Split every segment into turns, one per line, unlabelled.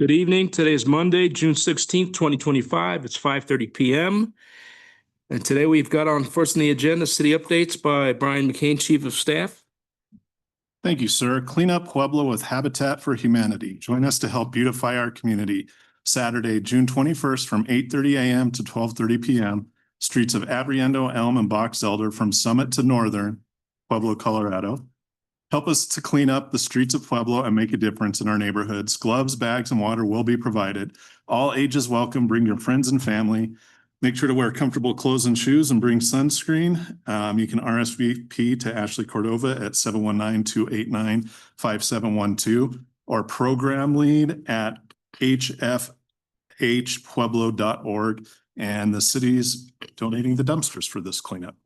Good evening. Today is Monday, June 16th, 2025. It's 5:30 p.m. And today we've got on first on the agenda, city updates by Brian McCain, Chief of Staff.
Thank you, sir. Clean up Pueblo with Habitat for Humanity. Join us to help beautify our community. Saturday, June 21st from 8:30 a.m. to 12:30 p.m. Streets of Abriendo, Elm, and Box Elder from Summit to Northern, Pueblo, Colorado. Help us to clean up the streets of Pueblo and make a difference in our neighborhoods. Gloves, bags, and water will be provided. All ages welcome. Bring your friends and family. Make sure to wear comfortable clothes and shoes and bring sunscreen. You can RSVP to Ashley Cordova at 719-289-5712 or program lead at hfhpueblo.org. And the city's donating the dumpsters for this cleanup.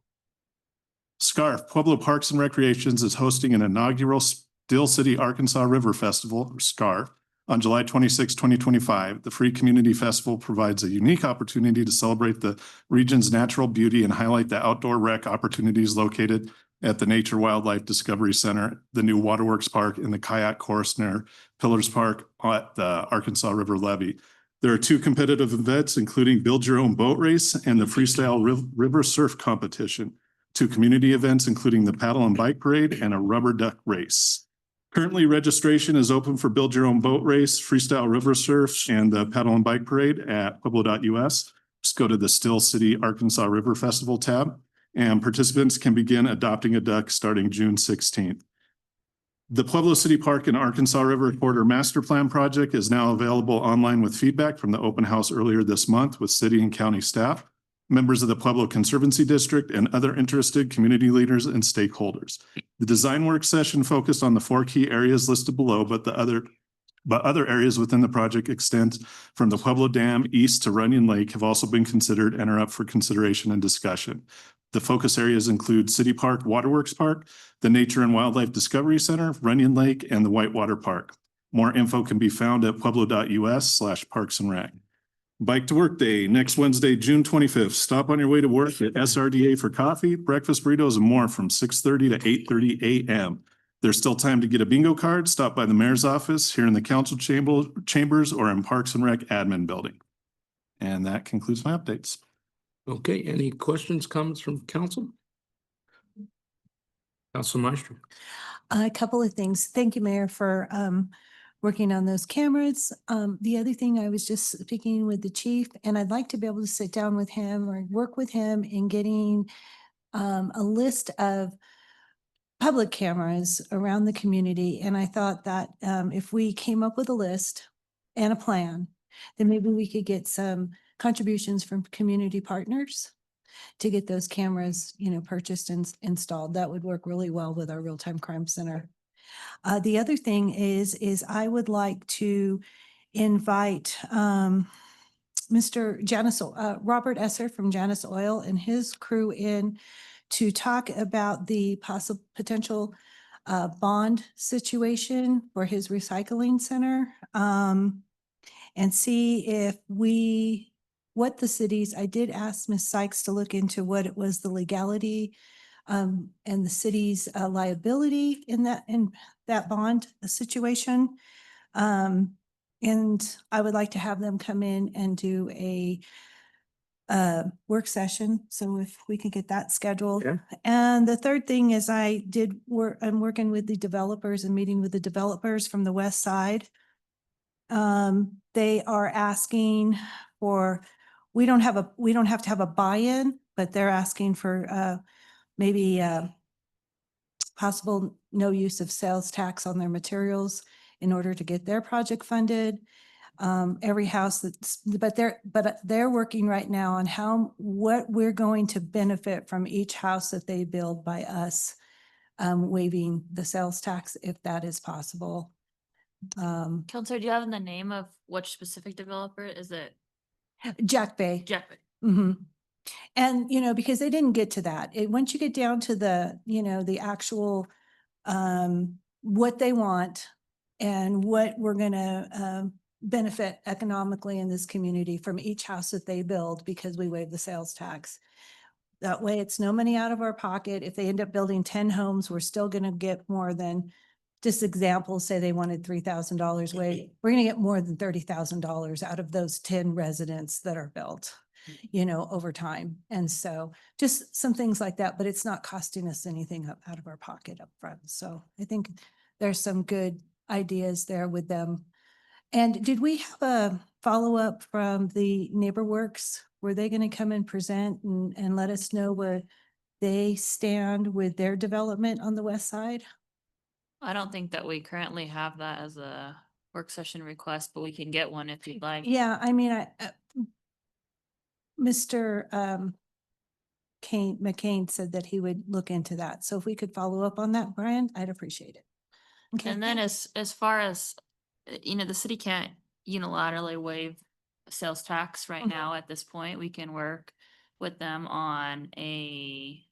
SCARF, Pueblo Parks and Recreations, is hosting an inaugural Still City Arkansas River Festival, or SCARF, on July 26, 2025. The free community festival provides a unique opportunity to celebrate the region's natural beauty and highlight the outdoor rec opportunities located at the Nature Wildlife Discovery Center, the new Waterworks Park, and the kayak course near Pillars Park at the Arkansas River Levee. There are two competitive events, including Build Your Own Boat Race and the Freestyle River Surf Competition. Two community events, including the Paddle and Bike Parade and a Rubber Duck Race. Currently, registration is open for Build Your Own Boat Race, Freestyle River Surf, and the Paddle and Bike Parade at pueblo.us. Just go to the Still City Arkansas River Festival tab, and participants can begin adopting a duck starting June 16th. The Pueblo City Park and Arkansas River Corridor Master Plan project is now available online with feedback from the open house earlier this month with city and county staff, members of the Pueblo Conservancy District, and other interested community leaders and stakeholders. The design work session focused on the four key areas listed below, but other areas within the project extend from the Pueblo Dam east to Runyon Lake have also been considered and are up for consideration and discussion. The focus areas include City Park, Waterworks Park, the Nature and Wildlife Discovery Center, Runyon Lake, and the Whitewater Park. More info can be found at pueblo.us/parksandrec. Bike to Work Day, next Wednesday, June 25th. Stop on your way to work at SRDA for coffee, breakfast burritos, and more from 6:30 to 8:30 a.m. There's still time to get a bingo card. Stop by the mayor's office here in the council chambers or in Parks and Rec admin building. And that concludes my updates.
Okay, any questions, comments from council? Council Maestro.
A couple of things. Thank you, Mayor, for working on those cameras. The other thing, I was just speaking with the chief, and I'd like to be able to sit down with him or work with him in getting a list of public cameras around the community. And I thought that if we came up with a list and a plan, then maybe we could get some contributions from community partners to get those cameras, purchased and installed. That would work really well with our real-time crime center. The other thing is I would like to invite Mr. Robert Esser from Janus Oil and his crew in to talk about the potential bond situation for his recycling center, and see if what the cities, I did ask Ms. Sykes to look into what it was, the legality and the city's liability in that bond situation. And I would like to have them come in and do a work session. So if we can get that scheduled.
Yeah.
And the third thing is I'm working with the developers and meeting with the developers from the west side. They are asking for, we don't have to have a buy-in, but they're asking for maybe possible no use of sales tax on their materials in order to get their project funded. Every house but they're working right now on what we're going to benefit from each house that they build by us waiving the sales tax, if that is possible.
Counselor, do you have the name of which specific developer? Is it
Jack Bay?
Jack Bay?
Mm-hmm. And, because they didn't get to that. Once you get down to the actual, what they want and what we're going to benefit economically in this community from each house that they build, because we waive the sales tax. That way it's no money out of our pocket. If they end up building 10 homes, we're still going to get more than just examples, say they wanted $3,000 waived, we're gonna get more than $30,000 out of those 10 residents that are built, over time. And so just some things like that, but it's not costing us anything out of our pocket up front. So I think there's some good ideas there with them. And did we have a follow-up from the NeighborWorks? Were they going to come and present and let us know where they stand with their development on the west side?
I don't think that we currently have that as a work session request, but we can get one if you'd like.
Yeah, I mean, Mr. McCain said that he would look into that. So if we could follow up on that, Brian, I'd appreciate it. Okay.
And then as far as, the city can't unilaterally waive sales tax right
Mhm.
now at this point. We can work with them on a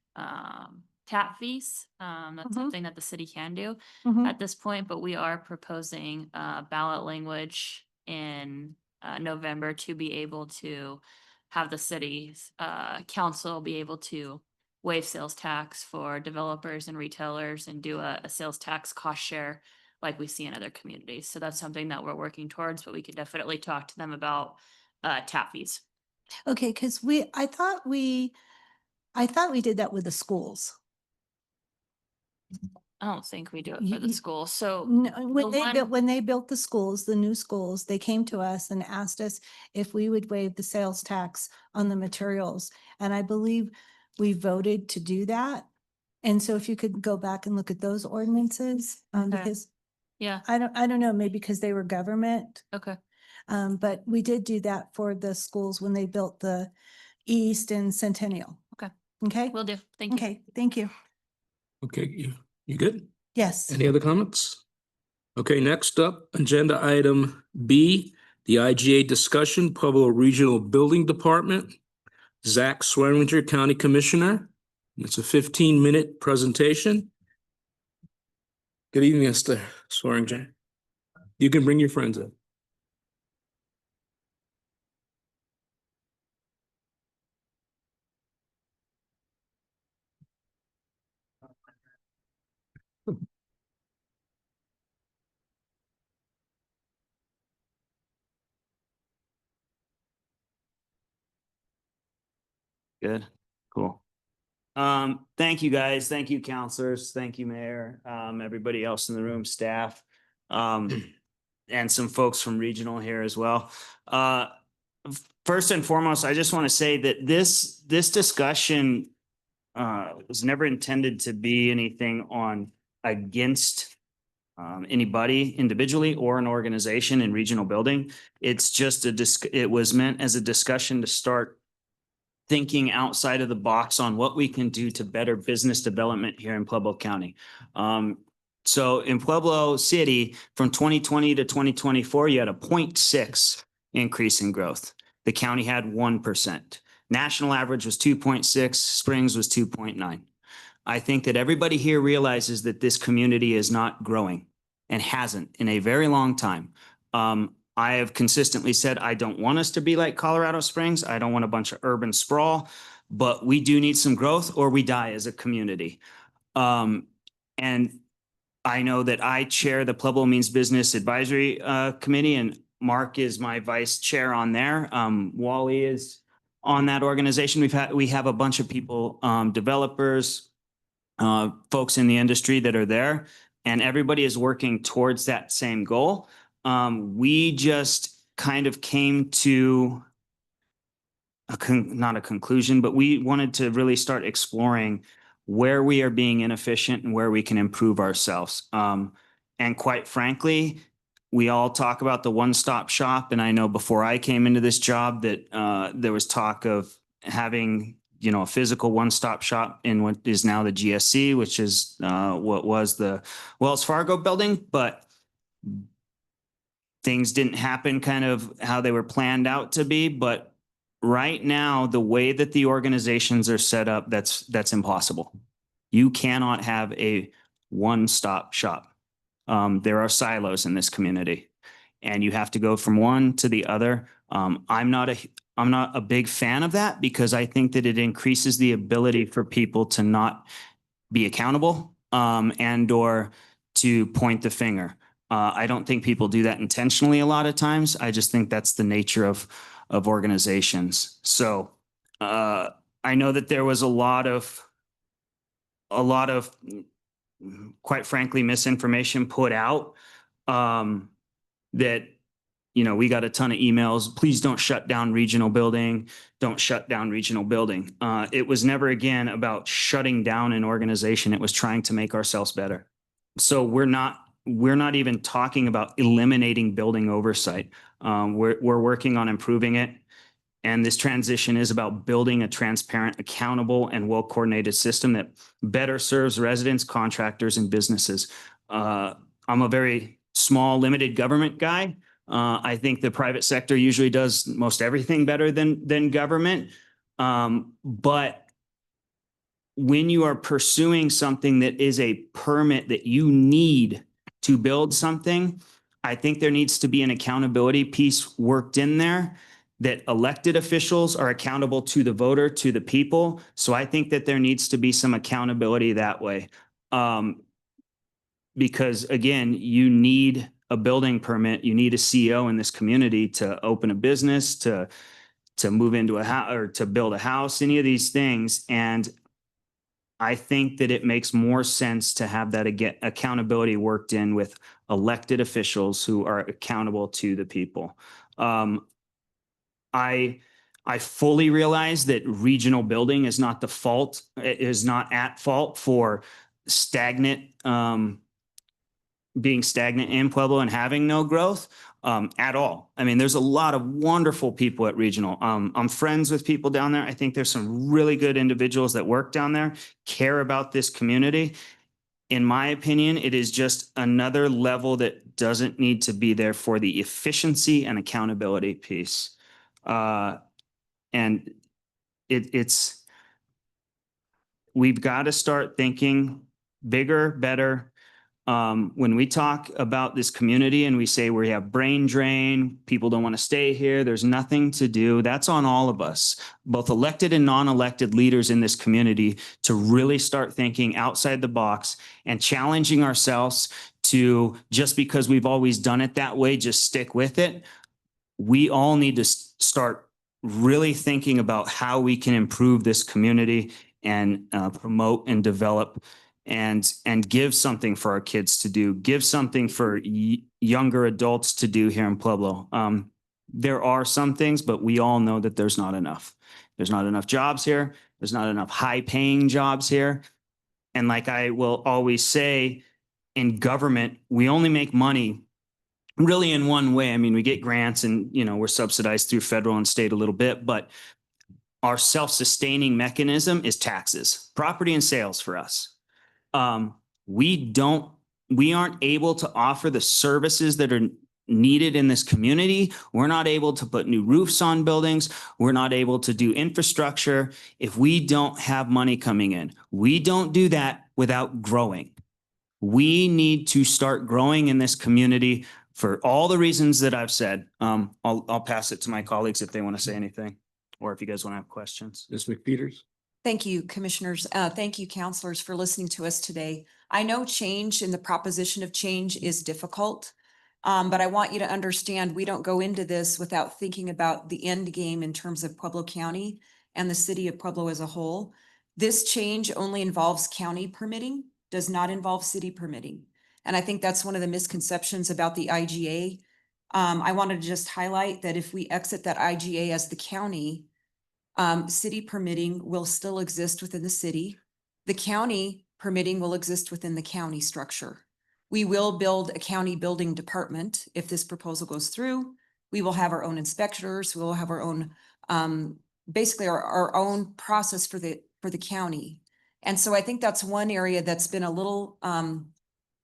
tap fees. That's
Mhm.
something that the city can do
Mhm.
at this point, but we are proposing ballot language in November to be able to have the city's council be able to waive sales tax for developers and retailers and do a sales tax cost share like we see in other communities. So that's something that we're working towards, but we could definitely talk to them about tap fees.
Okay, because I thought we did that with the schools.
I don't think we do it
You-
for the
you-
school. So
No,
the
when they built the schools, the new schools, they came to us and asked us if we would waive the sales tax on the materials. And I believe we voted to do that. And so if you could go back and look at those ordinances,
Okay.
because
yeah,
I don't know, maybe because they were government.
okay.
But we did do that for the schools when they built the East and Centennial.
Okay.
Okay?
Will do. Thank you.
Okay, thank you.
Okay, you good?
Yes.
Any other comments? Okay, next up, agenda item B, the IGA discussion, Pueblo Regional Building Department. Zach Swearinger, County Commissioner. It's a 15-minute presentation. Good evening, Mr. Swearinger. You can bring your friends in.
Good, cool. Thank you, guys. Thank you, counselors. Thank you, Mayor, everybody else in the room, staff, and some folks from regional here as well. First and foremost, I just want to say that this discussion was never intended to be anything against anybody individually or an organization in regional building. It's just it was meant as a discussion to start thinking outside of the box on what we can do to better business development here in Pueblo County. So in Pueblo City, from 2020 to 2024, you had a 0.6 increase in growth. The county had 1%. National average was 2.6, Springs was 2.9. I think that everybody here realizes that this community is not growing and hasn't in a very long time. I have consistently said, I don't want us to be like Colorado Springs. I don't want a bunch of urban sprawl, but we do need some growth or we die as a community. And I know that I chair the Pueblo Means Business Advisory Committee, and Mark is my vice chair on there. Wally is on that organization. We have a bunch of people, developers, folks in the industry that are there, and everybody is working towards that same goal. We just kind of came to not a conclusion, but we wanted to really start exploring where we are being inefficient and where we can improve ourselves. And quite frankly, we all talk about the one-stop shop. And I know before I came into this job that there was talk of having, a physical one-stop shop in what is now the GSC, which is what was the Wells Fargo building, but things didn't happen kind of how they were planned out to be. But right now, the way that the organizations are set up, that's impossible. You cannot have a one-stop shop. There are silos in this community, and you have to go from one to the other. I'm not a big fan of that because I think that it increases the ability for people to not be accountable, and or to point the finger. I don't think people do that intentionally a lot of times. I just think that's the nature of organizations. So I know that there was a lot of quite frankly misinformation put out that we got a ton of emails. Please don't shut down regional building. Don't shut down regional building. It was never again about shutting down an organization. It was trying to make ourselves better. So we're not even talking about eliminating building oversight. We're working on improving it. And this transition is about building a transparent, accountable, and well-coordinated system that better serves residents, contractors, and businesses. I'm a very small, limited government guy. I think the private sector usually does most everything better than government. But when you are pursuing something that is a permit that you need to build something, I think there needs to be an accountability piece worked in there, that elected officials are accountable to the voter, to the people. So I think that there needs to be some accountability that way. Because again, you need a building permit, you need a CEO in this community to open a business, to move into a house or to build a house, any of these things. And I think that it makes more sense to have that accountability worked in with elected officials who are accountable to the people. I fully realize that regional building is not at fault for being stagnant in Pueblo and having no growth at all. I mean, there's a lot of wonderful people at regional. I'm friends with people down there. I think there's some really good individuals that work down there, care about this community. In my opinion, it is just another level that doesn't need to be there for the efficiency and accountability piece. And we've got to start thinking bigger, better. When we talk about this community and we say we have brain drain, people don't want to stay here, there's nothing to do. That's on all of us, both elected and non-elected leaders in this community, to really start thinking outside the box and challenging ourselves to, just because we've always done it that way, just stick with it. We all need to start really thinking about how we can improve this community and promote and develop and give something for our kids to do, give something for younger adults to do here in Pueblo. There are some things, but we all know that there's not enough. There's not enough jobs here. There's not enough high-paying jobs here. And like I will always say, in government, we only make money really in one way. I mean, we get grants and, we're subsidized through federal and state a little bit, but our self-sustaining mechanism is taxes, property and sales for us. We aren't able to offer the services that are needed in this community. We're not able to put new roofs on buildings. We're not able to do infrastructure if we don't have money coming in. We don't do that without growing. We need to start growing in this community for all the reasons that I've said. I'll pass it to my colleagues if they want to say anything, or if you guys want to have questions.
Ms. McPeters?
Thank you, commissioners. Thank you, counselors, for listening to us today. I know change and the proposition of change is difficult, but I want you to understand we don't go into this without thinking about the end game in terms of Pueblo County and the city of Pueblo as a whole. This change only involves county permitting, does not involve city permitting. And I think that's one of the misconceptions about the IGA. I wanted to just highlight that if we exit that IGA as the county, city permitting will still exist within the city. The county permitting will exist within the county structure. We will build a county building department if this proposal goes through. We will have our own inspectors. We will have our own, basically our own process for the county. And so I think that's one area that's been a little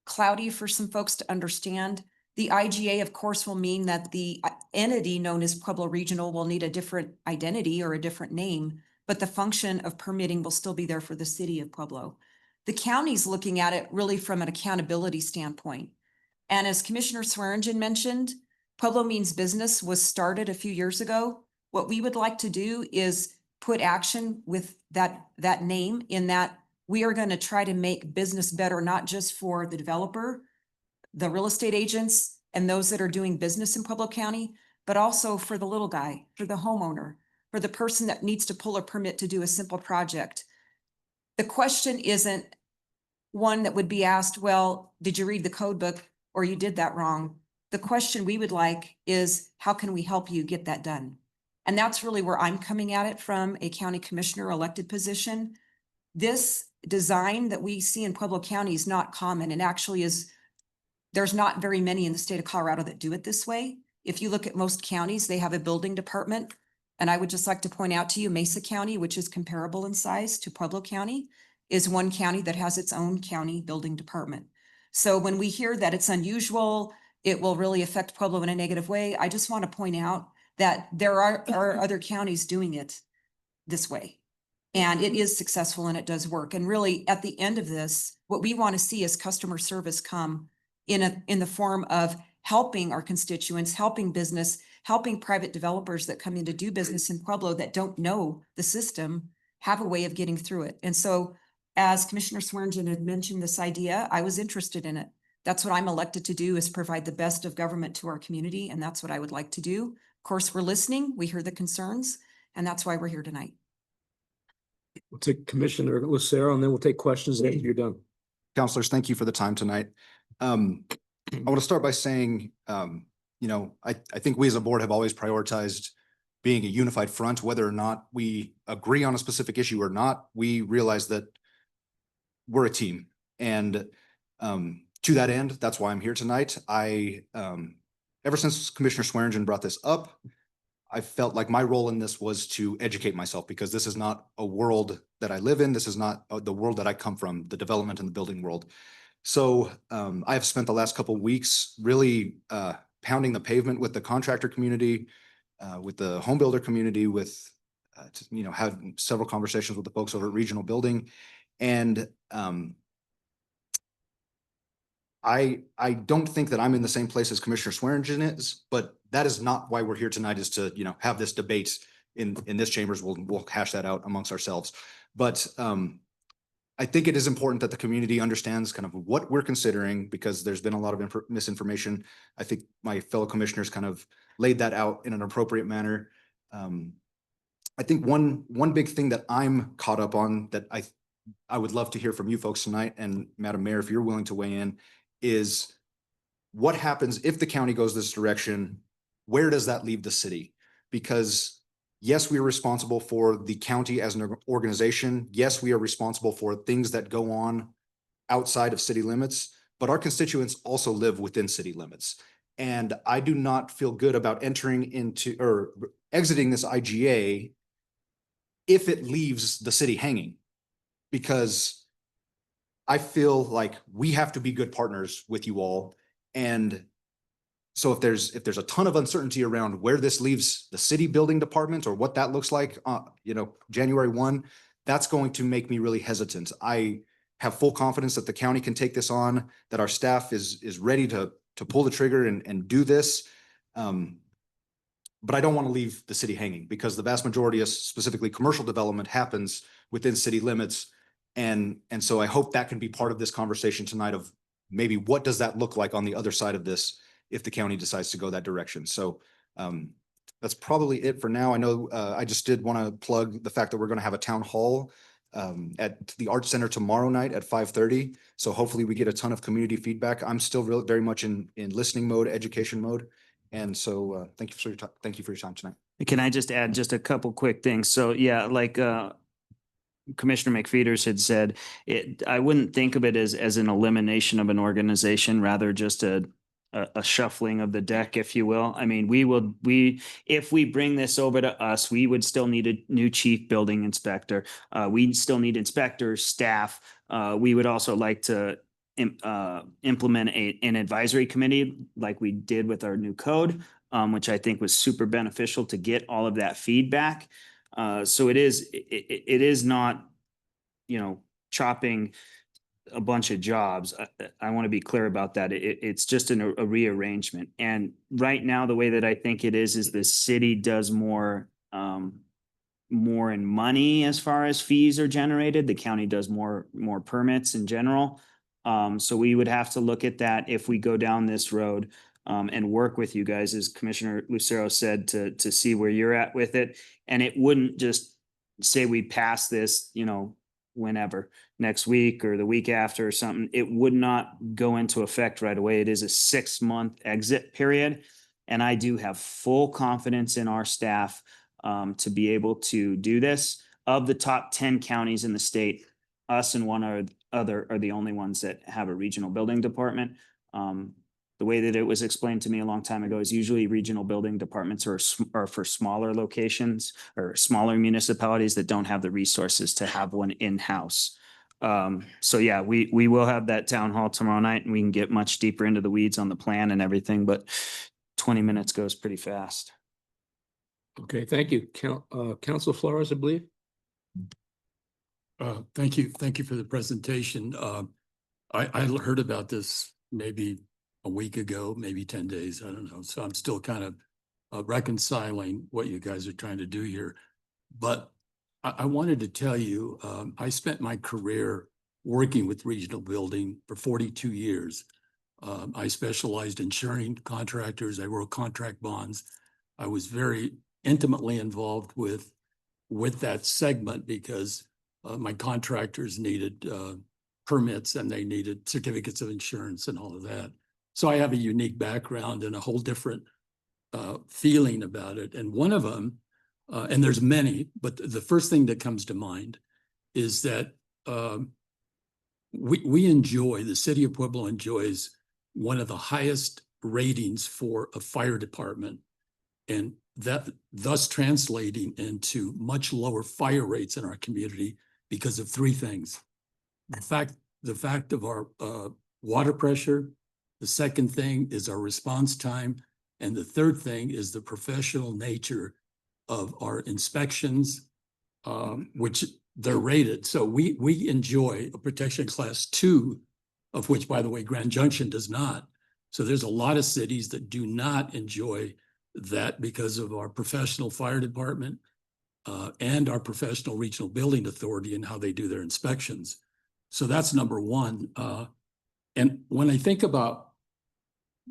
cloudy for some folks to understand. The IGA, of course, will mean that the entity known as Pueblo Regional will need a different identity or a different name, but the function of permitting will still be there for the city of Pueblo. The county's looking at it really from an accountability standpoint. And as Commissioner Swearingen mentioned, Pueblo Means Business was started a few years ago. What we would like to do is put action with that name, in that we are going to try to make business better, not just for the developer, the real estate agents and those that are doing business in Pueblo County, but also for the little guy, for the homeowner, for the person that needs to pull a permit to do a simple project. The question isn't one that would be asked, well, did you read the code book or you did that wrong? The question we would like is, how can we help you get that done? And that's really where I'm coming at it from a county commissioner elected position. This design that we see in Pueblo County is not common and actually there's not very many in the state of Colorado that do it this way. If you look at most counties, they have a building department. And I would just like to point out to you, Mesa County, which is comparable in size to Pueblo County, is one county that has its own county building department. So when we hear that it's unusual, it will really affect Pueblo in a negative way, I just want to point out that there are other counties doing it this way. And it is successful and it does work. And really, at the end of this, what we want to see is customer service come in the form of helping our constituents, helping business, helping private developers that come in to do business in Pueblo that don't know the system, have a way of getting through it. And so, as Commissioner Swearengin had mentioned this idea, I was interested in it. That's what I'm elected to do, is provide the best of government to our community. And that's what I would like to do. Of course, we're listening, we hear the concerns, and that's why we're here tonight.
We'll take Commissioner Lucero and then we'll take questions after you're done.
Counselors, thank you for the time tonight. I want to start by saying, I think we as a board have always prioritized being a unified front, whether or not we agree on a specific issue or not. We realize that we're a team. And to that end, that's why I'm here tonight. Ever since Commissioner Swearengin brought this up, I felt like my role in this was to educate myself, because this is not a world that I live in. This is not the world that I come from, the development and the building world. So I have spent the last couple of weeks really pounding the pavement with the contractor community, with the home builder community, with, had several conversations with the folks over at Regional Building. And I don't think that I'm in the same place as Commissioner Swearengin is, but that is not why we're here tonight, is to, have this debate in this chambers. We'll hash that out amongst ourselves. But I think it is important that the community understands kind of what we're considering, because there's been a lot of misinformation. I think my fellow commissioners kind of laid that out in an appropriate manner. I think one big thing that I'm caught up on that I would love to hear from you folks tonight, and Madam Mayor, if you're willing to weigh in, is what happens if the county goes this direction? Where does that leave the city? Because yes, we are responsible for the county as an organization. Yes, we are responsible for things that go on outside of city limits, but our constituents also live within city limits. And I do not feel good about entering into or exiting this IGA if it leaves the city hanging, because I feel like we have to be good partners with you all. And so if there's a ton of uncertainty around where this leaves the city building department or what that looks like, January 1, that's going to make me really hesitant. I have full confidence that the county can take this on, that our staff is ready to pull the trigger and do this. But I don't want to leave the city hanging, because the vast majority of specifically commercial development happens within city limits. And so I hope that can be part of this conversation tonight of maybe what does that look like on the other side of this if the county decides to go that direction. So that's probably it for now. I know I just did want to plug the fact that we're going to have a town hall at the Art Center tomorrow night at 5:30. So hopefully we get a ton of community feedback. I'm still very much in listening mode, education mode. And so thank you for your time tonight.
Can I just add just a couple quick things? So yeah, like Commissioner McFeeters had said, I wouldn't think of it as an elimination of an organization, rather just a shuffling of the deck, if you will. I mean, if we bring this over to us, we would still need a new chief building inspector. We'd still need inspectors, staff. We would also like to implement an advisory committee like we did with our new code, which I think was super beneficial to get all of that feedback. So it is not, chopping a bunch of jobs. I want to be clear about that. It's just a rearrangement. And right now, the way that I think it is the city does more in money as far as fees are generated. The county does more permits in general. So we would have to look at that if we go down this road and work with you guys, as Commissioner Lucero said, to see where you're at with it. And it wouldn't just say we pass this, you know, whenever, next week or the week after or something. It would not go into effect right away. It is a 6-month exit period. And I do have full confidence in our staff to be able to do this. Of the top 10 counties in the state, us and one other are the only ones that have a regional building department. The way that it was explained to me a long time ago is usually regional building departments are for smaller locations or smaller municipalities that don't have the resources to have one in-house. So yeah, we will have that town hall tomorrow night and we can get much deeper into the weeds on the plan and everything, but 20 minutes goes pretty fast.
Okay, thank you. Council Flores, I believe.
Thank you. Thank you for the presentation. I heard about this maybe a week ago, maybe 10 days. I don't know. So I'm still kind of reconciling what you guys are trying to do here. But I wanted to tell you, I spent my career working with regional building for 42 years. I specialized in insuring contractors. I wrote contract bonds. I was very intimately involved with that segment because my contractors needed permits and they needed certificates of insurance and all of that. So I have a unique background and a whole different feeling about it. And one of them, and there's many, but the first thing that comes to mind is that we enjoy, the city of Pueblo enjoys one of the highest ratings for a fire department, and that thus translating into much lower fire rates in our community because of three things. The fact of our water pressure. The second thing is our response time. And the third thing is the professional nature of our inspections, which they're rated. So we enjoy a protection class 2, of which, by the way, Grand Junction does not. So there's a lot of cities that do not enjoy that because of our professional fire department and our professional regional building authority and how they do their inspections. So that's number one. And when I think about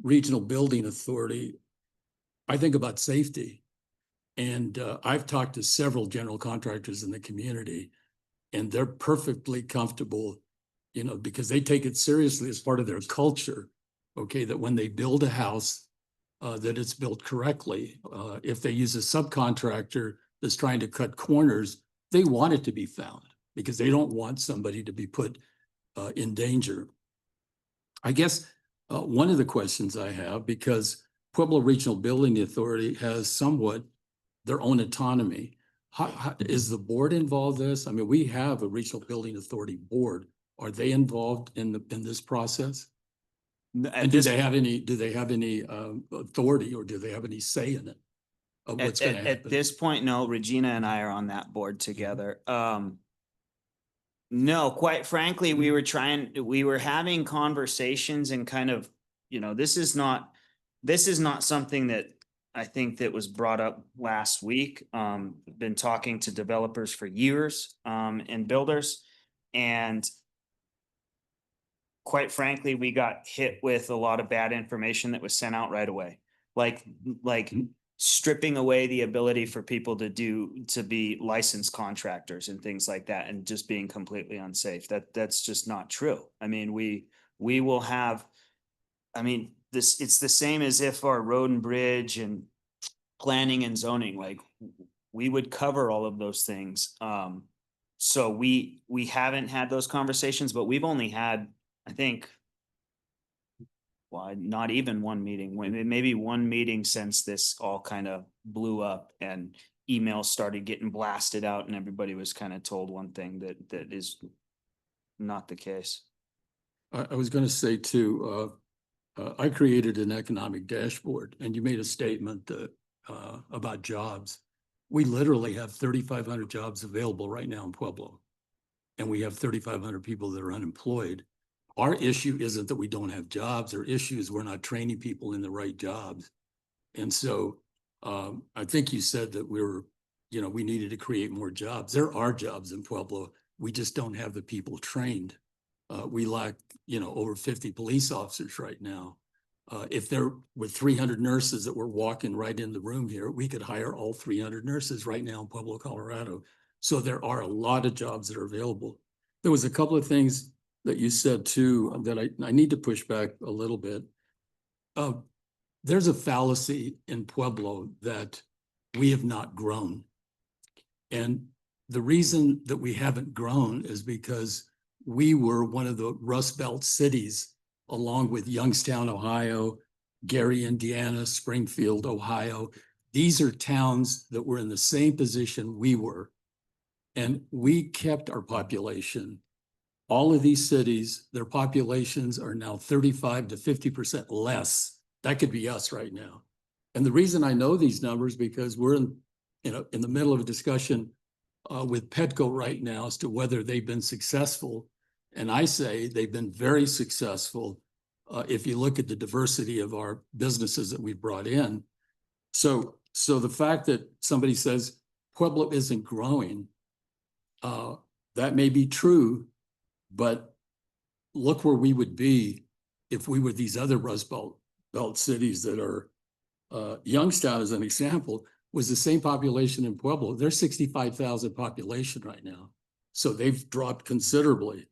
regional building authority, I think about safety. And I've talked to several general contractors in the community, and they're perfectly comfortable, you know, because they take it seriously as part of their culture. Okay, that when they build a house, that it's built correctly. If they use a subcontractor that's trying to cut corners, they want it to be found because they don't want somebody to be put in danger. I guess one of the questions I have, because Pueblo Regional Building Authority has somewhat their own autonomy. How is the board involved in this? I mean, we have a Regional Building Authority board. Are they involved in this process? And do they have any authority, or do they have any say in it? Of what's going to happen?
At this point, no. Regina and I are on that board together. No, quite frankly, we were having conversations and kind of, you know, this is not something that I think that was brought up last week. Been talking to developers for years and builders, and quite frankly, we got hit with a lot of bad information that was sent out right away. Like stripping away the ability for people to be licensed contractors and things like that, and just being completely unsafe. That's just not true. I mean, we will have, I mean, it's the same as if our road and bridge and planning and zoning, like we would cover all of those things. So we haven't had those conversations, but we've only had, I think, well, not even one meeting, maybe one meeting since this all kind of blew up and emails started getting blasted out and everybody was kind of told one thing that is not the case.
I was going to say too, I created an economic dashboard, and you made a statement that, about jobs. We literally have 3,500 jobs available right now in Pueblo, and we have 3,500 people that are unemployed. Our issue isn't that we don't have jobs. Our issue is we're not training people in the right jobs. And so I think you said that we needed to create more jobs. There are jobs in Pueblo. We just don't have the people trained. We lack, over 50 police officers right now. If there were 300 nurses that were walking right in the room here, we could hire all 300 nurses right now in Pueblo, Colorado. So there are a lot of jobs that are available. There was a couple of things that you said too, that I need to push back a little bit. There's a fallacy in Pueblo that we have not grown. And the reason that we haven't grown is because we were one of the Rust Belt cities, along with Youngstown, Ohio, Gary, Indiana, Springfield, Ohio. These are towns that were in the same position we were. And we kept our population. All of these cities, their populations are now 35 to 50% less. That could be us right now. And the reason I know these numbers, because we're in the middle of a discussion with Petco right now as to whether they've been successful. And I say they've been very successful if you look at the diversity of our businesses that we've brought in. So the fact that somebody says Pueblo isn't growing, that may be true, but look where we would be if we were these other Rust Belt cities that are, Youngstown as an example, was the same population in Pueblo. They're 65,000 population right now. So they've dropped considerably.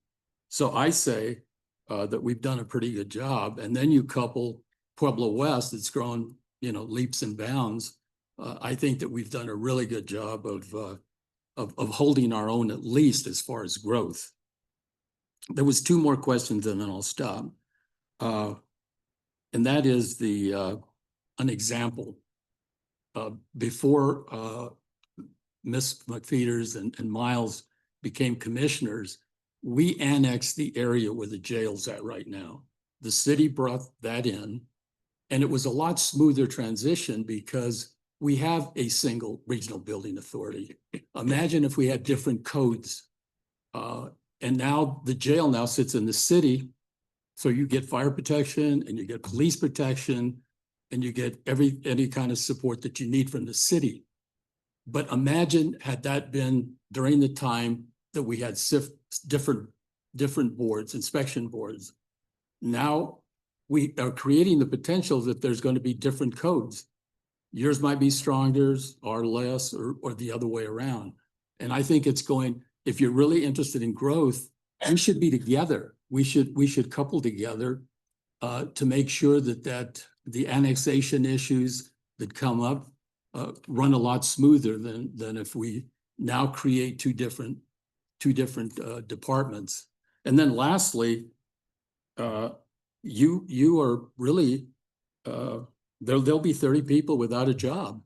So I say that we've done a pretty good job. And then you couple Pueblo West, it's grown, leaps and bounds. I think that we've done a really good job of holding our own, at least as far as growth. There was two more questions and then I'll stop. And that is an example. Before Ms. McFeeters and Miles became commissioners, we annexed the area where the jail's at right now. The city brought that in, and it was a lot smoother transition because we have a single regional building authority. Imagine if we had different codes. And now the jail now sits in the city. So you get fire protection and you get police protection and you get any kind of support that you need from the city. But imagine had that been during the time that we had different boards, inspection boards. Now we are creating the potential that there's going to be different codes. Yours might be stronger, or less, or the other way around. And I think it's going, if you're really interested in growth, we should be together. We should couple together to make sure that the annexation issues that come up run a lot smoother than if we now create two different departments. And then lastly, you are really there'll be 30 people without a job,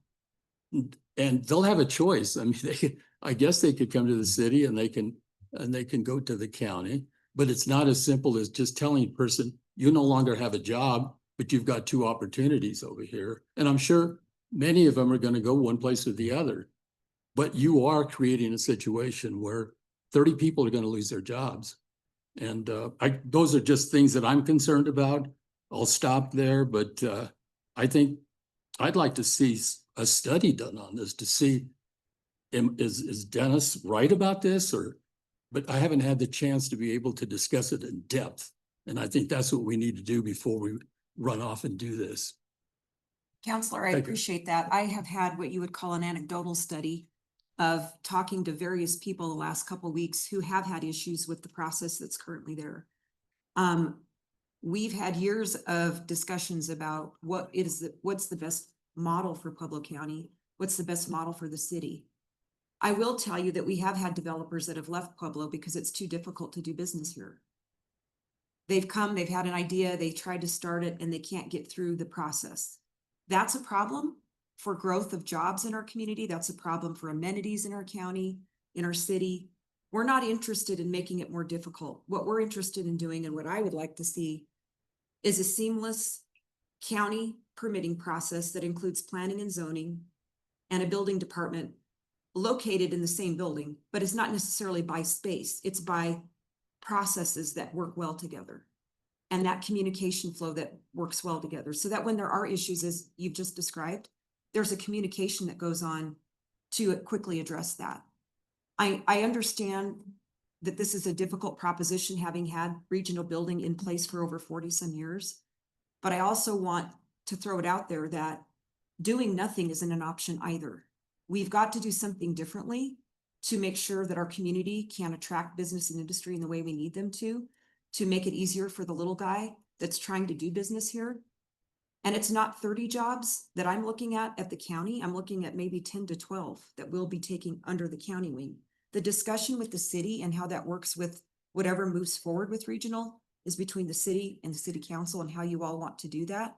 and they'll have a choice. I mean, I guess they could come to the city and they can go to the county, but it's not as simple as just telling a person you no longer have a job, but you've got two opportunities over here. And I'm sure many of them are going to go one place or the other, but you are creating a situation where 30 people are going to lose their jobs. And those are just things that I'm concerned about. I'll stop there, but I think I'd like to see a study done on this to see, is Dennis right about this? But I haven't had the chance to be able to discuss it in depth. And I think that's what we need to do before we run off and do this.
Counselor, I
Thank you.
appreciate that. I have had what you would call an anecdotal study of talking to various people the last couple of weeks who have had issues with the process that's currently there. We've had years of discussions about what's the best model for Pueblo County, what's the best model for the city. I will tell you that we have had developers that have left Pueblo because it's too difficult to do business here. They've come, they've had an idea, they tried to start it, and they can't get through the process. That's a problem for growth of jobs in our community. That's a problem for amenities in our county, in our city. We're not interested in making it more difficult. What we're interested in doing, and what I would like to see, is a seamless county permitting process that includes planning and zoning and a building department located in the same building, but it's not necessarily by space. It's by processes that work well together and that communication flow that works well together, so that when there are issues, as you've just described, there's a communication that goes on to quickly address that. I understand that this is a difficult proposition, having had regional building in place for over 40 some years. But I also want to throw it out there that doing nothing isn't an option either. We've got to do something differently to make sure that our community can attract business and industry in the way we need them to make it easier for the little guy that's trying to do business here. And it's not 30 jobs that I'm looking at the county. I'm looking at maybe 10 to 12 that we'll be taking under the county wing. The discussion with the city and how that works with whatever moves forward with regional is between the city and the city council and how you all want to do that.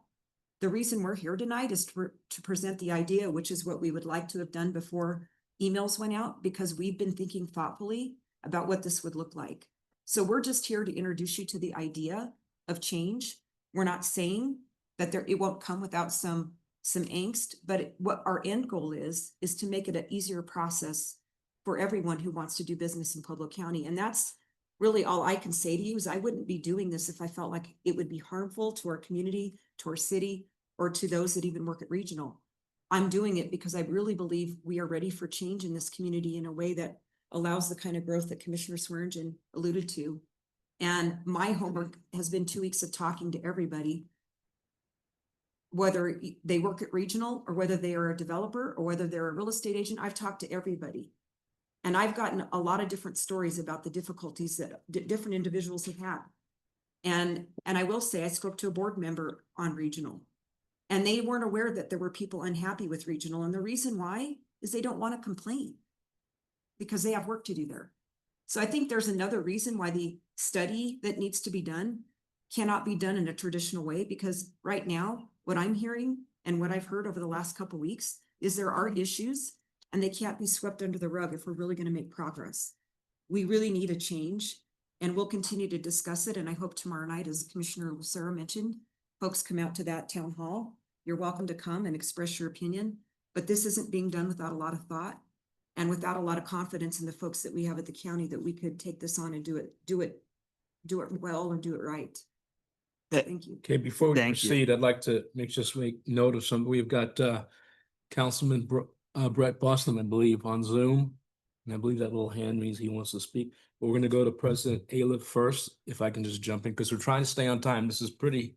The reason we're here tonight is to present the idea, which is what we would like to have done before emails went out, because we've been thinking thoughtfully about what this would look like. So we're just here to introduce you to the idea of change. We're not saying that it won't come without some angst, but what our end goal is to make it an easier process for everyone who wants to do business in Pueblo County. And that's really all I can say to you, is I wouldn't be doing this if I felt like it would be harmful to our community, to our city, or to those that even work at regional. I'm doing it because I really believe we are ready for change in this community in a way that allows the kind of growth that Commissioner Swearingen alluded to. And my homework has been 2 weeks of talking to everybody, whether they work at regional or whether they are a developer or whether they're a real estate agent. I've talked to everybody. And I've gotten a lot of different stories about the difficulties that different individuals have had. And I will say, I spoke to a board member on regional, and they weren't aware that there were people unhappy with regional. And the reason why is they don't want to complain because they have work to do there. So I think there's another reason why the study that needs to be done cannot be done in a traditional way, because right now, what I'm hearing and what I've heard over the last couple of weeks is there are issues and they can't be swept under the rug if we're really going to make progress. We really need a change, and we'll continue to discuss it. And I hope tomorrow night, as Commissioner Lucero mentioned, folks come out to that town hall. You're welcome to come and express your opinion, but this isn't being done without a lot of thought and without a lot of confidence in the folks that we have at the county that we could take this on and do it well and do it right. Thank you.
Okay, before we
Thank you.
proceed, I'd like to make note of some, we've got Councilman Brett Boston, I believe, on Zoom. And I believe that little hand means he wants to speak. But we're gonna go to President Aliff first, if I can just jump in, because we're trying to stay on time. This is pretty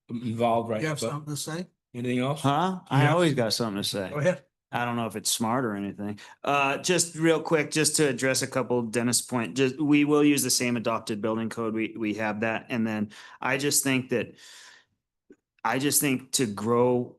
involved right
You
now.
have something to say?
Anything else?
Huh? I
Yeah.
always got something to say.
Go ahead.
I don't know if it's smart or anything. Just real quick, just to address a couple Dennis point, we will use the same adopted building code. We have that. And then I just think to grow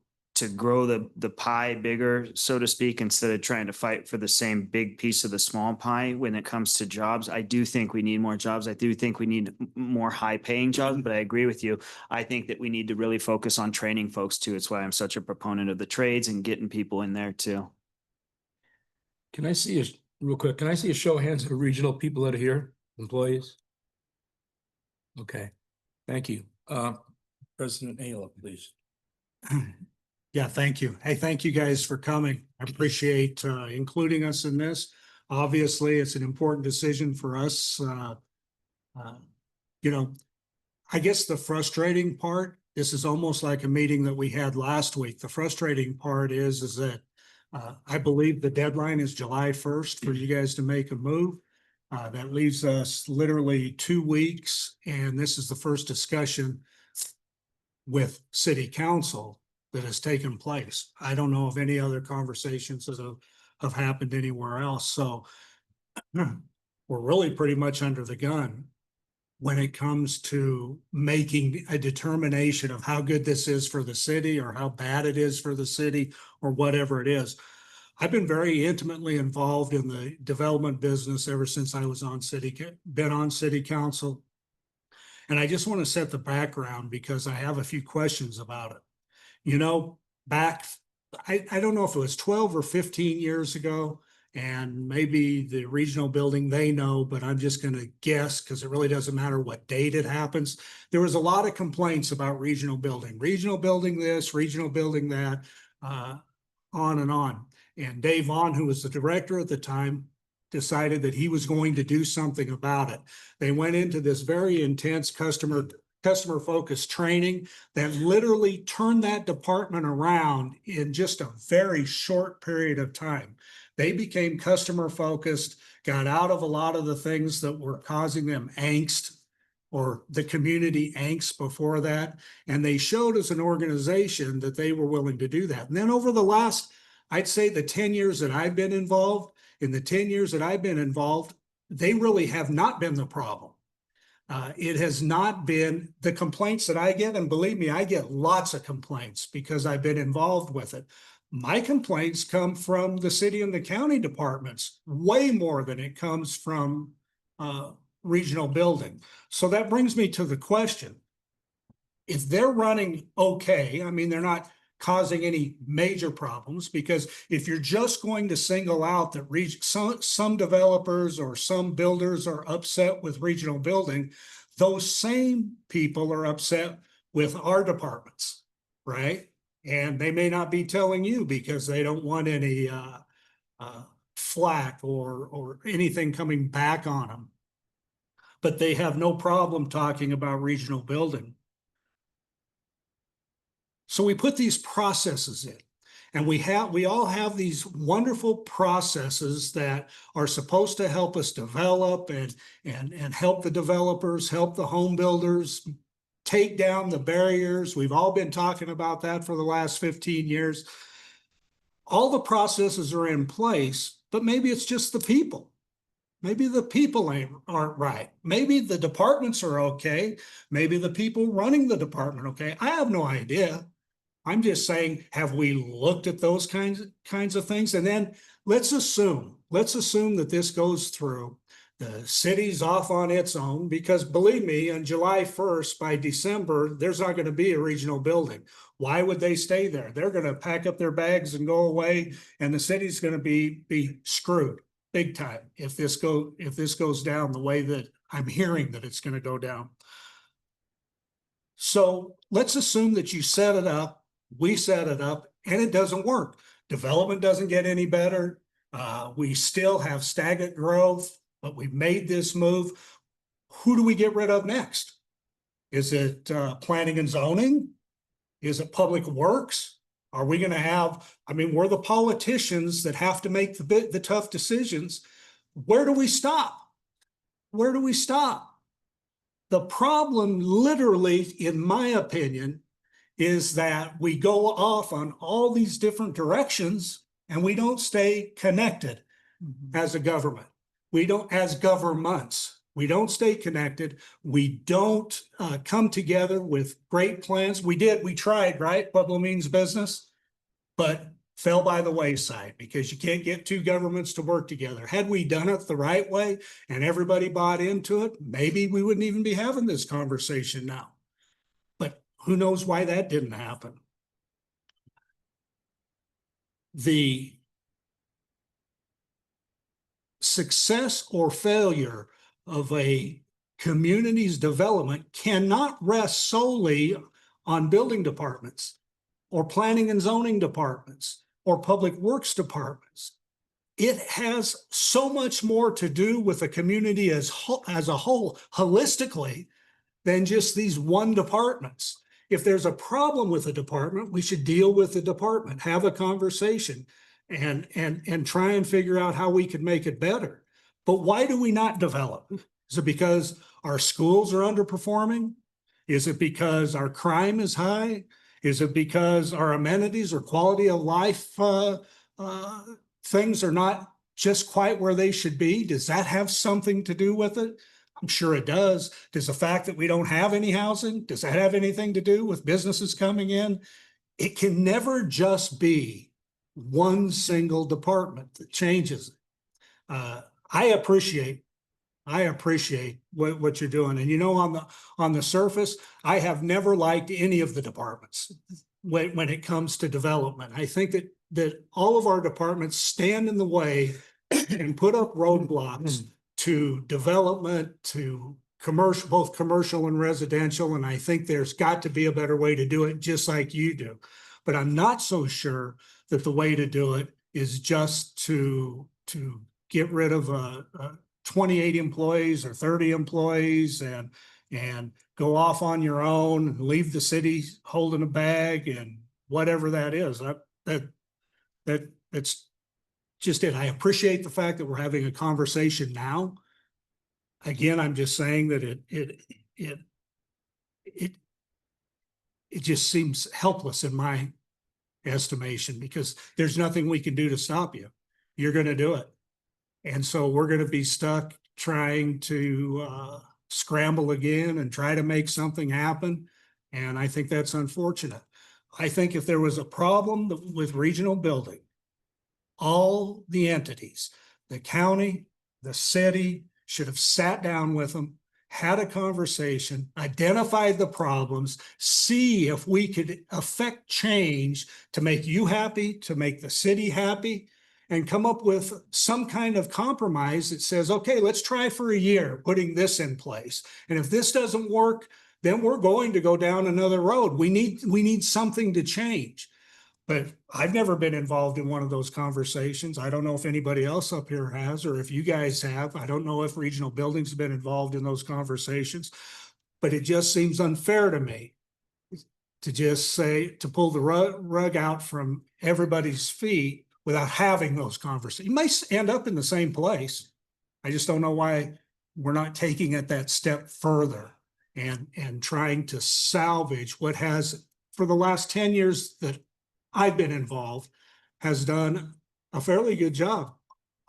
the pie bigger, so to speak, instead of trying to fight for the same big piece of the small pie when it comes to jobs, I do think we need more jobs. I do think we need more high paying jobs, but I agree with you. I think that we need to really focus on training folks too. It's why I'm such a proponent of the trades and getting people in there too.
Can I see real quick, can I see a show of hands of regional people that are here, employees? Okay, thank you. President Aliff, please.
Yeah, thank you. Hey, thank you guys for coming. I appreciate including us in this. Obviously, it's an important decision for us. I guess the frustrating part, this is almost like a meeting that we had last week. The frustrating part is that I believe the deadline is July 1st for you guys to make a move. That leaves us literally 2 weeks, and this is the first discussion with City Council that has taken place. I don't know of any other conversations that have happened anywhere else. So we're really pretty much under the gun when it comes to making a determination of how good this is for the city or how bad it is for the city or whatever it is. I've been very intimately involved in the development business ever since I was been on city council. And I just want to set the background because I have a few questions about it. Back, I don't know if it was 12 or 15 years ago, and maybe the regional building, they know, but I'm just going to guess because it really doesn't matter what date it happens. There was a lot of complaints about regional building this, regional building that, on and on. And Dave Vaughn, who was the director at the time, decided that he was going to do something about it. They went into this very intense customer customer focused training that literally turned that department around in just a very short period of time. They became customer focused, got out of a lot of the things that were causing them angst or the community angst before that. And they showed as an organization that they were willing to do that. And then over the last, I'd say the 10 years that I've been involved, they really have not been the problem. It has not been the complaints that I get, and believe me, I get lots of complaints because I've been involved with it. My complaints come from the city and the county departments, way more than it comes from regional building. So that brings me to the question. If they're running okay, I mean, they're not causing any major problems, because if you're just going to single out that some developers or some builders are upset with regional building, those same people are upset with our departments, right? And they may not be telling you because they don't want any flack or anything coming back on them. But they have no problem talking about regional building. So we put these processes in, and we all have these wonderful processes that are supposed to help us develop and help the developers, help the home builders, take down the barriers. We've all been talking about that for the last 15 years. All the processes are in place, but maybe it's just the people. Maybe the people aren't right. Maybe the departments are okay. That the people running the department okay. I have no idea. I'm just saying, have we looked at those kinds of things? And then let's assume that this goes through. The city's off on its own, because believe me, on July 1st, by December, there's not going to be a regional building. Why would they stay there? They're going to pack up their bags and go away, and the city's going to be screwed big time if this goes down the way that I'm hearing that it's going to go down. So let's assume that you set it up, we set it up, and it doesn't work. Development doesn't get any better. We still have stagnant growth, but we've made this move. Who do we get rid of next? Is it planning and zoning? Is it public works? Are we going to have, I mean, we're the politicians that have to make the tough decisions. Where do we stop? Where do we stop? The problem, literally, in my opinion, is that we go off on all these different directions and we don't stay connected as a government. We don't, as governments, we don't stay connected. We don't come together with great plans. We tried, right? Pueblo means business, but fell by the wayside because you can't get two governments to work together. Had we done it the right way and everybody bought into it, maybe we wouldn't even be having this conversation now. But who knows why that didn't happen? The success or failure of a community's development cannot rest solely on building departments or planning and zoning departments or public works departments. It has so much more to do with the community as a whole, holistically, than just these one departments. If there's a problem with a department, we should deal with the department, have a conversation, and try and figure out how we could make it better. But why do we not develop? Is it because our schools are underperforming? Is it because our crime is high? Is it because our amenities or quality of life things are not just quite where they should be? Does that have something to do with it? I'm sure it does. Does the fact that we don't have any housing, does that have anything to do with businesses coming in? It can never just be one single department that changes it. I appreciate what you're doing. And you know, on the surface, I have never liked any of the departments when it comes to development. I think that all of our departments stand in the way and put up roadblocks to development, to commercial, both commercial and residential. And I think there's got to be a better way to do it, just like you do. But I'm not so sure that the way to do it is just to get rid of 28 employees or 30 employees and go off on your own, leave the city holding a bag and whatever that is. That's just it. I appreciate the fact that we're having a conversation now. Again, I'm just saying that it just seems helpless in my estimation, because there's nothing we can do to stop you. You're going to do it. And so we're going to be stuck trying to scramble again and try to make something happen. And I think that's unfortunate. I think if there was a problem with regional building, all the entities, the county, the city should have sat down with them, had a conversation, identified the problems, see if we could affect change to make you happy, to make the city happy, and come up with some kind of compromise that says, okay, let's try for a year putting this in place. And if this doesn't work, then we're going to go down another road. We need something to change. But I've never been involved in one of those conversations. I don't know if anybody else up here has, or if you guys have. I don't know if regional buildings have been involved in those conversations, but it just seems unfair to me to just say, to pull the rug out from everybody's feet without having those conversations. You might end up in the same place. I just don't know why we're not taking it that step further and trying to salvage what has, for the last 10 years that I've been involved, has done a fairly good job.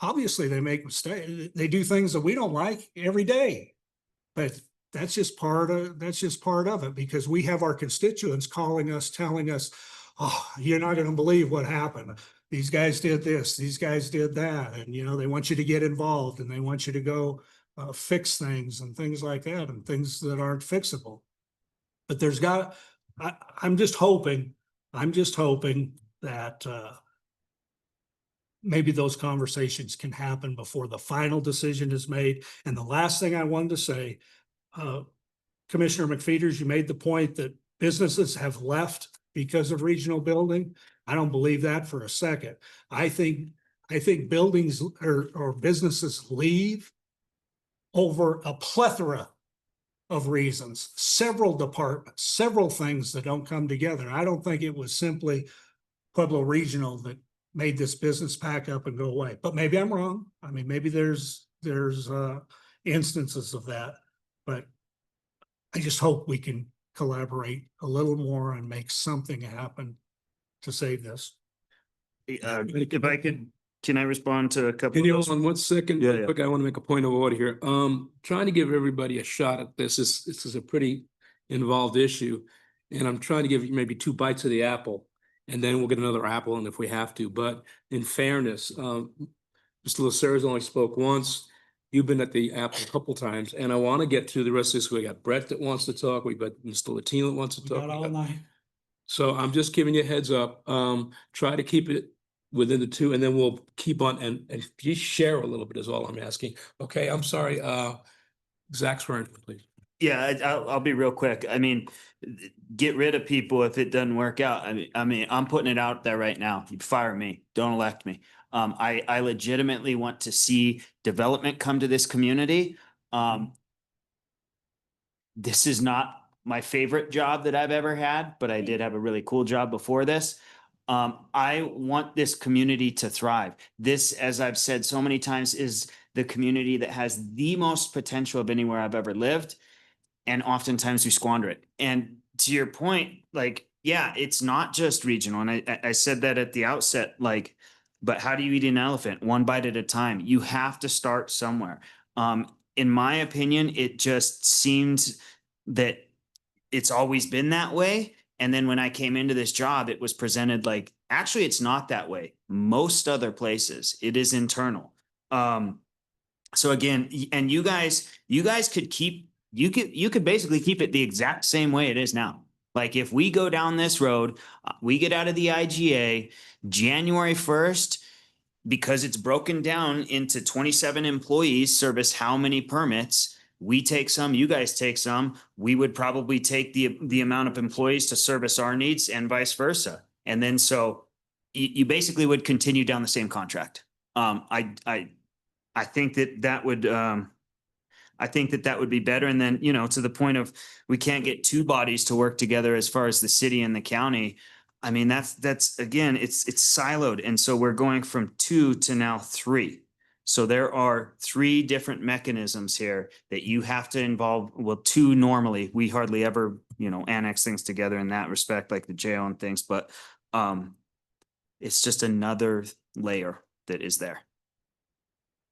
Obviously, they make mistakes. They do things that we don't like every day, but that's just part of it, because we have our constituents calling us, telling us, "Oh, you're not going to believe what happened. These guys did this. These guys did that," and they want you to get involved and they want you to go fix things and things like that, and things that aren't fixable. But I'm just hoping that maybe those conversations can happen before the final decision is made. And the last thing I wanted to say, Commissioner McFeeters, you made the point that businesses have left because of regional building. I don't believe that for a second. I think buildings or businesses leave over a plethora of reasons, several departments, several things that don't come together. I don't think it was simply Pueblo Regional that made this business pack up and go away, but maybe I'm wrong. I mean, maybe there's instances of that, but I just hope we can collaborate a little more and make something happen to save this.
If I could, can I respond to a couple?
Can you
of
hold on 1 second?
Yeah, yeah.
Look, I want to make a point of order here. Trying to give everybody a shot at this. This is a pretty involved issue. And I'm trying to give you maybe 2 bites of the apple, and then we'll get another apple, and if we have to. But in fairness, Mr. Lucero's only spoke once. You've been at the apple a couple times, and I want to get to the rest of this. We got Brett that wants to talk. We've got Mr. Latino that wants to talk.
Got all night.
So I'm just giving you a heads up. Try to keep it within the 2, and then we'll keep on and just share a little bit is all I'm asking. Okay, I'm sorry. Zach Swearingen, please.
Yeah, I'll be real quick. I mean, get rid of people if it doesn't work out. I mean, I'm putting it out there right now. You fire me, don't elect me. I legitimately want to see development come to this community. This is not my favorite job that I've ever had, but I did have a really cool job before this. I want this community to thrive. This, as I've said so many times, is the community that has the most potential of anywhere I've ever lived. And oftentimes we squander it. And to your point, like, yeah, it's not just regional. And I said that at the outset, like, but how do you eat an elephant? 1 bite at a time. You have to start somewhere. In my opinion, it just seems that it's always been that way. And then when I came into this job, it was presented like, actually, it's not that way. Most other places, it is internal. So again, and you guys could keep, you could basically keep it the exact same way it is now. Like if we go down this road, we get out of the IGA January 1st, because it's broken down into 27 employees service how many permits. We take some, you guys take some. We would probably take the amount of employees to service our needs and vice versa. And then so you basically would continue down the same contract. I think that would I think that that would be better. And then, you know, to the point of, we can't get two bodies to work together as far as the city and the county. I mean, that's again, it's siloed. And so we're going from 2 to now 3. So there are 3 different mechanisms here that you have to involve. Well, 2 normally, we hardly ever, you know, annex things together in that respect, like the jail and things, but it's just another layer that is there.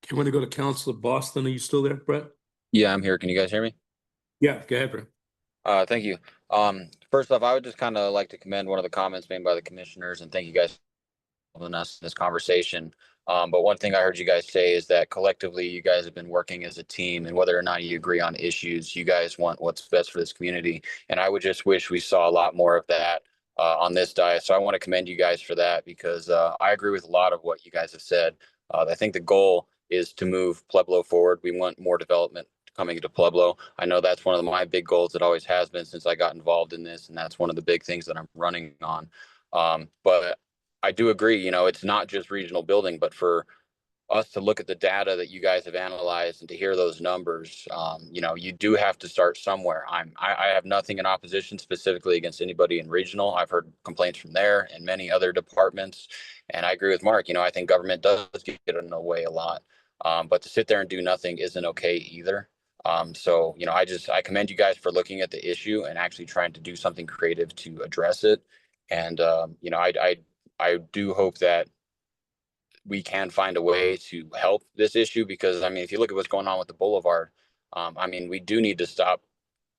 Okay, I'm gonna go to Councilor Boston. Are you still there, Brett?
Yeah, I'm here. Can you guys hear me?
Yeah, go ahead, Brett.
Thank you. First off, I would just kind of like to commend one of the comments made by the commissioners and thank you guys for holding us in this conversation. But one thing I heard you guys say is that collectively you guys have been working as a team, and whether or not you agree on issues, you guys want what's best for this community. And I would just wish we saw a lot more of that on this diet. So I want to commend you guys for that because I agree with a lot of what you guys have said. I think the goal is to move Pueblo forward. We want more development coming to Pueblo. I know that's one of my big goals. It always has been since I got involved in this, and that's one of the big things that I'm running on. But I do agree, you know, it's not just regional building, but for us to look at the data that you guys have analyzed and to hear those numbers, you know, you do have to start somewhere. I have nothing in opposition specifically against anybody in regional. I've heard complaints from there and many other departments. And I agree with Mark, you know, I think government does get in the way a lot. But to sit there and do nothing isn't okay either. So, you know, I commend you guys for looking at the issue and actually trying to do something creative to address it. And, you know, I do hope that we can find a way to help this issue because, I mean, if you look at what's going on with the boulevard, I mean, we do need to stop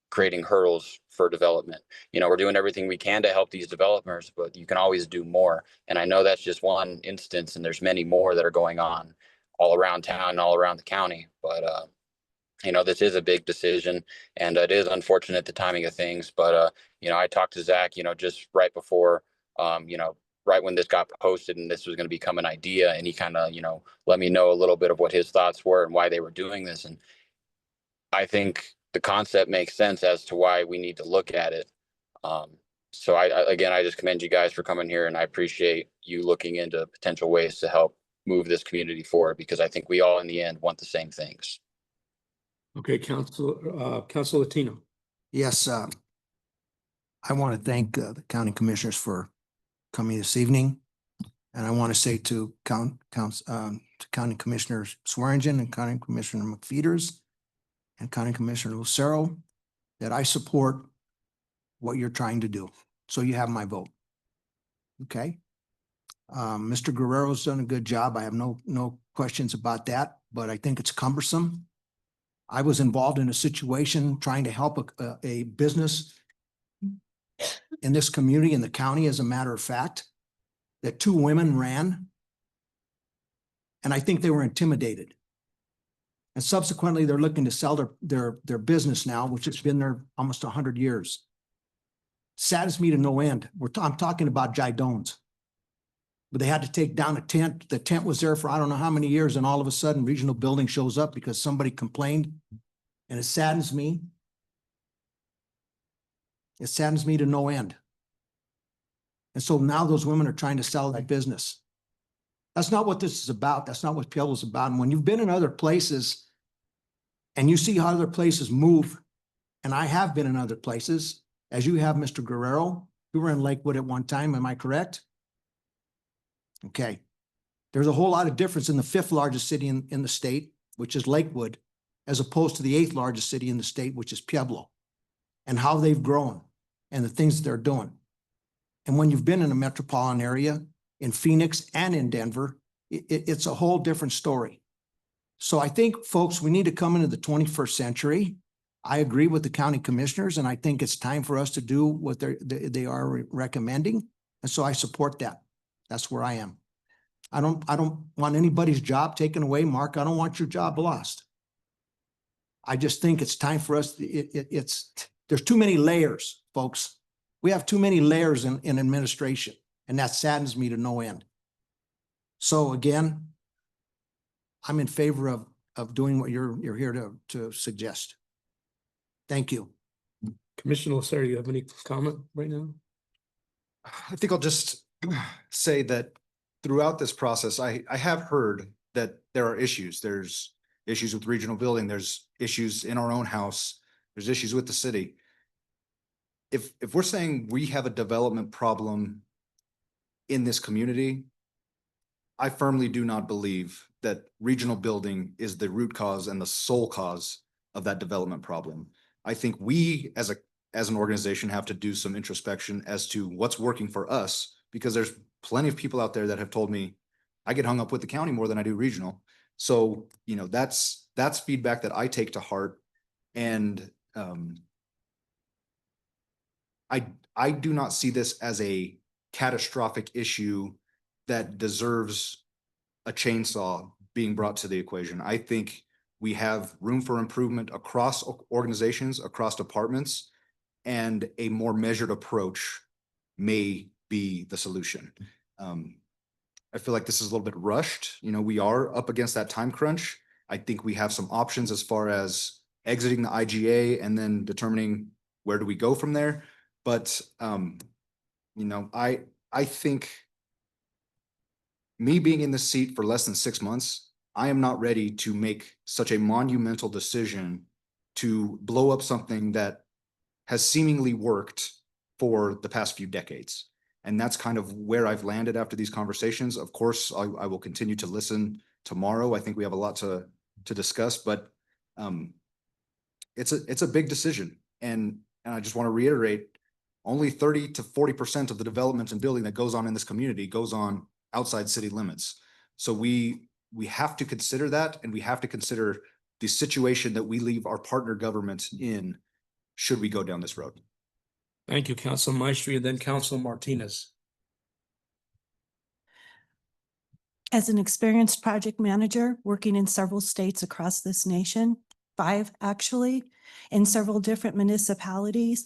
creating hurdles for development. You know, we're doing everything we can to help these developers, but you can always do more. And I know that's just one instance, and there's many more that are going on all around town, all around the county. But, you know, this is a big decision and it is unfortunate the timing of things. But, you know, I talked to Zach, you know, just right before, you know, right when this got posted and this was going to become an idea. And he kind of, you know, let me know a little bit of what his thoughts were and why they were doing this. And I think the concept makes sense as to why we need to look at it. So again, I just commend you guys for coming here and I appreciate you looking into potential ways to help move this community forward because I think we all in the end want the same things.
Okay, Councilor Latino.
Yes, I want to thank the county commissioners for coming this evening. And I want to say to County Commissioner Swearingen and County Commissioner McFeeters and County Commissioner Lucero that I support what you're trying to do. So you have my vote. Okay? Mr. Guerrero's done a good job. I have no questions about that, but I think it's cumbersome. I was involved in a situation trying to help a business in this community, in the county, as a matter of fact, that 2 women ran. And I think they were intimidated. And subsequently, they're looking to sell their business now, which has been there almost 100 years. Saddens me to no end. I'm talking about Jidones. But they had to take down a tent. The tent was there for I don't know how many years, and all of a sudden regional building shows up because somebody complained. And it saddens me. It saddens me to no end. And so now those women are trying to sell that business. That's not what this is about. That's not what Pueblo is about. And when you've been in other places and you see how other places move, and I have been in other places, as you have, Mr. Guerrero, you were in Lakewood at one time, am I correct? Okay. There's a whole lot of difference in the 5th largest city in the state, which is Lakewood, as opposed to the 8th largest city in the state, which is Pueblo, and how they've grown and the things that they're doing. And when you've been in a metropolitan area, in Phoenix and in Denver, it's a whole different story. So I think, folks, we need to come into the 21st century. I agree with the county commissioners, and I think it's time for us to do what they are recommending. And so I support that. That's where I am. I don't want anybody's job taken away. Mark, I don't want your job lost. I just think it's time for us. There's too many layers, folks. We have too many layers in administration, and that saddens me to no end. So again, I'm in favor of doing what you're here to suggest. Thank you.
Commissioner Lucero, you have any comment right now?
I think I'll just say that throughout this process, I have heard that there are issues. There's issues with regional building, there's issues in our own house, there's issues with the city. If we're saying we have a development problem in this community, I firmly do not believe that regional building is the root cause and the sole cause of that development problem. I think we as an organization have to do some introspection as to what's working for us, because there's plenty of people out there that have told me I get hung up with the county more than I do regional. So, you know, that's feedback that I take to heart. And I do not see this as a catastrophic issue that deserves a chainsaw being brought to the equation. I think we have room for improvement across organizations, across departments, and a more measured approach may be the solution. I feel like this is a little bit rushed. You know, we are up against that time crunch. I think we have some options as far as exiting the IGA and then determining where do we go from there. But, you know, I think me being in the seat for less than 6 months, I am not ready to make such a monumental decision to blow up something that has seemingly worked for the past few decades. And that's kind of where I've landed after these conversations. Of course, I will continue to listen tomorrow. I think we have a lot to discuss, but it's a big decision. And I just want to reiterate, only 30 to 40% of the development and building that goes on in this community goes on outside city limits. So we have to consider that, and we have to consider the situation that we leave our partner governments in should we go down this road.
Thank you, Council Maestri, and then Council Martinez.
As an experienced project manager working in several states across this nation, 5 actually, in several different municipalities,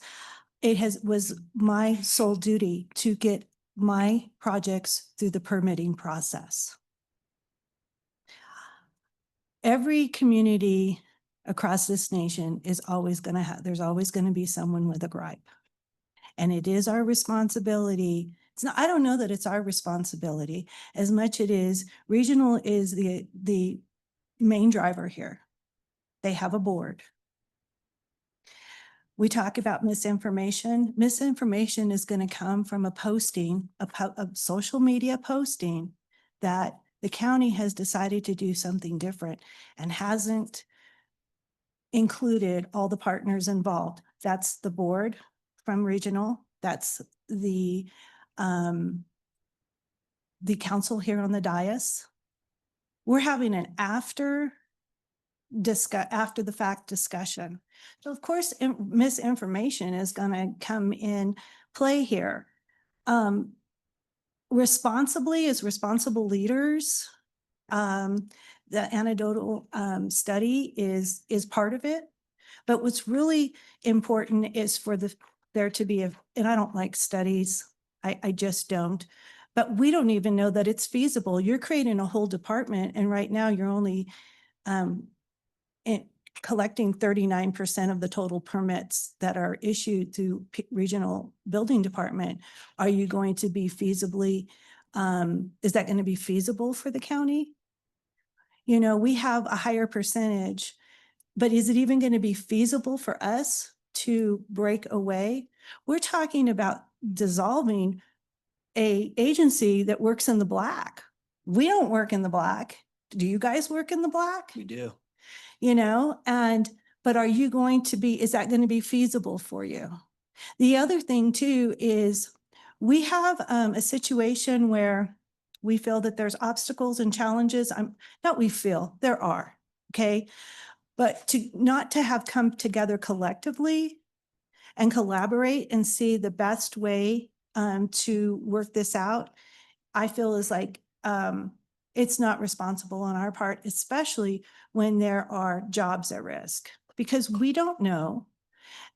it was my sole duty to get my projects through the permitting process. Every community across this nation is always going to have, there's always going to be someone with a gripe. And it is our responsibility. It's not, I don't know that it's our responsibility as much it is regional is the main driver here. They have a board. We talk about misinformation. Misinformation is going to come from a posting, a social media posting that the county has decided to do something different and hasn't included all the partners involved. That's the board from regional. That's the council here on the dais. We're having an after the fact discussion. So of course, misinformation is going to come in play here. Responsibly as responsible leaders, the anecdotal study is part of it. But what's really important is for there to be and I don't like studies, I just don't, but we don't even know that it's feasible. You're creating a whole department, and right now you're only collecting 39% of the total permits that are issued through regional building department. Are you going to be feasibly, is that going to be feasible for the county? You know, we have a higher percentage, but is it even going to be feasible for us to break away? We're talking about dissolving an agency that works in the black. We don't work in the black. Do you guys work in the black?
We do.
You know, but are you going to be, is that going to be feasible for you? The other thing too is we have a situation where we feel that there's obstacles and challenges. There are, okay? But not to have come together collectively and collaborate and see the best way to work this out, I feel is like, it's not responsible on our part, especially when there are jobs at risk, because we don't know.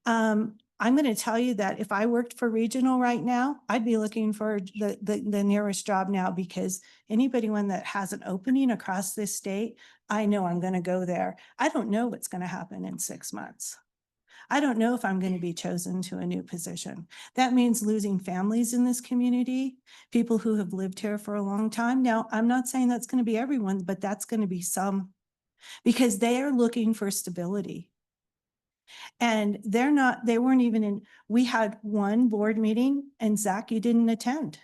I'm going to tell you that if I worked for regional right now, I'd be looking for the nearest job now, because anybody that has an opening across this state, I know I'm going to go there. I don't know what's going to happen in 6 months. I don't know if I'm going to be chosen to a new position. That means losing families in this community, people who have lived here for a long time. Now, I'm not saying that's going to be everyone, but that's going to be some. because they are looking for stability. And they weren't even in, we had one board meeting and Zach, you didn't attend.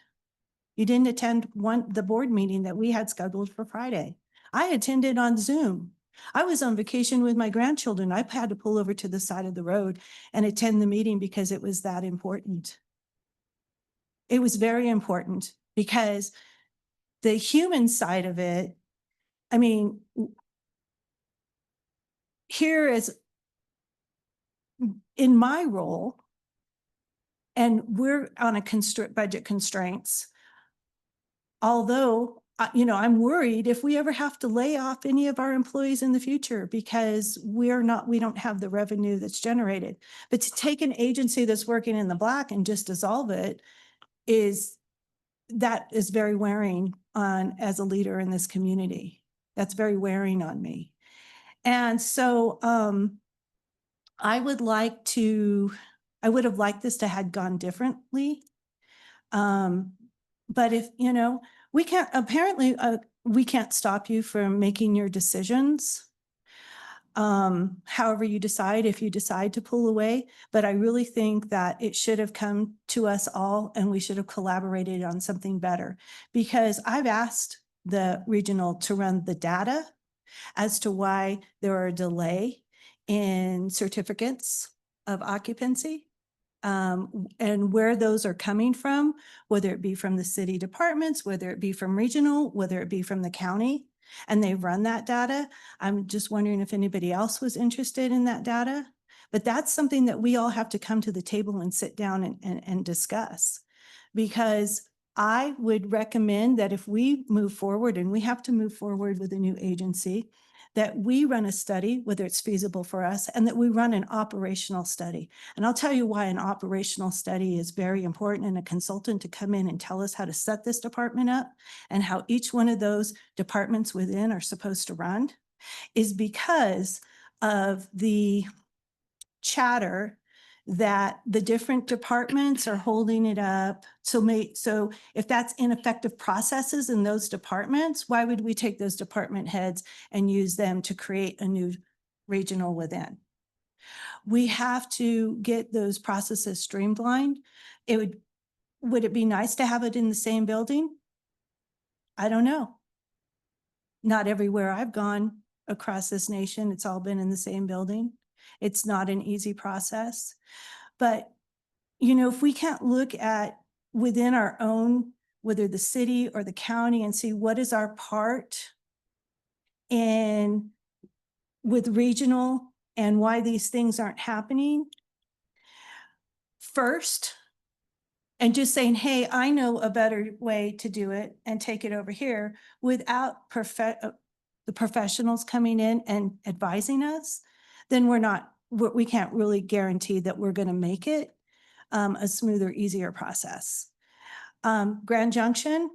You didn't attend the board meeting that we had scheduled for Friday. I attended on Zoom. I was on vacation with my grandchildren. I had to pull over to the side of the road and attend the meeting because it was that important. It was very important because the human side of it, I mean, here is in my role, and we're on a budget constraints. Although, I'm worried if we ever have to lay off any of our employees in the future because we don't have the revenue that's generated. But to take an agency that's working in the black and just dissolve it is very wearing on as a leader in this community. That's very wearing on me. And so I would have liked this to had gone differently. But if, we can't stop you from making your decisions. However you decide, if you decide to pull away, but I really think that it should have come to us all and we should have collaborated on something better, because I've asked the regional to run the data as to why there are a delay in certificates of occupancy. And where those are coming from, whether it be from the city departments, whether it be from regional, whether it be from the county, and they've run that data. I'm just wondering if anybody else was interested in that data, but that's something that we all have to come to the table and sit down and discuss. Because I would recommend that if we move forward, and we have to move forward with a new agency, that we run a study, whether it's feasible for us, and that we run an operational study. And I'll tell you why an operational study is very important, and a consultant to come in and tell us how to set this department up and how each one of those departments within are supposed to run, is because of the chatter that the different departments are holding it up. So if that's ineffective processes in those departments, why would we take those department heads and use them to create a new regional within? We have to get those processes streamlined. Would it be nice to have it in the same building? I don't know. Not everywhere I've gone across this nation, it's all been in the same building. It's not an easy process. But, if we can't look at within our own, whether the city or the county, and see what is our part in with regional and why these things aren't happening first, and just saying, hey, I know a better way to do it and take it over here without the professionals coming in and advising us, then we can't really guarantee that we're going to make it a smoother, easier process. Grand Junction,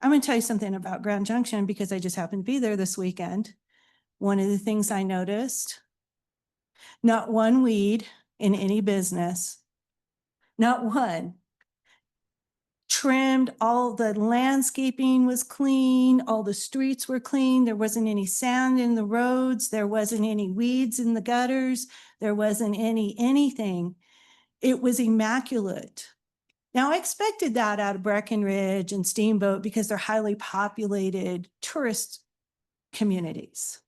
I'm going to tell you something about Grand Junction because I just happened to be there this weekend. One of the things I noticed, not one weed in any business, not one. Trimmed, all the landscaping was clean, all the streets were clean, there wasn't any sand in the roads, there wasn't any weeds in the gutters, there wasn't anything. It was immaculate. Now, I expected that out of Breckenridge and Steamboat because they're highly populated tourist communities.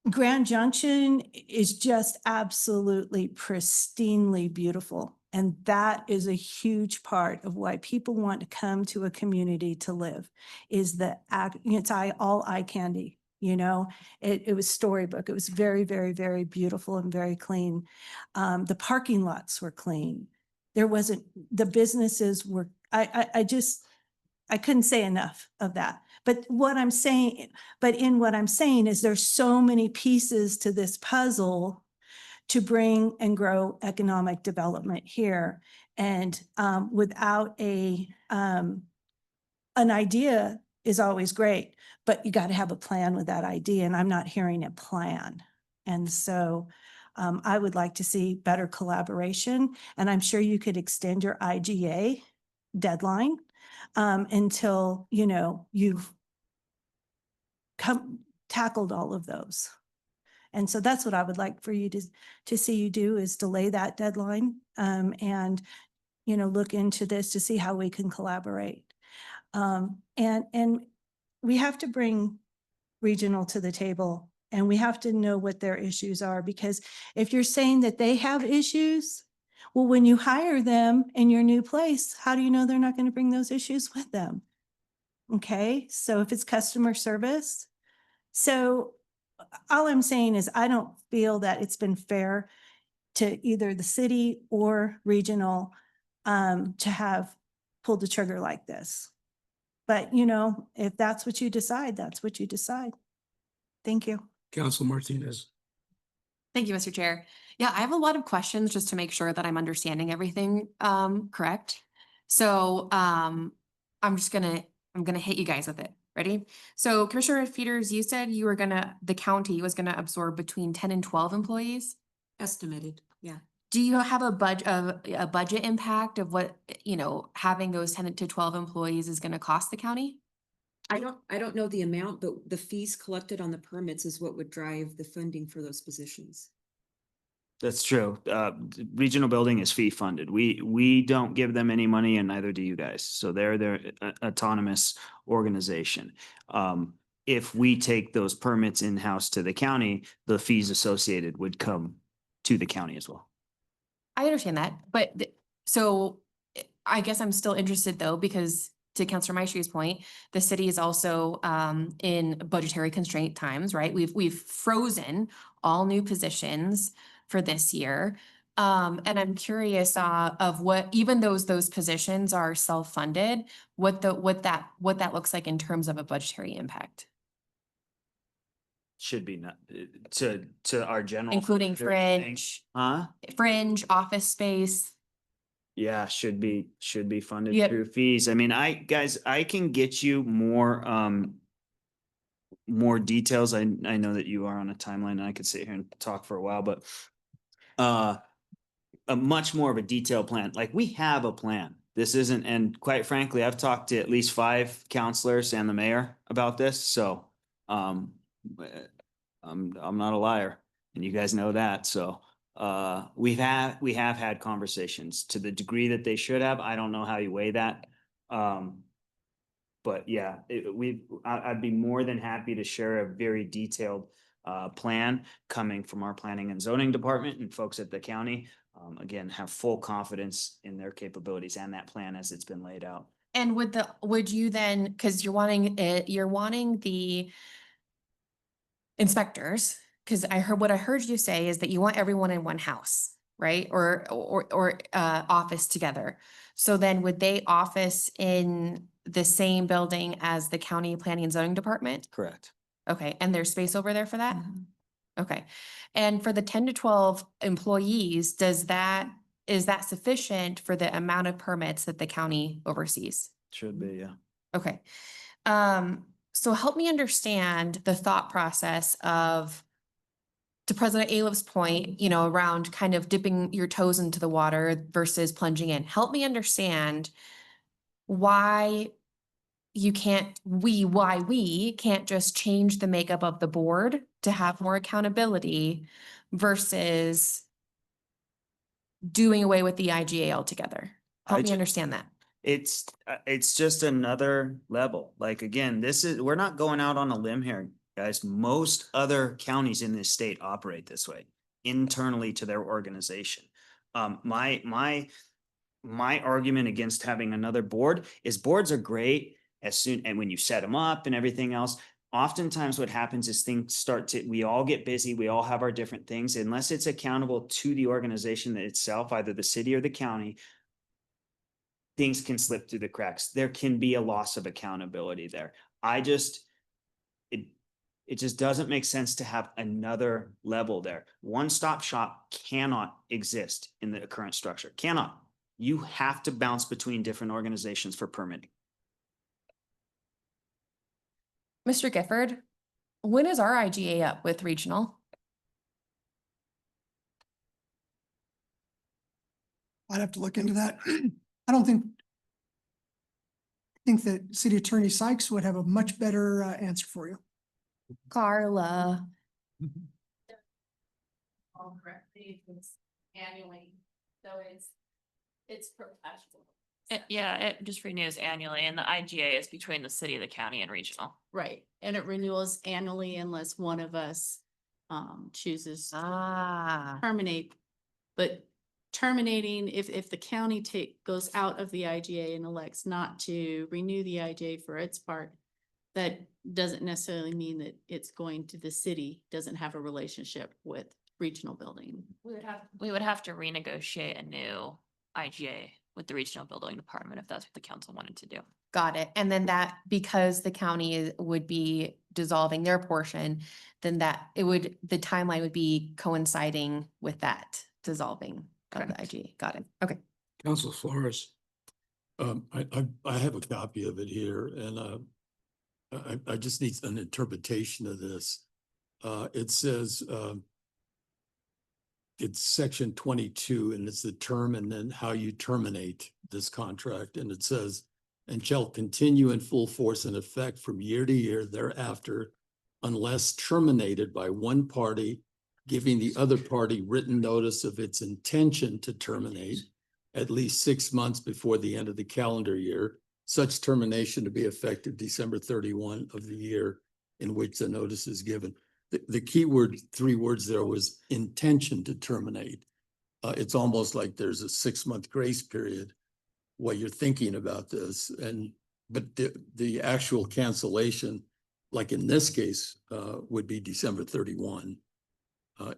Grand Junction is just absolutely pristinely beautiful. And that is a huge part of why people want to come to a community to live, is it's all eye candy. It was storybook. It was very, very, very beautiful and very clean. The parking lots were clean. The businesses were, I couldn't say enough of that. But in what I'm saying is there's so many pieces to this puzzle to bring and grow economic development here. And without an idea is always great, but you got to have a plan with that idea. And I'm not hearing a plan. And so I would like to see better collaboration. And I'm sure you could extend your IGA deadline until, you've come tackled all of those. And so that's what I would like for you to see you do, is delay that deadline, and, you know, look into this to see how we can collaborate. And we have to bring regional to the table, and we have to know what their issues are, because if you're saying that they have issues, well, when you hire them in your new place, how do you know they're not going to bring those issues with them? Okay, so if it's customer service, so all I'm saying is I don't feel that it's been fair to either the city or regional to have pulled the trigger like this. But, you know, if that's what you decide, that's what you decide. Thank you.
Council Martinez.
Thank you, Mr. Chair. Yeah, I have a lot of questions just to make sure that I'm understanding everything correct. So I'm gonna hit you guys with it. Ready? So Commissioner Peters, you said the county was gonna absorb between 10 and 12 employees?
Estimated, yeah.
Do you have a budget impact of what, you know, having those 10 to 12 employees is gonna cost the county?
I don't know the amount, but the fees collected on the permits is what would drive the funding for those positions.
That's true. Regional building is fee funded. We don't give them any money, and neither do you guys. So they're their autonomous organization. If we take those permits in-house to the county, the fees associated would come to the county as well.
I understand that, but so I guess I'm still interested though, because to Councilor Maestri's point, the city is also in budgetary constraint times, right? We've frozen all new positions for this year. And I'm curious of what, even those positions are self-funded, what that looks like in terms of a budgetary impact,
Should be not to our general.
including
fund.
fringe, office space.
Yeah, should be funded
Yep.
through fees. I mean, I can get you more more details. I know that you are on a timeline and I could sit here and talk for a while, but a much more of a detailed plan. Like, we have a plan. This isn't, and quite frankly, I've talked to at least 5 counselors and the mayor about this. So I'm not a liar, and you guys know that. So we have had conversations to the degree that they should have. I don't know how you weigh that. But yeah, I'd be more than happy to share a very detailed plan coming from our planning and zoning department, and folks at the county, again, have full confidence in their capabilities and that plan as it's been laid out.
And would you then, because you're wanting the inspectors, because what I heard you say is that you want everyone in one house, right? Or office together. So then would they office in the same building as the county planning and zoning department?
Correct.
Okay, and there's space over there for that? Okay. And for the 10 to 12 employees, is that sufficient for the amount of permits that the county oversees?
Should be, yeah.
Okay. So help me understand the thought process of, to President Aliff's point, you know, around kind of dipping your toes into the water versus plunging in. Help me understand why we can't just change the makeup of the board to have more accountability versus doing away with the IGA altogether. Help me understand that.
It's just another level. Like, again, we're not going out on a limb here, guys. Most other counties in this state operate this way internally to their organization. My argument against having another board is boards are great and when you set them up and everything else. Oftentimes what happens is we all get busy. We all have our different things. Unless it's accountable to the organization itself, either the city or the county, things can slip through the cracks. There can be a loss of accountability there. It just doesn't make sense to have another level there. One-stop shop cannot exist in the current structure. Cannot. You have to bounce between different organizations for permitting.
Mr. Gifford, when is our IGA up with regional?
I'd have to look into that. I think that City Attorney Sykes would have a much better answer for you.
Carla.
all correctly, it's annually, so it's professional.
Yeah, it just renews annually and the IGA is between the city, the county and regional.
Right, and it renewals annually unless one of us chooses to terminate. But terminating, if the county goes out of the IGA and elects not to renew the IGA for its part, that doesn't necessarily mean that it's going to the city, doesn't have a relationship with regional building.
We would have to renegotiate a new IGA with the regional building department if that's what the council wanted to do.
Got it. And then that, because the county would be dissolving their portion, then the timeline would be coinciding with that dissolving of the IGA. Got it. Okay.
Council Flores.
I have a copy of it here and I just need an interpretation of this. It says, it's section 22 and it's the term and then how you terminate this contract. And it says, and shall continue in full force and effect from year to year thereafter, unless terminated by one party, giving the other party written notice of its intention to terminate at least 6 months before the end of the calendar year, such termination to be effective December 31 of the year in which the notice is given. The key word, 3 words there was intention to terminate. It's almost like there's a 6-month grace period while you're thinking about this. But the actual cancellation, like in this case, would be December 31.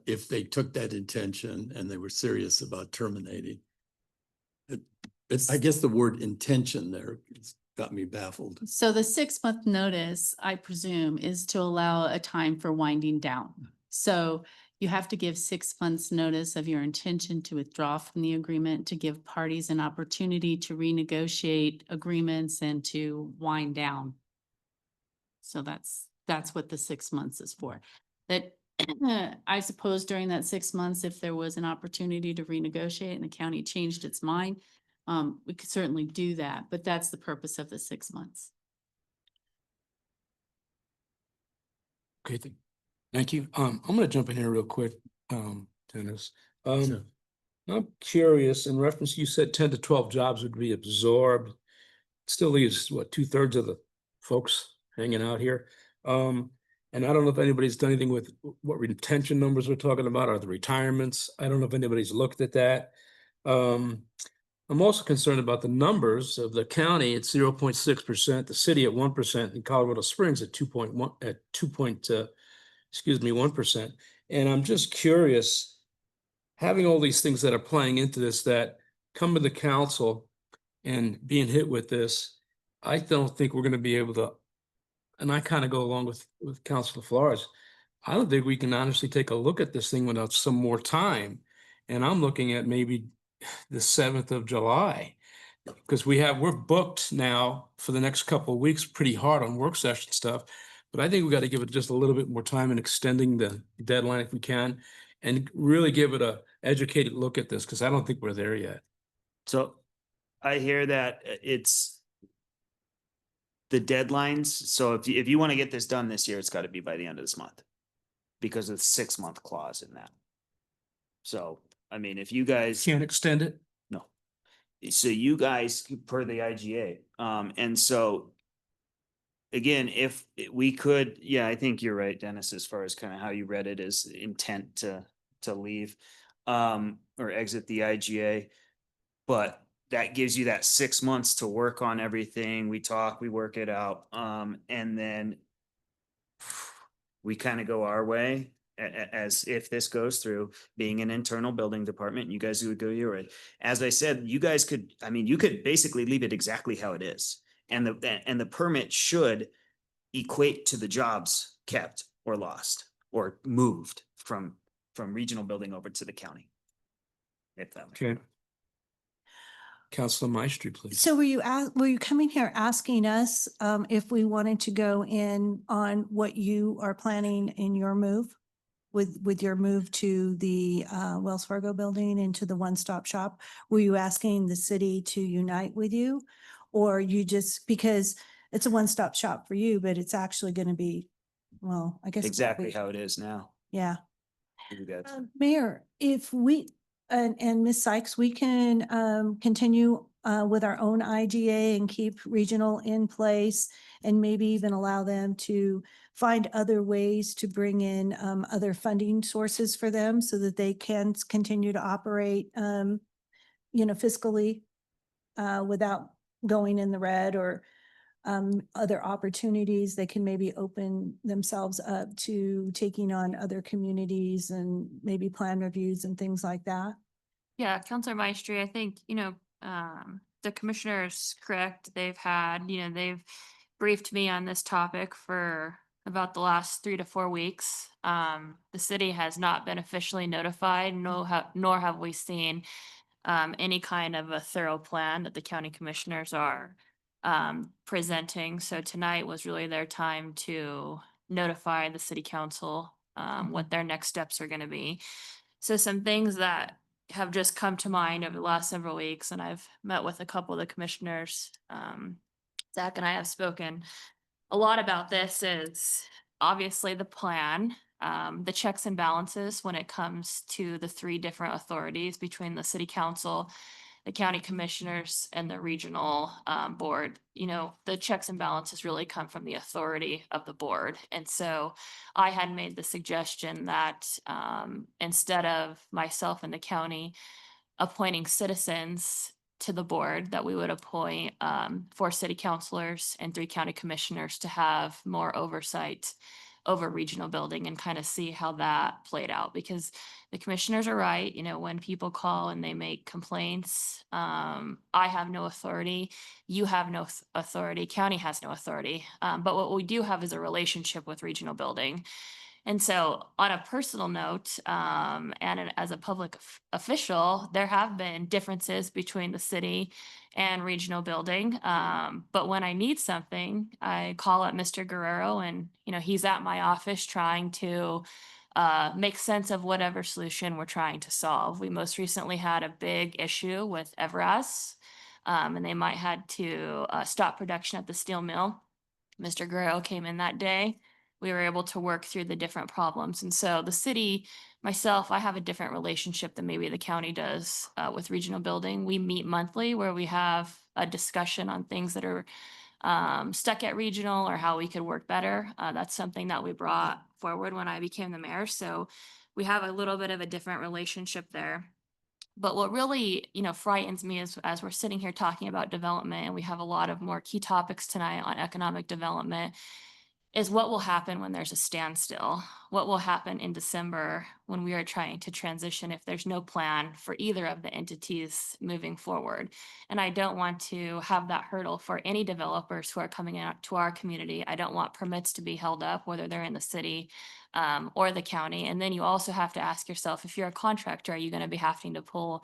If they took that intention and they were serious about terminating. I guess the word intention there got me baffled.
So the 6-month notice, I presume, is to allow a time for winding down. So you have to give 6 months notice of your intention to withdraw from the agreement, to give parties an opportunity to renegotiate agreements and to wind down. So that's what the 6 months is for. That I suppose during that 6 months, if there was an opportunity to renegotiate and the county changed its mind, we could certainly do that, but that's the purpose of the 6 months.
Okay, thank you. I'm gonna jump in here real quick, Dennis.
Sure.
I'm curious, in reference, you said 10 to 12 jobs would be absorbed. Still leaves, what, 2/3 of the folks hanging out here? And I don't know if anybody's done anything with what retention numbers we're talking about, or the retirements. I don't know if anybody's looked at that. I'm also concerned about the numbers of the county at 0.6%, the city at 1%, and Colorado Springs at 1%. And I'm just curious, having all these things that are playing into this, that come to the council and being hit with this, I don't think we're going to be able to, and I kind of go along with Councilor Flores. I don't think we can honestly take a look at this thing without some more time. And I'm looking at maybe the 7th of July, because we're booked now for the next couple of weeks pretty hard on work session stuff. But I think we got to give it just a little bit more time and extending the deadline if we can, and really give it a educated look at this, because I don't think we're there yet.
So I hear that it's the deadlines. So if you want to get this done this year, it's got to be by the end of this month, because of the 6-month clause in that. So, I mean, if you guys
Can't extend it?
No. So you guys, per the IGA, and so again, if we could, yeah, I think you're right, Dennis, as far as kind of how you read it as intent to leave, or exit the IGA. But that gives you that 6 months to work on everything. We talk, we work it out. And then we kind of go our way, as if this goes through, being an internal building department, you guys would go your way. As I said, you guys could, I mean, you could basically leave it exactly how it is. And the permit should equate to the jobs kept or lost or moved from regional building over to the county. If that makes sense.
Okay. Councilor Maestri, please.
So were you coming here asking us if we wanted to go in on what you are planning in your move? With your move to the Wells Fargo building into the one-stop shop? Were you asking the city to unite with you? Or you just, because it's a one-stop shop for you, but it's actually going to be well, I guess.
exactly how it is now.
Yeah.
You guys.
Mayor, if we, and Ms. Sykes, we can continue with our own IGA and keep regional in place and maybe even allow them to find other ways to bring in other funding sources for them so that they can continue to operate, fiscally without going in the red, or other opportunities. They can maybe open themselves up to taking on other communities and maybe plan reviews and things like that.
Yeah, Counselor Maestri, I think, the commissioner's correct. They've briefed me on this topic for about the last 3 to 4 weeks. The city has not been officially notified, nor have we seen any kind of a thorough plan that the county commissioners are presenting. So tonight was really their time to notify the city council what their next steps are going to be. So some things that have just come to mind over the last several weeks, and I've met with a couple of the commissioners. Zach and I have spoken a lot about this, is obviously the plan, the checks and balances when it comes to the 3 different authorities between the city council, the county commissioners, and the regional board. The checks and balances really come from the authority of the board. And so I had made the suggestion that instead of myself and the county appointing citizens to the board, that we would appoint 4 city councilors and 3 county commissioners to have more oversight over regional building and kind of see how that played out. Because the commissioners are right, when people call and they make complaints, I have no authority, you have no authority, county has no authority. But what we do have is a relationship with regional building. And so on a personal note, as a public official, there have been differences between the city and regional building. But when I need something, I call up Mr. Guerrero, and, he's at my office trying to make sense of whatever solution we're trying to solve. We most recently had a big issue with Everas, and they might had to stop production at the steel mill. Mr. Guerrero came in that day. We were able to work through the different problems. And so the city, myself, I have a different relationship than maybe the county does with regional building. We meet monthly where we have a discussion on things that are stuck at regional or how we could work better. That's something that we brought forward when I became the mayor. So we have a little bit of a different relationship there. But what really, frightens me is as we're sitting here talking about development, and we have a lot of more key topics tonight on economic development, is what will happen when there's a standstill? What will happen in December when we are trying to transition if there's no plan for either of the entities moving forward? And I don't want to have that hurdle for any developers who are coming out to our community. I don't want permits to be held up, whether they're in the city or the county. And then you also have to ask yourself, if you're a contractor, are you going to be having to pull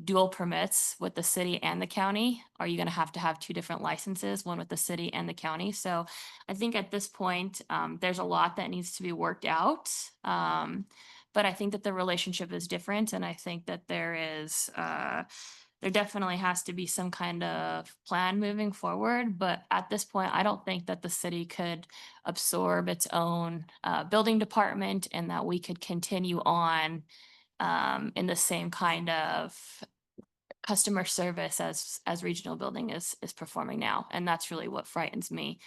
dual permits with the city and the county? Are you going to have 2 different licenses, one with the city and the county? So I think at this point, there's a lot that needs to be worked out. But I think that the relationship is different. And I think that there definitely has to be some kind of plan moving forward. But at this point, I don't think that the city could absorb its own building department, and that we could continue on in the same kind of customer service as regional building is performing now. And that's really what frightens me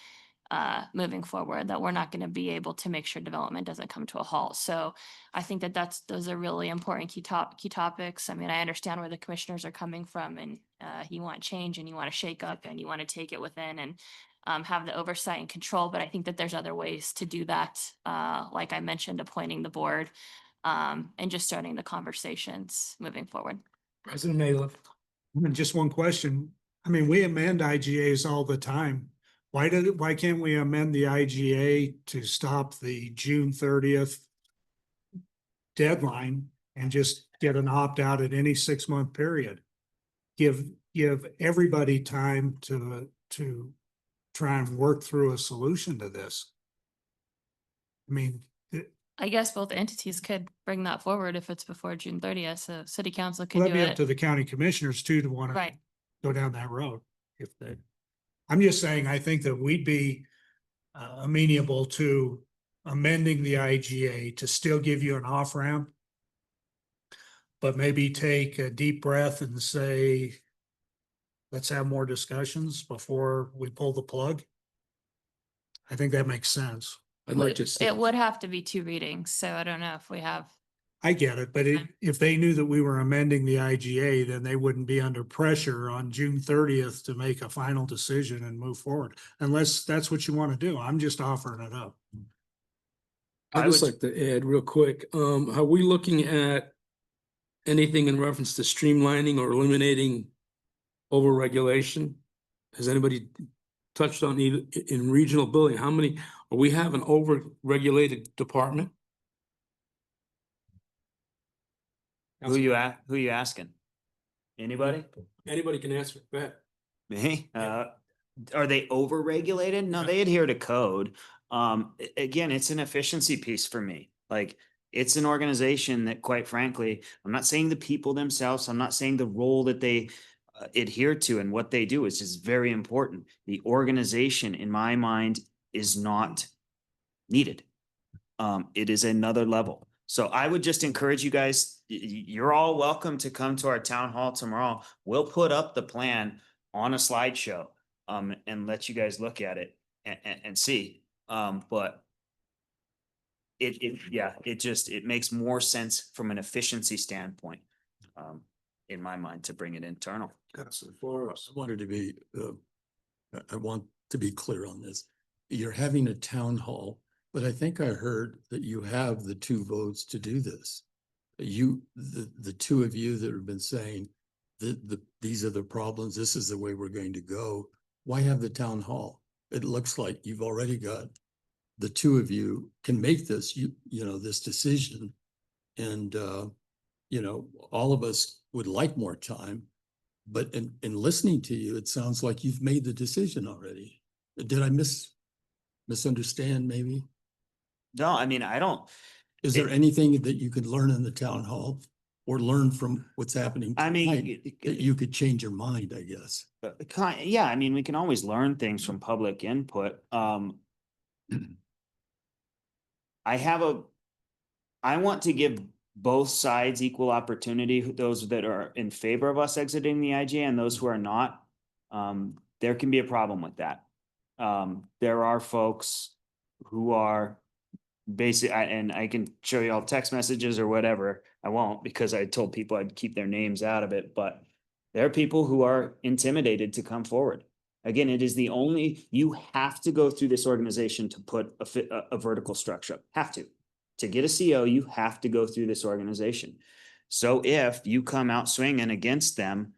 moving forward, that we're not going to be able to make sure development doesn't come to a halt. So I think that those are really important key topics. I mean, I understand where the commissioners are coming from, and you want change and you want to shake up and you want to take it within and have the oversight and control. But I think that there's other ways to do that. Like I mentioned, appointing the board and just starting the conversations moving forward.
President Malef.
And just one question. I mean, we amend IGAs all the time. Why can't we amend the IGA to stop the June 30th deadline and just get an opt-out at any 6-month period? Give everybody time to try and work through a solution to this. I mean,
I guess both entities could bring that forward if it's before June 30th, so city council could
that'd
do
be up
it.
to the county commissioners too, to want to
Right.
go down that road. I'm just saying, I think that we'd be amenable to amending the IGA to still give you an off ramp, but maybe take a deep breath and say, let's have more discussions before we pull the plug. I think that makes sense.
I'd like to see.
It would have to be 2 readings, so I don't know if we have.
I get it, but if they knew that we were amending the IGA, then they wouldn't be under pressure on June 30th to make a final decision and move forward, unless that's what you want to do. I'm just offering it up.
I'd just like to add real quick, are we looking at anything in reference to streamlining or eliminating overregulation? Has anybody touched on either in regional building? How many, or we have an overregulated department?
Who you asking? Anybody?
Anybody can answer. Go ahead.
Me? Are they overregulated? No, they adhere to code. Again, it's an efficiency piece for me. Like, it's an organization that, quite frankly, I'm not saying the people themselves, I'm not saying the role that they adhere to and what they do is just very important. The organization, in my mind, is not needed. It is another level. So I would just encourage you guys, you're all welcome to come to our town hall tomorrow. We'll put up the plan on a slideshow and let you guys look at it and see. But it makes more sense from an efficiency standpoint, in my mind, to bring it internal.
I wanted to be, I want to be clear on this. You're having a town hall, but I think I heard that you have the 2 votes to do this. The 2 of you that have been saying that these are the problems, this is the way we're going to go. Why have the town hall? It looks like you've already got the 2 of you can make this, this decision. And, all of us would like more time, but in listening to you, it sounds like you've made the decision already. Did I misunderstand maybe?
No, I mean, I don't.
Is there anything that you could learn in the town hall or learn from what's happening
I mean,
tonight that you could change your mind, I guess?
Yeah, I mean, we can always learn things from public input. I want to give both sides equal opportunity, those that are in favor of us exiting the IGA and those who are not. There can be a problem with that. There are folks who are basically, and I can show you all text messages or whatever. I won't, because I told people I'd keep their names out of it, but there are people who are intimidated to come forward. Again, it is you have to go through this organization to put a vertical structure up. Have to. To get a CO, you have to go through this organization. So if you come out swinging against them,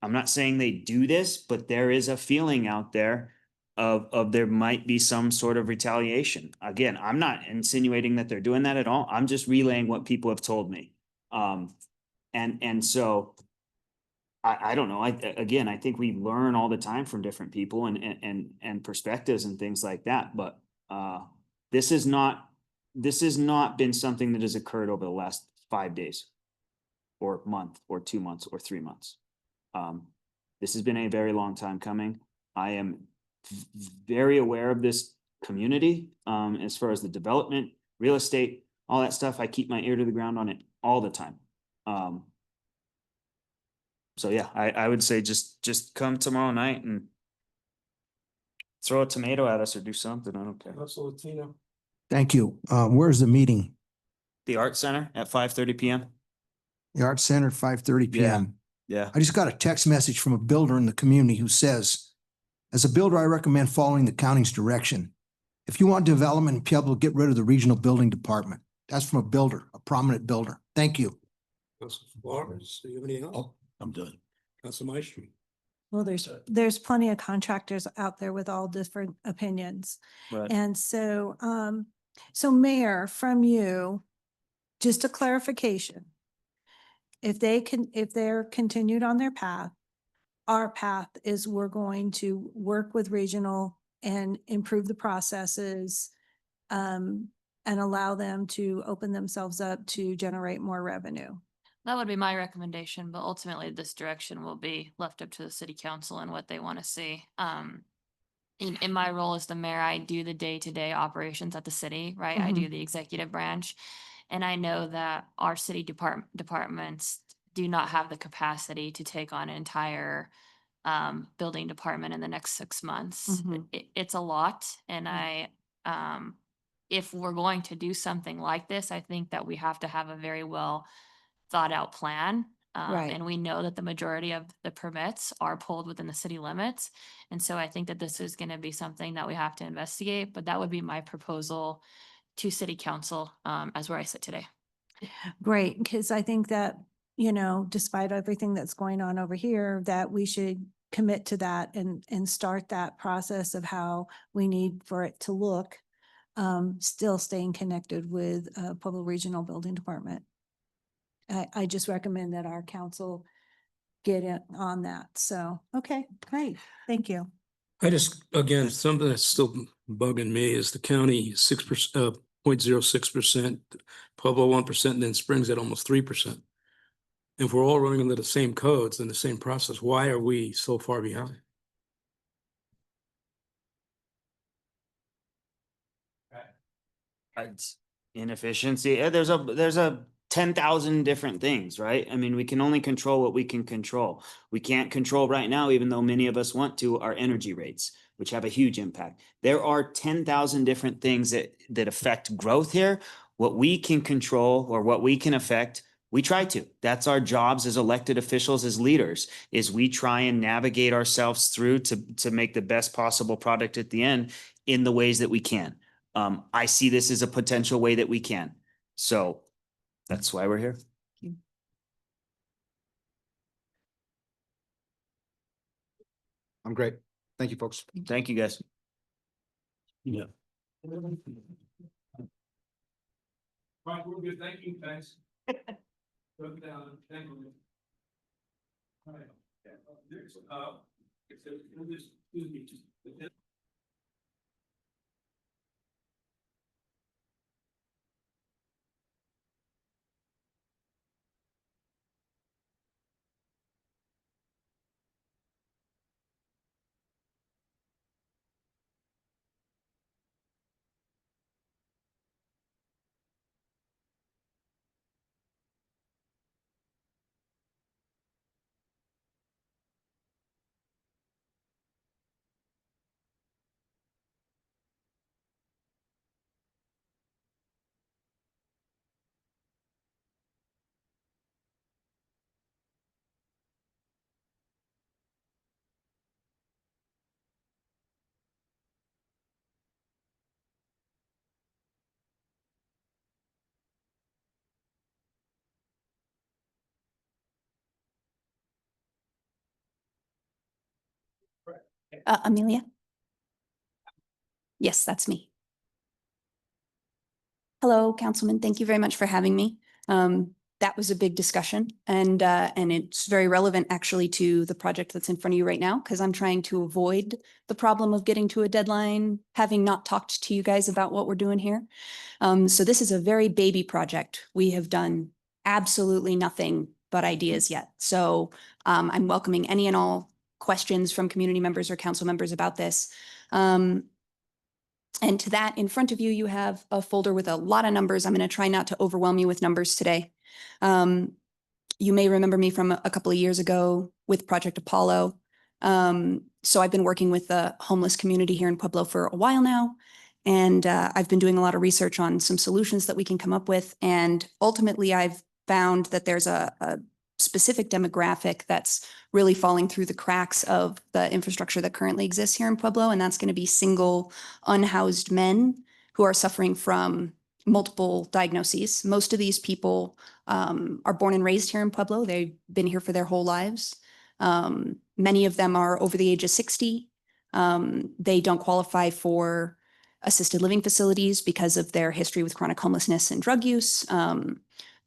I'm not saying they do this, but there is a feeling out there of there might be some sort of retaliation. Again, I'm not insinuating that they're doing that at all. I'm just relaying what people have told me. And so I don't know. I think we learn all the time from different people and perspectives and things like that. But this has not been something that has occurred over the last 5 days or month or 2 months or 3 months. This has been a very long time coming. I am very aware of this community as far as the development, real estate, all that stuff. I keep my ear to the ground on it all the time. So yeah, I would say just come tomorrow night and throw a tomato at us or do something. I don't care.
Thank you. Where's the meeting?
The Art Center at 5:30 p.m.
The Art Center, 5:30 p.m.
Yeah.
I just got a text message from a builder in the community who says, as a builder, I recommend following the county's direction. If you want development in Pueblo, get rid of the regional building department. That's from a builder, a prominent builder. Thank you.
Council Flores, do you have anything else?
Oh, I'm done.
Council Maestri.
Well, there's plenty of contractors out there with all different opinions.
Right.
And so, so Mayor, from you, just a clarification. If they're continued on their path, our path is we're going to work with regional and improve the processes, and allow them to open themselves up to generate more revenue.
That would be my recommendation, but ultimately this direction will be left up to the city council and what they want to see. in my role as the mayor, I do the day-to-day operations at the city, right? I do the executive branch. And I know that our city departments do not have the capacity to take on an entire building department in the next 6 months. It's a lot. And if we're going to do something like this, I think that we have to have a very well thought out plan.
Right.
And we know that the majority of the permits are pulled within the city limits. And so I think that this is going to be something that we have to investigate, but that would be my proposal to city council, as where I sit today.
Great, because I think that, despite everything that's going on over here, that we should commit to that and start that process of how we need for it to look, still staying connected with Pueblo Regional Building Department. I just recommend that our council get in on that. So, okay, great. Thank you.
I just, again, something that's still bugging me is the county 6%, 0.06%, Pueblo 1%, and then Springs at almost 3%. If we're all running under the same codes and the same process, why are we so far behind?
It's inefficiency. There's a 10,000 different things, right? I mean, we can only control what we can control. We can't control right now, even though many of us want to, our energy rates, which have a huge impact. There are 10,000 different things that affect growth here. What we can control or what we can affect, we try to. That's our jobs as elected officials, as leaders, is we try and navigate ourselves through to make the best possible product at the end in the ways that we can. I see this as a potential way that we can. So that's why we're here.
I'm great. Thank you, folks.
Thank you, guys.
Yeah. Right, we're good. Thank you, thanks. Put it down. Thank you. All right. Next, excuse me, just.
Amelia? Yes, that's me. Hello, Councilman. Thank you very much for having me. That was a big discussion and it's very relevant actually to the project that's in front of you right now, because I'm trying to avoid the problem of getting to a deadline, having not talked to you guys about what we're doing here. So this is a very baby project. We have done absolutely nothing but ideas yet. So I'm welcoming any and all questions from community members or council members about this. And to that, in front of you, you have a folder with a lot of numbers. I'm going to try not to overwhelm you with numbers today. You may remember me from a couple of years ago with Project Apollo. So I've been working with the homeless community here in Pueblo for a while now. And I've been doing a lot of research on some solutions that we can come up with. And ultimately, I've found that there's a specific demographic that's really falling through the cracks of the infrastructure that currently exists here in Pueblo. And that's going to be single unhoused men who are suffering from multiple diagnoses. Most of these people are born and raised here in Pueblo. They've been here for their whole lives. Many of them are over the age of 60. They don't qualify for assisted living facilities because of their history with chronic homelessness and drug use.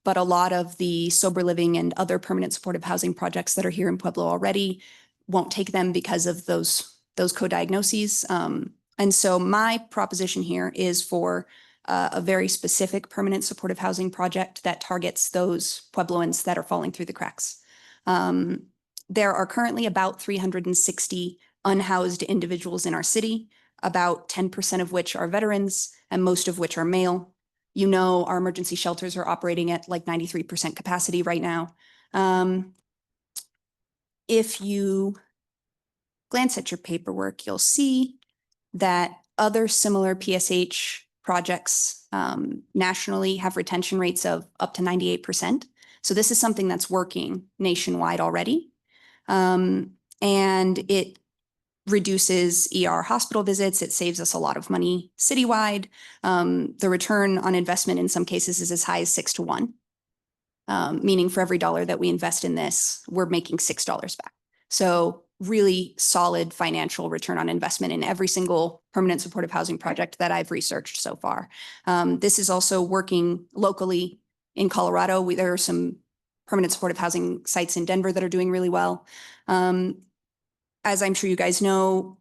But a lot of the sober living and other permanent supportive housing projects that are here in Pueblo already won't take them because of those co-diagnoses. And so my proposition here is for a very specific permanent supportive housing project that targets those Puebloans that are falling through the cracks. There are currently about 360 unhoused individuals in our city, about 10% of which are veterans and most of which are male. You know, our emergency shelters are operating at like 93% capacity right now. If you glance at your paperwork, you'll see that other similar PSH projects nationally have retention rates of up to 98%. So this is something that's working nationwide already. And it reduces ER hospital visits. It saves us a lot of money citywide. The return on investment in some cases is as high as 6 to 1, meaning for every dollar that we invest in this, we're making $6 back. So really solid financial return on investment in every single permanent supportive housing project that I've researched so far. This is also working locally in Colorado. There are some permanent supportive housing sites in Denver that are doing really well. As I'm sure you guys know,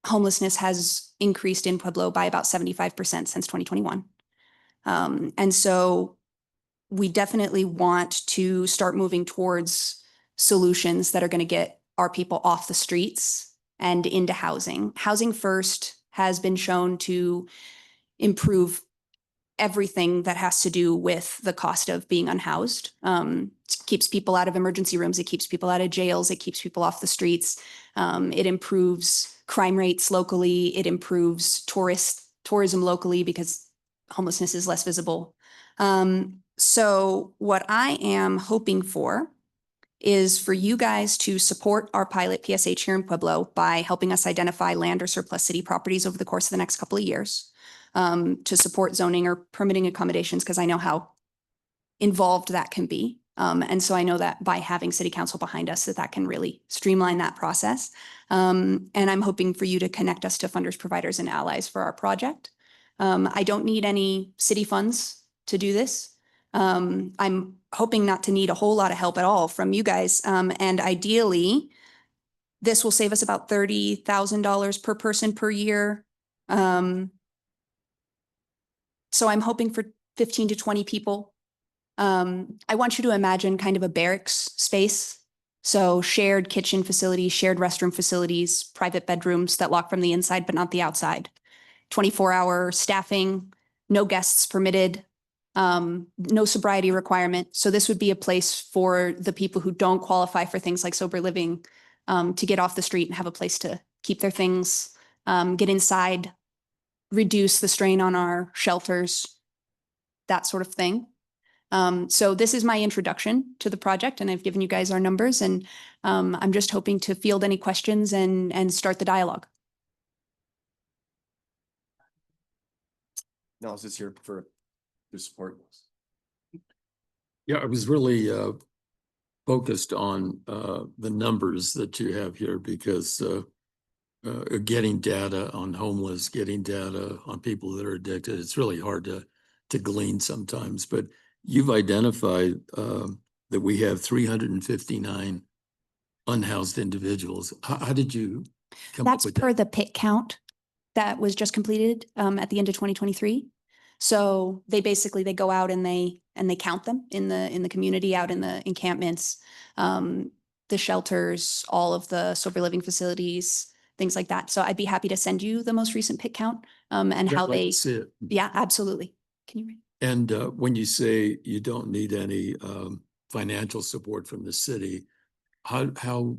homelessness has increased in Pueblo by about 75% since 2021. And so we definitely want to start moving towards solutions that are going to get our people off the streets and into housing. Housing First has been shown to improve everything that has to do with the cost of being unhoused. It keeps people out of emergency rooms. It keeps people out of jails. It keeps people off the streets. It improves crime rates locally. It improves tourism locally because homelessness is less visible. So what I am hoping for is for you guys to support our pilot PSH here in Pueblo by helping us identify land or surplus city properties over the course of the next couple of years, to support zoning or permitting accommodations, because I know how involved that can be. And so I know that by having city council behind us, that can really streamline that process. And I'm hoping for you to connect us to funders, providers, and allies for our project. I don't need any city funds to do this. I'm hoping not to need a whole lot of help at all from you guys. And ideally, this will save us about $30,000 per person per year. So I'm hoping for 15 to 20 people. I want you to imagine kind of a barracks space. So shared kitchen facilities, shared restroom facilities, private bedrooms that lock from the inside but not the outside. 24-hour staffing, no guests permitted, no sobriety requirement. So this would be a place for the people who don't qualify for things like sober living to get off the street and have a place to keep their things, get inside, reduce the strain on our shelters, that sort of thing. So this is my introduction to the project, and I've given you guys our numbers, and I'm just hoping to field any questions and start the dialogue.
No, is this here for the support?
Yeah, I was really focused on the numbers that you have here, because getting data on homeless, getting data on people that are addicted, it's really hard to glean sometimes. But you've identified that we have 359 unhoused individuals. How did you come up
That's
with
per
that?
the PIT count that was just completed at the end of 2023. So they go out and they count them in the community, out in the encampments, the shelters, all of the sober living facilities, things like that. So I'd be happy to send you the most recent PIT count and
Yeah,
how
I'd like
they.
to see it.
Yeah, absolutely. Can you read?
And when you say you don't need any financial support from the city, how,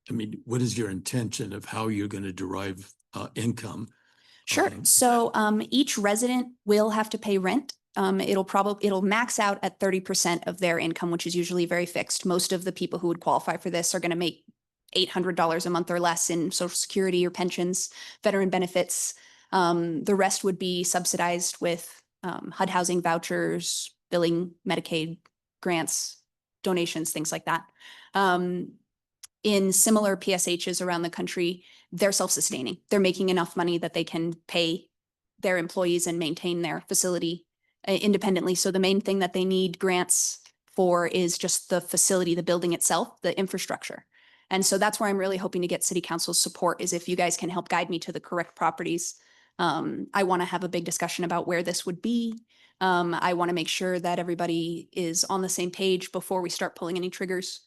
I mean, what is your intention of how you're going to derive income?
Sure. So each resident will have to pay rent. It'll max out at 30% of their income, which is usually very fixed. Most of the people who would qualify for this are going to make $800 a month or less in Social Security or pensions, veteran benefits. The rest would be subsidized with HUD housing vouchers, billing, Medicaid grants, donations, things like that. In similar PSHs around the country, they're self-sustaining. They're making enough money that they can pay their employees and maintain their facility independently. So the main thing that they need grants for is just the facility, the building itself, the infrastructure. And so that's where I'm really hoping to get city council's support, is if you guys can help guide me to the correct properties. I want to have a big discussion about where this would be. I want to make sure that everybody is on the same page before we start pulling any triggers.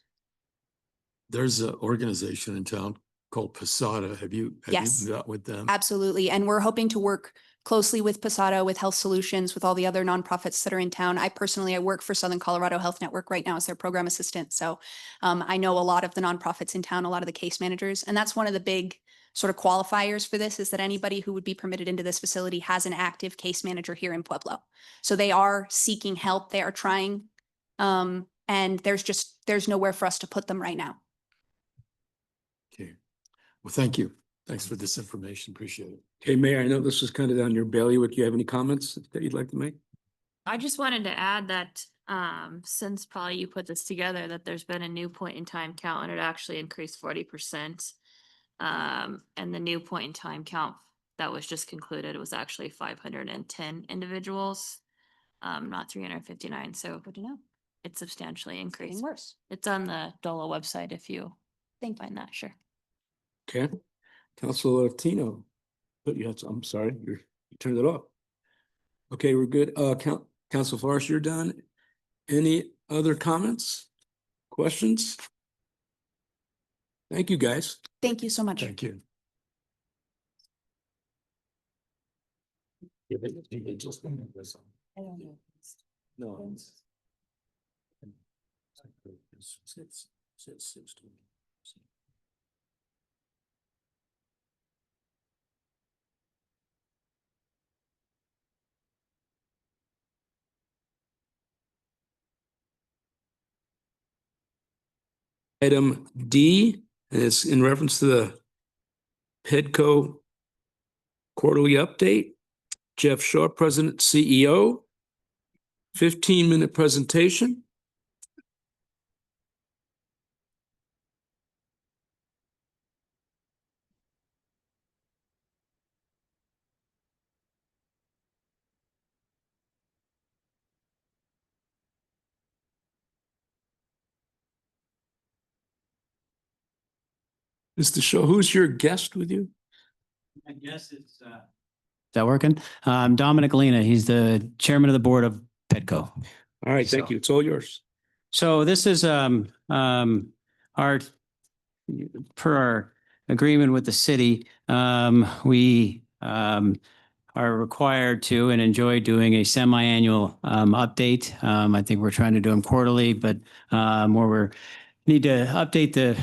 There's an organization in town called Posada. Have you
Yes.
met with them?
Absolutely. And we're hoping to work closely with Posada, with Health Solutions, with all the other nonprofits that are in town. I work for Southern Colorado Health Network right now as their program assistant. So I know a lot of the nonprofits in town, a lot of the case managers. And that's one of the big sort of qualifiers for this, is that anybody who would be permitted into this facility has an active case manager here in Pueblo. So they are seeking help. They are trying. And there's nowhere for us to put them right now.
Okay. Well, thank you. Thanks for this information. Appreciate it.
Okay, Mayor, I know this is kind of down your bailiwick. You have any comments that you'd like to make?
I just wanted to add that, since probably you put this together, that there's been a new point in time count and it actually increased 40%. And the new point in time count that was just concluded was actually 510 individuals, not 359. So
Good to know.
it's substantially
Getting
increased.
worse.
It's on the DOLA website if you find that, sure.
Okay. Councilor Tino, but I'm sorry, you turned it off. Okay, we're good. Council Forrest, you're done. Any other comments, questions? Thank you, guys.
Thank you so much.
Thank you.
No. Item D is in reference to the PEDCO quarterly update. Jeff Shaw, President, CEO. 15-minute presentation. Mr. Shaw, who's your guest with you?
I guess it's, is that working? Dominic Alina, he's the chairman of the board of PEDCO.
All right, thank you. It's all yours.
So this is, our, per our agreement with the city, we, are required to and enjoy doing a semi-annual, update. I think we're trying to do them quarterly, but, where we're need to update the,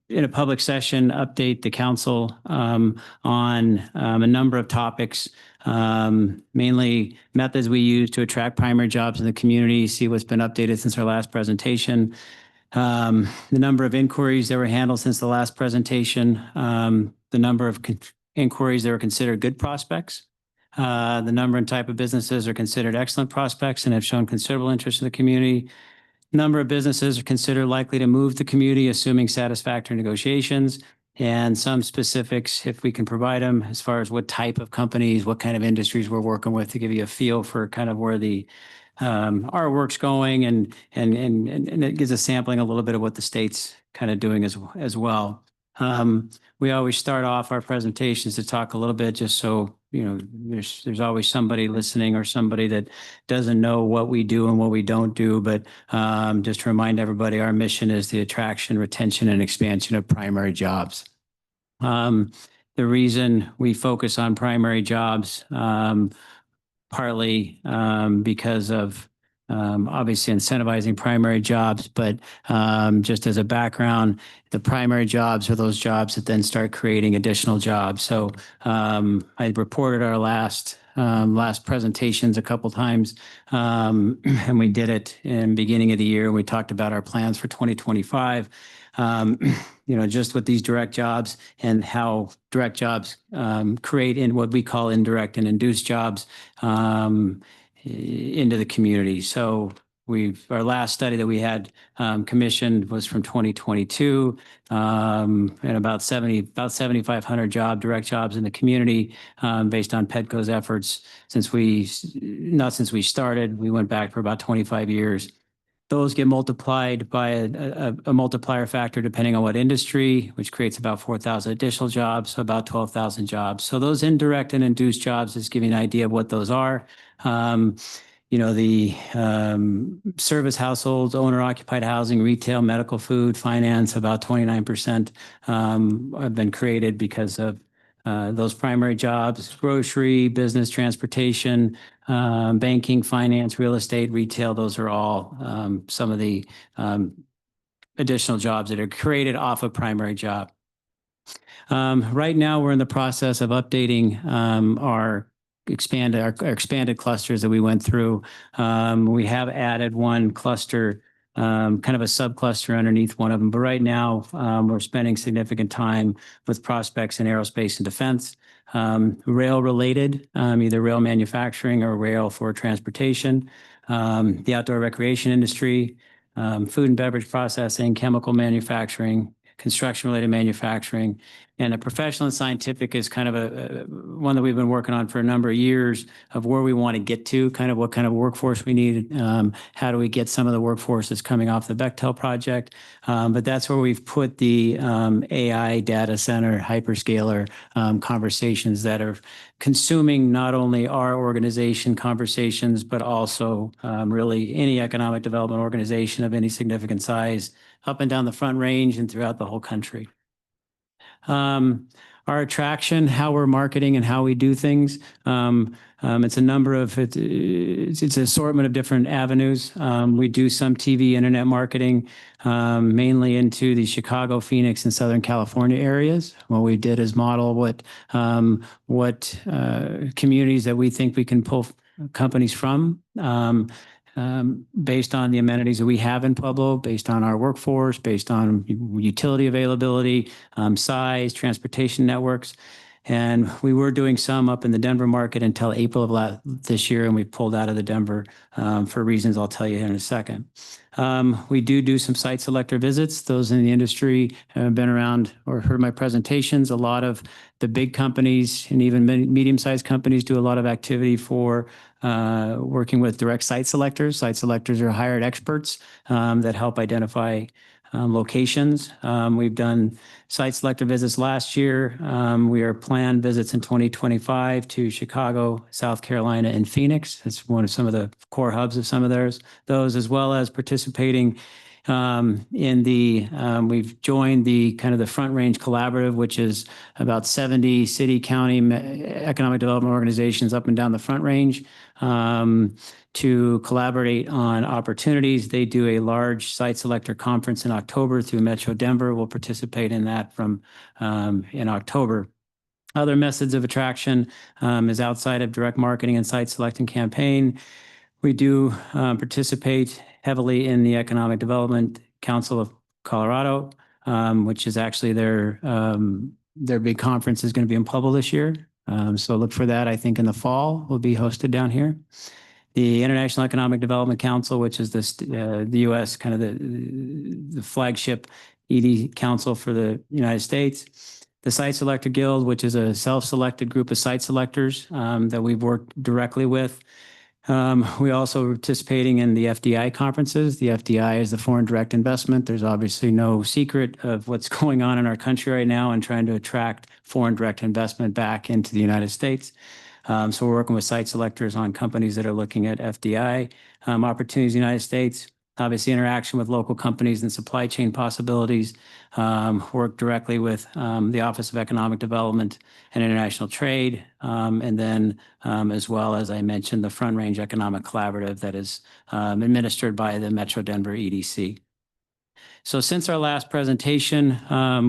in a public session, update the council on a number of topics, mainly methods we use to attract primary jobs in the community, see what's been updated since our last presentation, the number of inquiries that were handled since the last presentation, the number of inquiries that were considered good prospects, the number and type of businesses are considered excellent prospects and have shown considerable interest in the community. Number of businesses are considered likely to move the community, assuming satisfactory negotiations, and some specifics, if we can provide them, as far as what type of companies, what kind of industries we're working with, to give you a feel for kind of where the our work's going, and it gives a sampling a little bit of what the state's kind of doing as well. We always start off our presentations to talk a little bit, just so you know, there's always somebody listening or somebody that doesn't know what we do and what we don't do. But just to remind everybody, our mission is the attraction, retention, and expansion of primary jobs. The reason we focus on primary jobs, partly because of obviously incentivizing primary jobs, but just as a background, the primary jobs are those jobs that then start creating additional jobs. So I reported our last presentations a couple times, and we did it in the beginning of the year. We talked about our plans for 2025. You know, just with these direct jobs and how direct jobs create in what we call indirect and induced jobs into the community. So our last study that we had commissioned was from 2022, and about 7,500 direct jobs in the community, based on PEDCO's efforts since we started. We went back for about 25 years. Those get multiplied by a multiplier factor depending on what industry, which creates about 4,000 additional jobs, so about 12,000 jobs. So those indirect and induced jobs is giving an idea of what those are. the service households, owner occupied housing, retail, medical, food, finance, about 29% have been created because of those primary jobs, grocery, business, transportation, banking, finance, real estate, retail. Those are all some of the additional jobs that are created off a primary job. Right now, we're in the process of updating our expanded clusters that we went through. We have added one cluster, kind of a subcluster underneath one of them. But right now, we're spending significant time with prospects in aerospace and defense, rail related, either rail manufacturing or rail for transportation, the outdoor recreation industry, food and beverage processing, chemical manufacturing, construction related manufacturing. And a professional and scientific is kind of a one that we've been working on for a number of years of where we want to get to, kind of what kind of workforce we need. How do we get some of the workforce that's coming off the Bechtel project? But that's where we've put the AI data center hyperscaler conversations that are consuming not only our organization conversations, but also really any economic development organization of any significant size up and down the Front Range and throughout the whole country. Our attraction, how we're marketing and how we do things. It's a number of, it's an assortment of different avenues. We do some TV, internet marketing, mainly into the Chicago, Phoenix, and Southern California areas. What we did is model what communities that we think we can pull companies from. Based on the amenities that we have in Pueblo, based on our workforce, based on utility availability, size, transportation networks. And we were doing some up in the Denver market until April of this year, and we pulled out of the Denver for reasons I'll tell you in a second. We do some site selector visits. Those in the industry have been around or heard my presentations. A lot of the big companies and even medium-sized companies do a lot of activity for working with direct site selectors. Site selectors are hired experts that help identify locations. We've done site selector visits last year. We are planned visits in 2025 to Chicago, South Carolina, and Phoenix. It's some of the core hubs of some of those, as well as participating in the, we've joined the kind of the Front Range Collaborative, which is about 70 city, county economic development organizations up and down the Front Range to collaborate on opportunities. They do a large site selector conference in October through Metro Denver. We'll participate in that from in October. Other methods of attraction is outside of direct marketing and site selecting campaign. We do participate heavily in the Economic Development Council of Colorado, which is actually their big conference is going to be in Pueblo this year. So look for that. I think in the fall will be hosted down here. The International Economic Development Council, which is the U.S. kind of the flagship ED council for the United States. The Site Selector Guild, which is a self-selected group of site selectors that we've worked directly with. We also are participating in the FDI conferences. The FDI is the Foreign Direct Investment. There's obviously no secret of what's going on in our country right now and trying to attract foreign direct investment back into the United States. So we're working with site selectors on companies that are looking at FDI opportunities in the United States. Obviously, interaction with local companies and supply chain possibilities. Work directly with the Office of Economic Development and International Trade. And then as well as I mentioned, the Front Range Economic Collaborative that is administered by the Metro Denver EDC. So since our last presentation,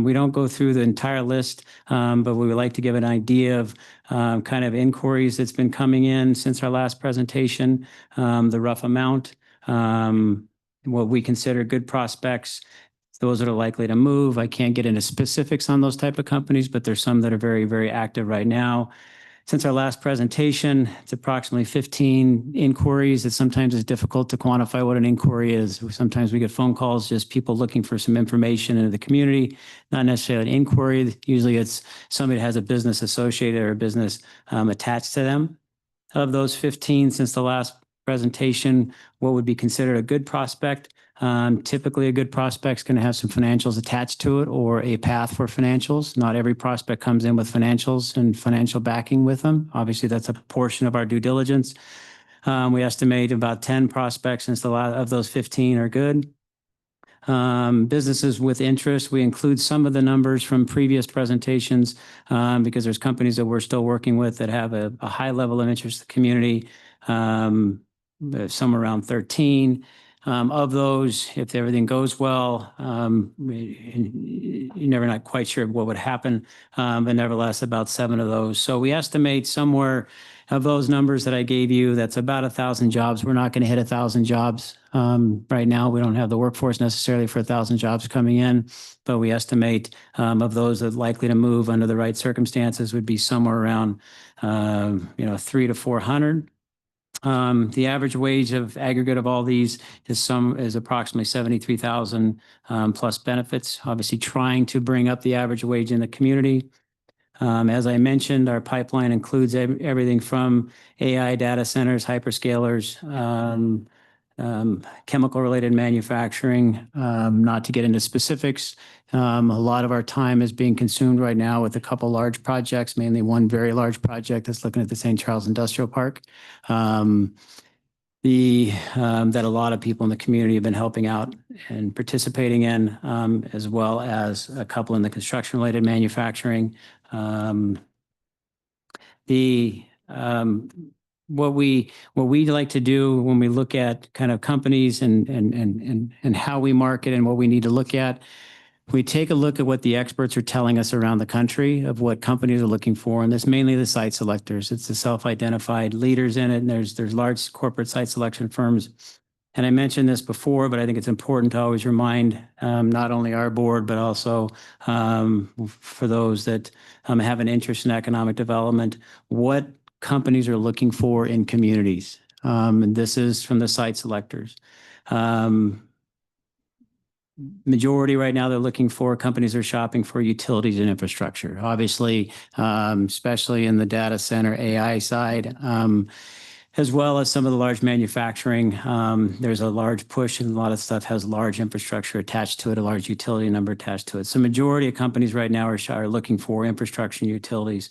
we don't go through the entire list, but we would like to give an idea of kind of inquiries that's been coming in since our last presentation, the rough amount, what we consider good prospects, those that are likely to move. I can't get into specifics on those type of companies, but there's some that are very, very active right now. Since our last presentation, it's approximately 15 inquiries. It sometimes is difficult to quantify what an inquiry is. Sometimes we get phone calls, just people looking for some information into the community, not necessarily an inquiry. Usually it's somebody that has a business associated or a business attached to them. Of those 15 since the last presentation, what would be considered a good prospect? Typically a good prospect is going to have some financials attached to it or a path for financials. Not every prospect comes in with financials and financial backing with them. Obviously, that's a portion of our due diligence. We estimate about 10 prospects, since a lot of those 15 are good. Businesses with interest, we include some of the numbers from previous presentations because there's companies that we're still working with that have a high level of interest in the community, somewhere around 13. Of those, if everything goes well, you're never not quite sure what would happen, but nevertheless, about 7 of those. So we estimate somewhere of those numbers that I gave you, that's about 1,000 jobs. We're not going to hit 1,000 jobs right now. We don't have the workforce necessarily for 1,000 jobs coming in, but we estimate of those that are likely to move under the right circumstances would be somewhere around 300 to 400. The average wage of aggregate of all these is approximately 73,000 plus benefits, obviously trying to bring up the average wage in the community. As I mentioned, our pipeline includes everything from AI data centers, hyperscalers, chemical related manufacturing, not to get into specifics. A lot of our time is being consumed right now with a couple large projects, mainly one very large project that's looking at the St. Charles Industrial Park. That a lot of people in the community have been helping out and participating in, as well as a couple in the construction related manufacturing. What we like to do when we look at kind of companies and how we market and what we need to look at, we take a look at what the experts are telling us around the country of what companies are looking for, and that's mainly the site selectors. It's the self-identified leaders in it, and there's large corporate site selection firms. And I mentioned this before, but I think it's important to always remind not only our board, but also for those that have an interest in economic development, what companies are looking for in communities. And this is from the site selectors. Majority right now, they're looking for, companies are shopping for utilities and infrastructure. Obviously, especially in the data center AI side, as well as some of the large manufacturing. There's a large push and a lot of stuff has large infrastructure attached to it, a large utility number attached to it. So majority of companies right now are looking for infrastructure and utilities,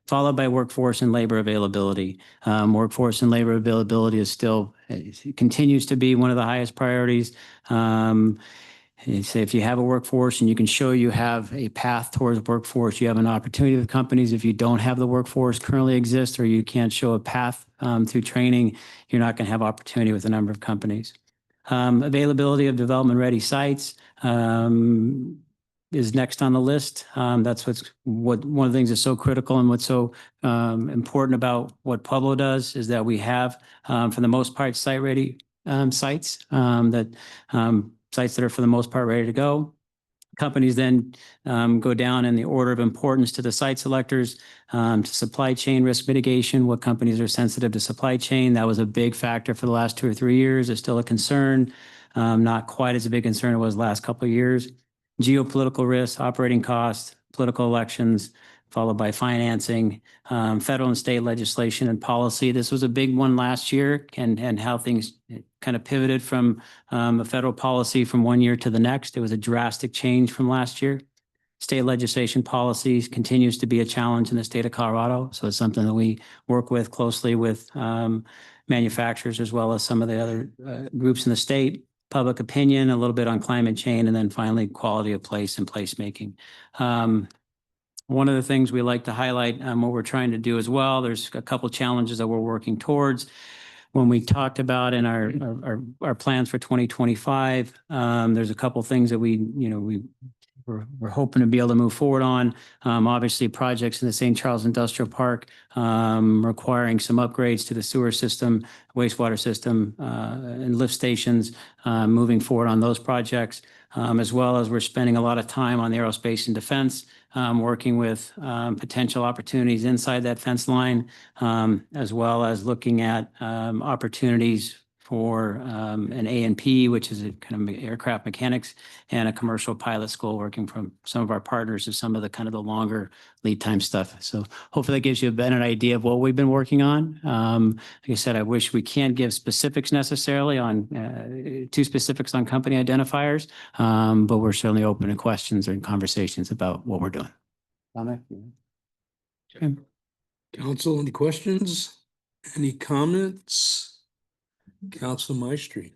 followed by workforce and labor availability. Workforce and labor availability is still, continues to be one of the highest priorities. Say if you have a workforce and you can show you have a path towards workforce, you have an opportunity with companies. If you don't have the workforce currently exist, or you can't show a path through training, you're not going to have opportunity with a number of companies. Availability of development ready sites is next on the list. That's what one of the things that's so critical and what's so important about what Pueblo does is that we have, for the most part, site ready sites sites that are for the most part ready to go. Companies then go down in the order of importance to the site selectors, to supply chain risk mitigation, what companies are sensitive to supply chain. That was a big factor for the last 2 or 3 years. It's still a concern, not quite as a big concern it was the last couple of years. Geopolitical risks, operating costs, political elections, followed by financing, federal and state legislation and policy. This was a big one last year, and how things kind of pivoted from a federal policy from one year to the next. It was a drastic change from last year. State legislation policies continues to be a challenge in the state of Colorado. So it's something that we work with closely with manufacturers, as well as some of the other groups in the state. Public opinion, a little bit on climate change, and then finally quality of place and placemaking. One of the things we like to highlight, what we're trying to do as well, there's a couple challenges that we're working towards. When we talked about in our plans for 2025, there's a couple things that we're hoping to be able to move forward on. Obviously, projects in the St. Charles Industrial Park requiring some upgrades to the sewer system, wastewater system, and lift stations, moving forward on those projects, as well as we're spending a lot of time on aerospace and defense, working with potential opportunities inside that fence line, as well as looking at opportunities for an A&P, which is a kind of aircraft mechanics, and a commercial pilot school, working from some of our partners of some of the kind of the longer lead time stuff. So hopefully that gives you a better idea of what we've been working on. Like I said, I wish we can't give specifics necessarily on too specifics on company identifiers, but we're certainly open to questions and conversations about what we're doing.
Okay. Council, any questions? Any comments? Council Maestri.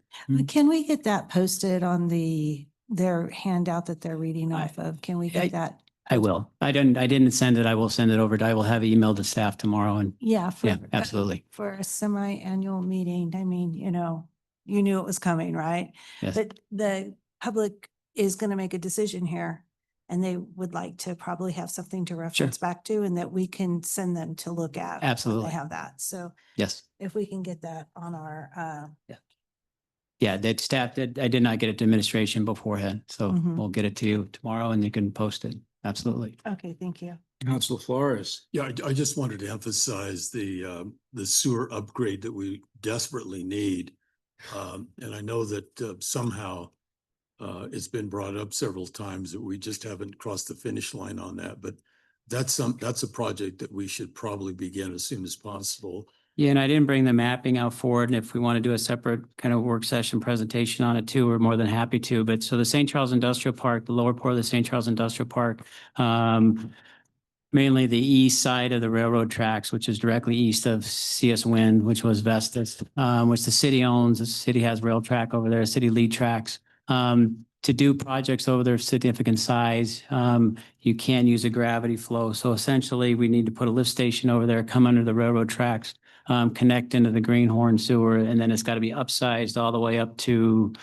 Can we get that posted on their handout that they're reading off of? Can we get that?
I will. I didn't send it. I will send it over. I will have it emailed to staff tomorrow and
Yeah.
yeah, absolutely.
For a semi-annual meeting, I mean, you knew it was coming, right?
Yes.
But the public is going to make a decision here and they would like to probably have something to reference back to and that we can send them to look at. when
Absolutely.
They have that. So
Yes.
if we can get that on our,
Yeah, that staff, that I did not get it to administration beforehand, so
Mhm.
we'll get it to you tomorrow and you can post it. Absolutely.
okay, thank you.
Council Flores.
Yeah, I just wanted to emphasize the sewer upgrade that we desperately need. And I know that somehow it's been brought up several times that we just haven't crossed the finish line on that, but that's a project that we should probably begin as soon as possible.
Yeah, and I didn't bring the mapping out forward, and if we want to do a separate kind of work session presentation on it too, we're more than happy to. But so the St. Charles Industrial Park, the lower part of the St. Charles Industrial Park, mainly the east side of the railroad tracks, which is directly east of CS Wind, which was Vestas, which the city owns. The city has rail track over there, city lead tracks. To do projects over their significant size, you can use a gravity flow. So essentially, we need to put a lift station over there, come under the railroad tracks, connect into the Greenhorn sewer, and then it's got to be upsized all the way up to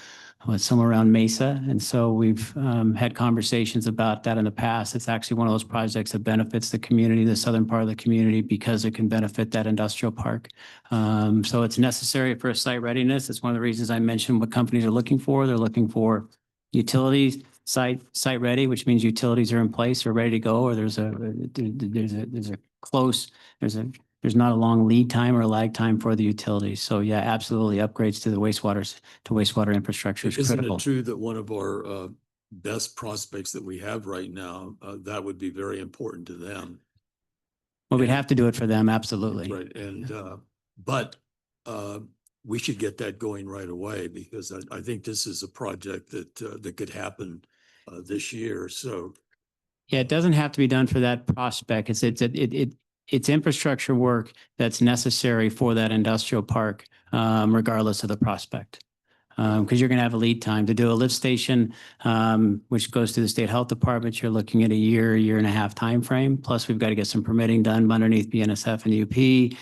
somewhere around Mesa. And so we've had conversations about that in the past. It's actually one of those projects that benefits the community, the southern part of the community, because it can benefit that industrial park. So it's necessary for site readiness. It's one of the reasons I mentioned what companies are looking for. They're looking for utilities, site ready, which means utilities are in place or ready to go, or there's not a long lead time or a lag time for the utilities. So yeah, absolutely upgrades to the wastewater infrastructure is
Isn't
critical.
it true that one of our best prospects that we have right now, that would be very important to them?
Well, we'd have to do it for them, absolutely.
Right, and but we should get that going right away because I think this is a project that could happen this year. So
Yeah, it doesn't have to be done for that prospect. It's infrastructure work that's necessary for that industrial park, regardless of the prospect. Because you're going to have a lead time to do a lift station, which goes to the state health department. You're looking at a year and a half time frame. Plus, we've got to get some permitting done underneath BNSF and UP,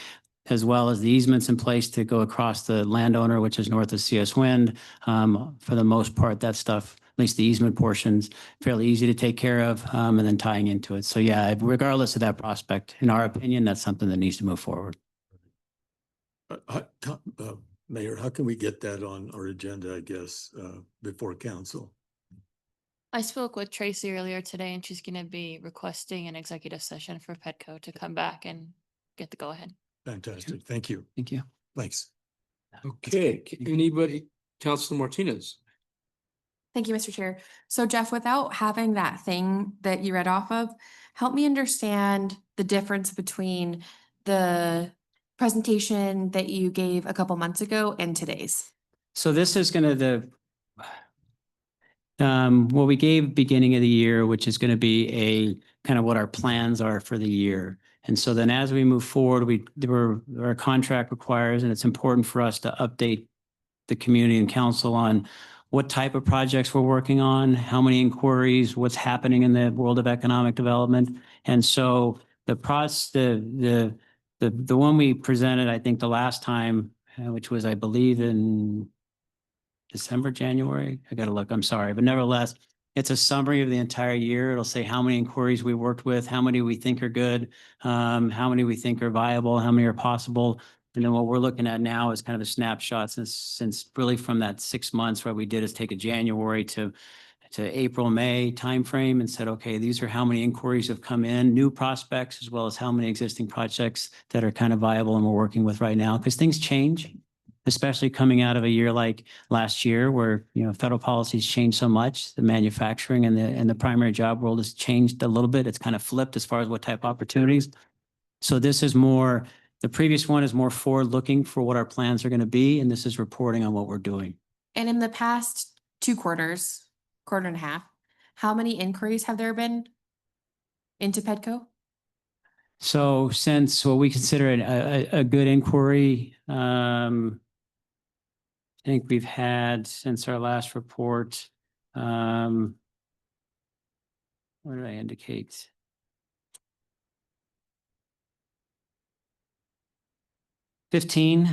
as well as the easements in place to go across the landowner, which is north of CS Wind. For the most part, that stuff, at least the easement portions, fairly easy to take care of, and then tying into it. So yeah, regardless of that prospect, in our opinion, that's something that needs to move forward.
Mayor, how can we get that on our agenda, I guess, before council?
I spoke with Tracy earlier today and she's gonna be requesting an executive session for Petco to come back and get the go-ahead.
Fantastic. Thank you.
Thank you.
Thanks.
Okay, anybody, Councilor Martinez?
Thank you, Mr. Chair. So Jeff, without having that thing that you read off of, help me understand the difference between the presentation that you gave a couple months ago and today's.
So this is going to what we gave beginning of the year, which is going to be a kind of what our plans are for the year. And so then as we move forward, our contract requires, and it's important for us to update the community and council on what type of projects we're working on, how many inquiries, what's happening in the world of economic development. And so the one we presented, I think the last time, which was, I believe, in December, January. I got to look, I'm sorry, but nevertheless, it's a summary of the entire year. It'll say how many inquiries we worked with, how many we think are good, how many we think are viable, how many are possible. And then what we're looking at now is kind of a snapshot since really from that 6 months, what we did is take a January to April, May timeframe and said, okay, these are how many inquiries have come in, new prospects, as well as how many existing projects that are kind of viable and we're working with right now, because things change, especially coming out of a year like last year where, federal policies changed so much. The manufacturing and the primary job world has changed a little bit. It's kind of flipped as far as what type of opportunities. So this is more, the previous one is more forward looking for what our plans are going to be. And this is reporting on what we're doing.
And in the past 2 quarters, quarter and a half, how many inquiries have there been into Petco?
So since what we consider a good inquiry, I think we've had since our last report, what did I indicate? $15.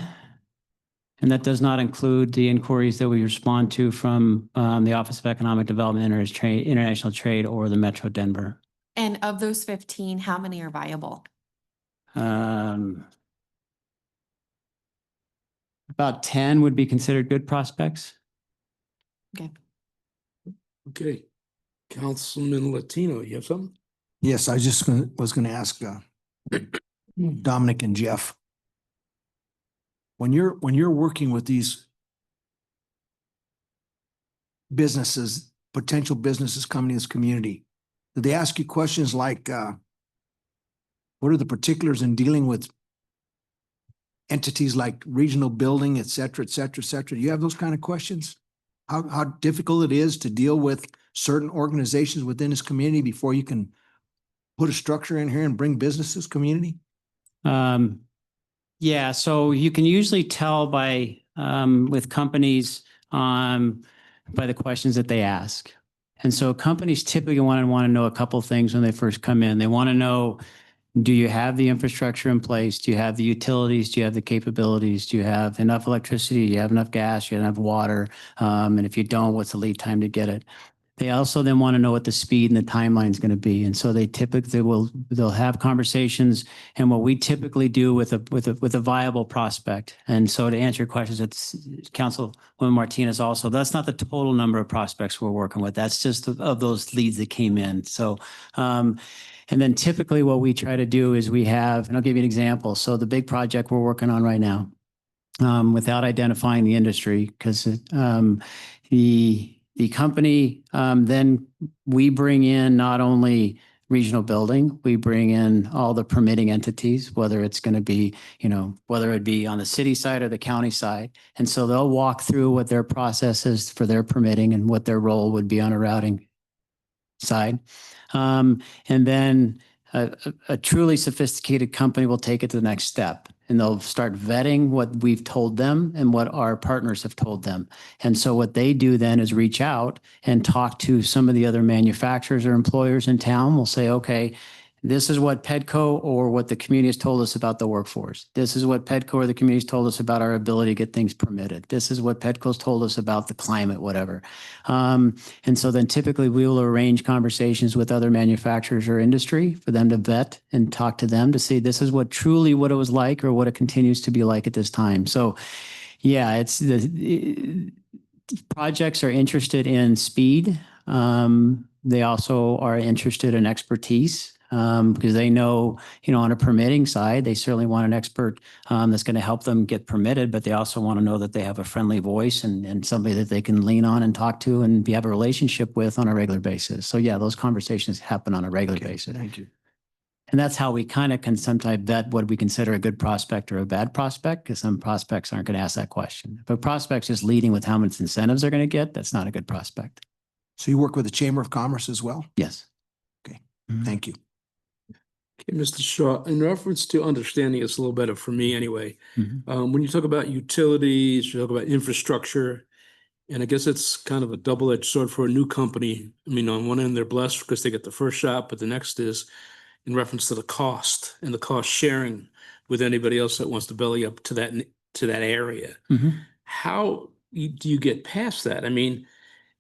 And that does not include the inquiries that we respond to from the Office of Economic Development, International Trade, or the Metro Denver.
And of those 15, how many are viable?
About 10 would be considered good prospects.
Okay.
Okay. Councilman Latino, you have something?
Yes, I was gonna ask Dominic and Jeff. When you're working with these businesses, potential businesses coming to this community, do they ask you questions like, what are the particulars in dealing with entities like regional building, et cetera, et cetera, et cetera? Do you have those kind of questions? How difficult it is to deal with certain organizations within this community before you can put a structure in here and bring businesses community?
Yeah, so you can usually tell by with companies by the questions that they ask. And so companies typically want to know a couple of things when they first come in. They want to know, do you have the infrastructure in place? Do you have the utilities? Do you have the capabilities? Do you have enough electricity? Do you have enough gas? Do you have enough water? And if you don't, what's the lead time to get it? They also then want to know what the speed and the timeline is going to be. And so they typically they'll have conversations. And what we typically do with a viable prospect. And so to answer your questions, it's Councilwoman Martinez also, that's not the total number of prospects we're working with. That's just of those leads that came in. So, and then typically what we try to do is we have, and I'll give you an example. So the big project we're working on right now, without identifying the industry, because the company, then we bring in not only regional building, we bring in all the permitting entities, whether it's going to be, whether it be on the city side or the county side. And so they'll walk through what their process is for their permitting and what their role would be on a routing side. And then a truly sophisticated company will take it to the next step. And they'll start vetting what we've told them and what our partners have told them. And so what they do then is reach out and talk to some of the other manufacturers or employers in town. We'll say, okay, this is what PEDCO or what the community has told us about the workforce. This is what PEDCO or the community has told us about our ability to get things permitted. This is what PEDCO has told us about the climate, whatever. And so then typically we will arrange conversations with other manufacturers or industry for them to vet and talk to them to see this is what truly what it was like or what it continues to be like at this time. So yeah, it's projects are interested in speed. They also are interested in expertise. Because they know, on a permitting side, they certainly want an expert that's going to help them get permitted, but they also want to know that they have a friendly voice and somebody that they can lean on and talk to and have a relationship with on a regular basis. So yeah, those conversations happen on a regular basis.
Thank you.
And that's how we kind of can sometimes vet what we consider a good prospect or a bad prospect, because some prospects aren't going to ask that question. If a prospect's just leading with how much incentives they're going to get, that's not a good prospect.
So you work with the Chamber of Commerce as well?
Yes.
Okay, thank you.
Okay, Mr. Shaw, in reference to understanding this a little better for me anyway, when you talk about utilities, you talk about infrastructure, and I guess it's kind of a double-edged sword for a new company. I mean, on one end, they're blessed because they get the first shot, but the next is in reference to the cost and the cost sharing with anybody else that wants to belly up to that area. How do you get past that? I mean,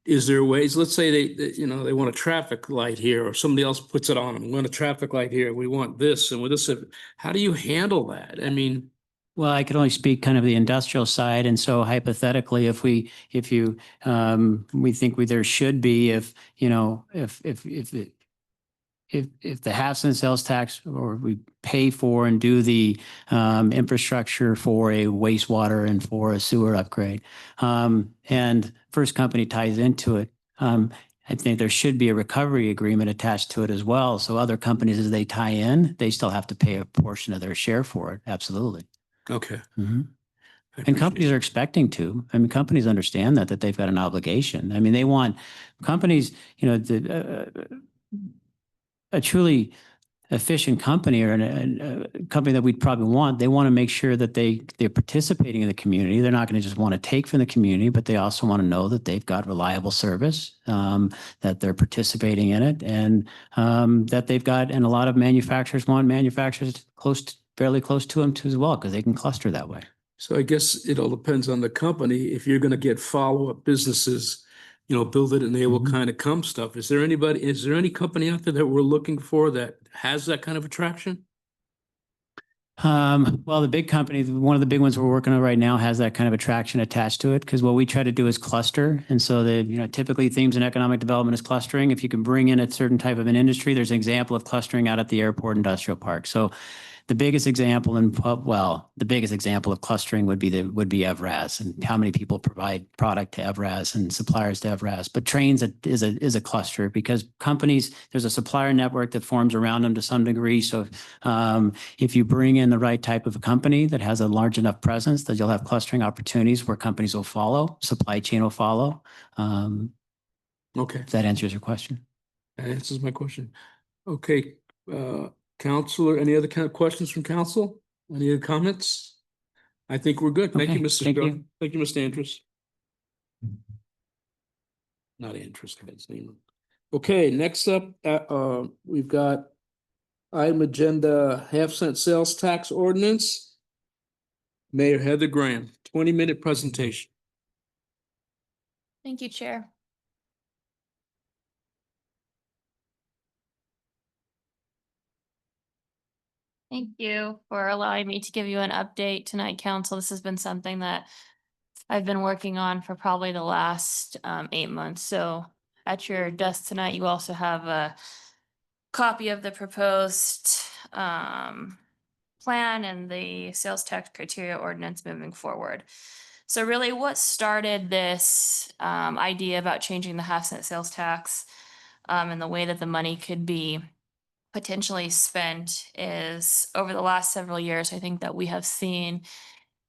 is there ways, let's say they want a traffic light here or somebody else puts it on them. We want a traffic light here. We want this and with this. How do you handle that? I mean,
well, I could only speak kind of the industrial side. And so hypothetically, we think there should be, if the half cent sales tax or we pay for and do the infrastructure for a wastewater and for a sewer upgrade, and First Company ties into it, I think there should be a recovery agreement attached to it as well. So other companies, as they tie in, they still have to pay a portion of their share for it. Absolutely.
Okay.
And companies are expecting to. I mean, companies understand that they've got an obligation. I mean, they want companies, a truly efficient company or a company that we'd probably want, they want to make sure that they're participating in the community. They're not going to just want to take from the community, but they also want to know that they've got reliable service, that they're participating in it, and that they've got, and a lot of manufacturers want manufacturers fairly close to them too as well, because they can cluster that way.
So I guess it all depends on the company. If you're gonna get follow-up businesses, build it and they will kind of come stuff. Is there any company out there that we're looking for that has that kind of attraction?
Well, the big company, one of the big ones we're working on right now has that kind of attraction attached to it, because what we try to do is cluster. And so typically themes in economic development is clustering. If you can bring in a certain type of an industry, there's an example of clustering out at the airport industrial park. So the biggest example of clustering would be Evraz, and how many people provide product to Evraz and suppliers to Evraz. But trains is a cluster, because companies, there's a supplier network that forms around them to some degree. So if you bring in the right type of a company that has a large enough presence, that you'll have clustering opportunities where companies will follow, supply chain will follow.
Okay,
If that answers your question.
that answers my question. Okay, Counselor, any other kind of questions from council? Any other comments? I think we're good. Thank you,
Okay,
Mr.
thank
Strzok.
you.
Thank you, Mr. Andrews. Not Andrews, I got his name. Okay, next up, we've got item agenda half-cent sales tax ordinance. Mayor Heather Graham, 20-minute presentation.
Thank you, Chair. Thank you for allowing me to give you an update tonight, Council. This has been something that I've been working on for probably the last 8 months. So at your desk tonight, you also have a copy of the proposed plan and the sales tax criteria ordinance moving forward. So really what started this idea about changing the half-cent sales tax and the way that the money could be potentially spent is over the last several years, I think that we have seen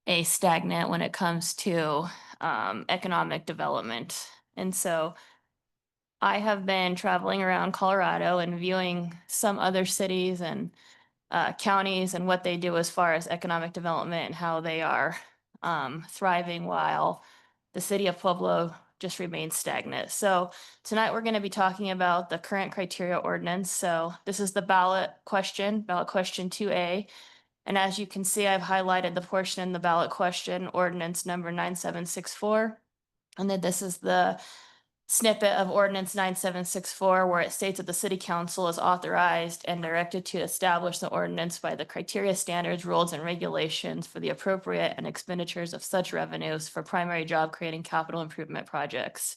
a stagnant when it comes to economic development. And so I have been traveling around Colorado and viewing some other cities and counties and what they do as far as economic development and how they are thriving while the city of Pueblo just remains stagnant. So tonight we're going to be talking about the current criteria ordinance. So this is the ballot question 2A. And as you can see, I've highlighted the portion in the ballot question ordinance number 9764. And then this is the snippet of ordinance 9764 where it states that the city council is authorized and directed to establish the ordinance by the criteria, standards, rules, and regulations for the appropriate and expenditures of such revenues for primary job creating capital improvement projects.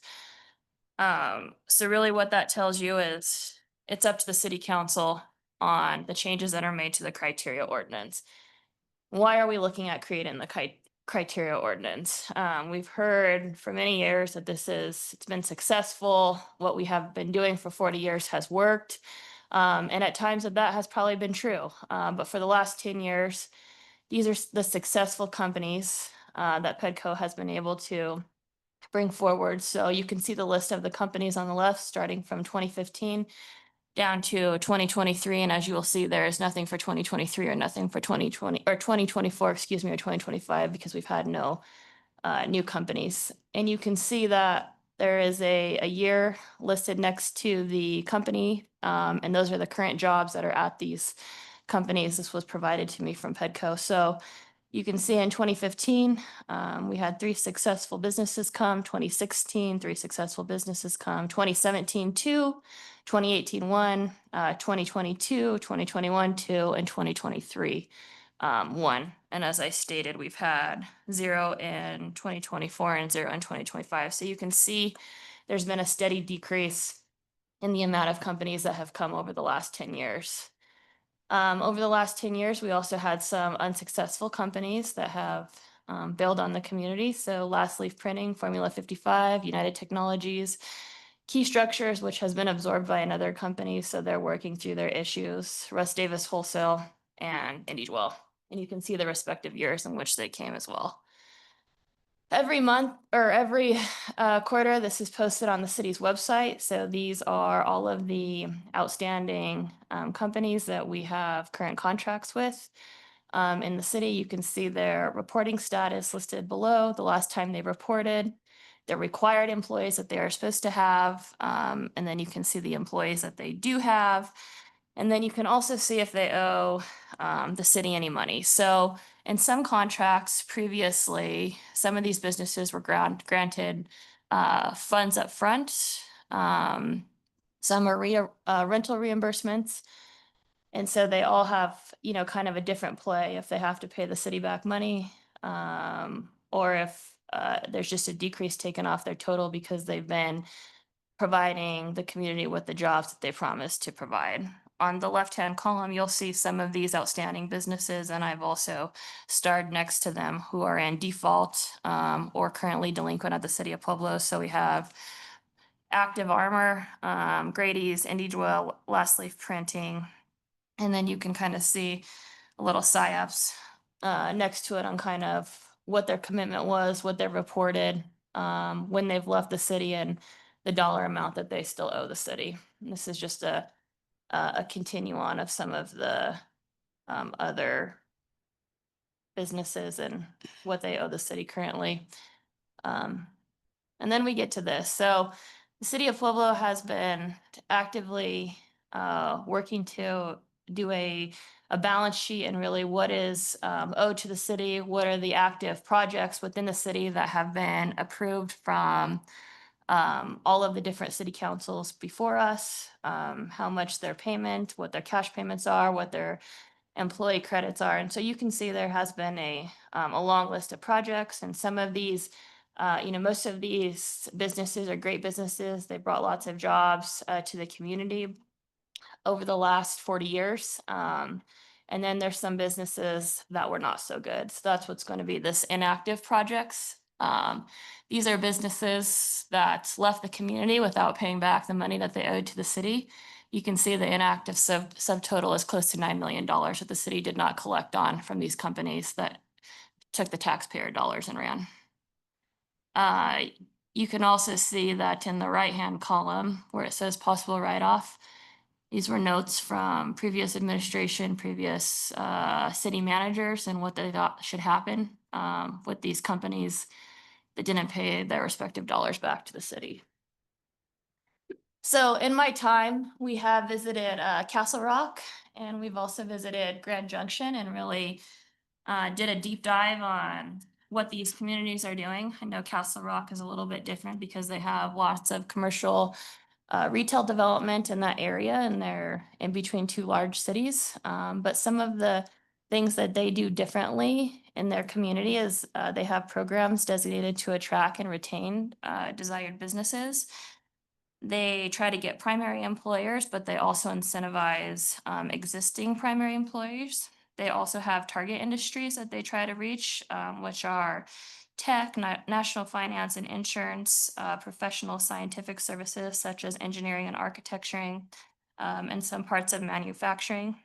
So really what that tells you is it's up to the city council on the changes that are made to the criteria ordinance. Why are we looking at creating the criteria ordinance? We've heard for many years that it's been successful. What we have been doing for 40 years has worked. And at times that has probably been true. But for the last 10 years, these are the successful companies that PEDCO has been able to bring forward. So you can see the list of the companies on the left, starting from 2015 down to 2023. And as you will see, there is nothing for 2023 or nothing for 2020 or 2024, or 2025, because we've had no new companies. And you can see that there is a year listed next to the company. And those are the current jobs that are at these companies. This was provided to me from PEDCO. So you can see in 2015, we had 3 successful businesses come, 2016, 3 successful businesses come, 2017, 2, 2018, 1, 2022, 2021, 2, and 2023, 1. And as I stated, we've had 0 in 2024 and 0 in 2025. So you can see there's been a steady decrease in the amount of companies that have come over the last 10 years. Over the last 10 years, we also had some unsuccessful companies that have bailed on the community. So Last Leaf Printing, Formula 55, United Technologies, Key Structures, which has been absorbed by another company. So they're working through their issues, Russ Davis Wholesale, and IndieDwell. And you can see the respective years in which they came as well. Every month or every quarter, this is posted on the city's website. So these are all of the outstanding companies that we have current contracts with. In the city, you can see their reporting status listed below, the last time they reported, the required employees that they are supposed to have, and then you can see the employees that they do have. And then you can also see if they owe the city any money. So in some contracts previously, some of these businesses were granted funds up front. Some are rental reimbursements. And so they all have, kind of a different play if they have to pay the city back money, or if there's just a decrease taken off their total because they've been providing the community with the jobs that they promised to provide. On the left-hand column, you'll see some of these outstanding businesses, and I've also starred next to them who are in default or currently delinquent at the city of Pueblo. So we have Active Armor, Grady's, Indie Dwell, Last Leaf Printing, and then you can kind of see a little PSYOPs next to it on kind of what their commitment was, what they've reported, when they've left the city, and the dollar amount that they still owe the city. And this is just a continue on of some of the other businesses and what they owe the city currently. And then we get to this. So the city of Pueblo has been actively working to do a balance sheet and really what is owed to the city, what are the active projects within the city that have been approved from all of the different city councils before us, how much their payment, what their cash payments are, what their employee credits are. And so you can see there has been a long list of projects, and some of these, most of these businesses are great businesses. They brought lots of jobs to the community over the last 40 years. And then there's some businesses that were not so good. So that's what's going to be this inactive projects. These are businesses that left the community without paying back the money that they owed to the city. You can see the inactive subtotal is close to $9 million that the city did not collect on from these companies that took the taxpayer dollars and ran. You can also see that in the right-hand column where it says possible write-off, these were notes from previous administration, previous city managers, and what they thought should happen with these companies that didn't pay their respective dollars back to the city. So in my time, we have visited Castle Rock, and we've also visited Grand Junction, and really did a deep dive on what these communities are doing. I know Castle Rock is a little bit different because they have lots of commercial retail development in that area, and they're in between two large cities. But some of the things that they do differently in their community is they have programs designated to attract and retain desired businesses. They try to get primary employers, but they also incentivize existing primary employers. They also have target industries that they try to reach, which are tech, national finance and insurance, professional scientific services such as engineering and architecturing, and some parts of manufacturing.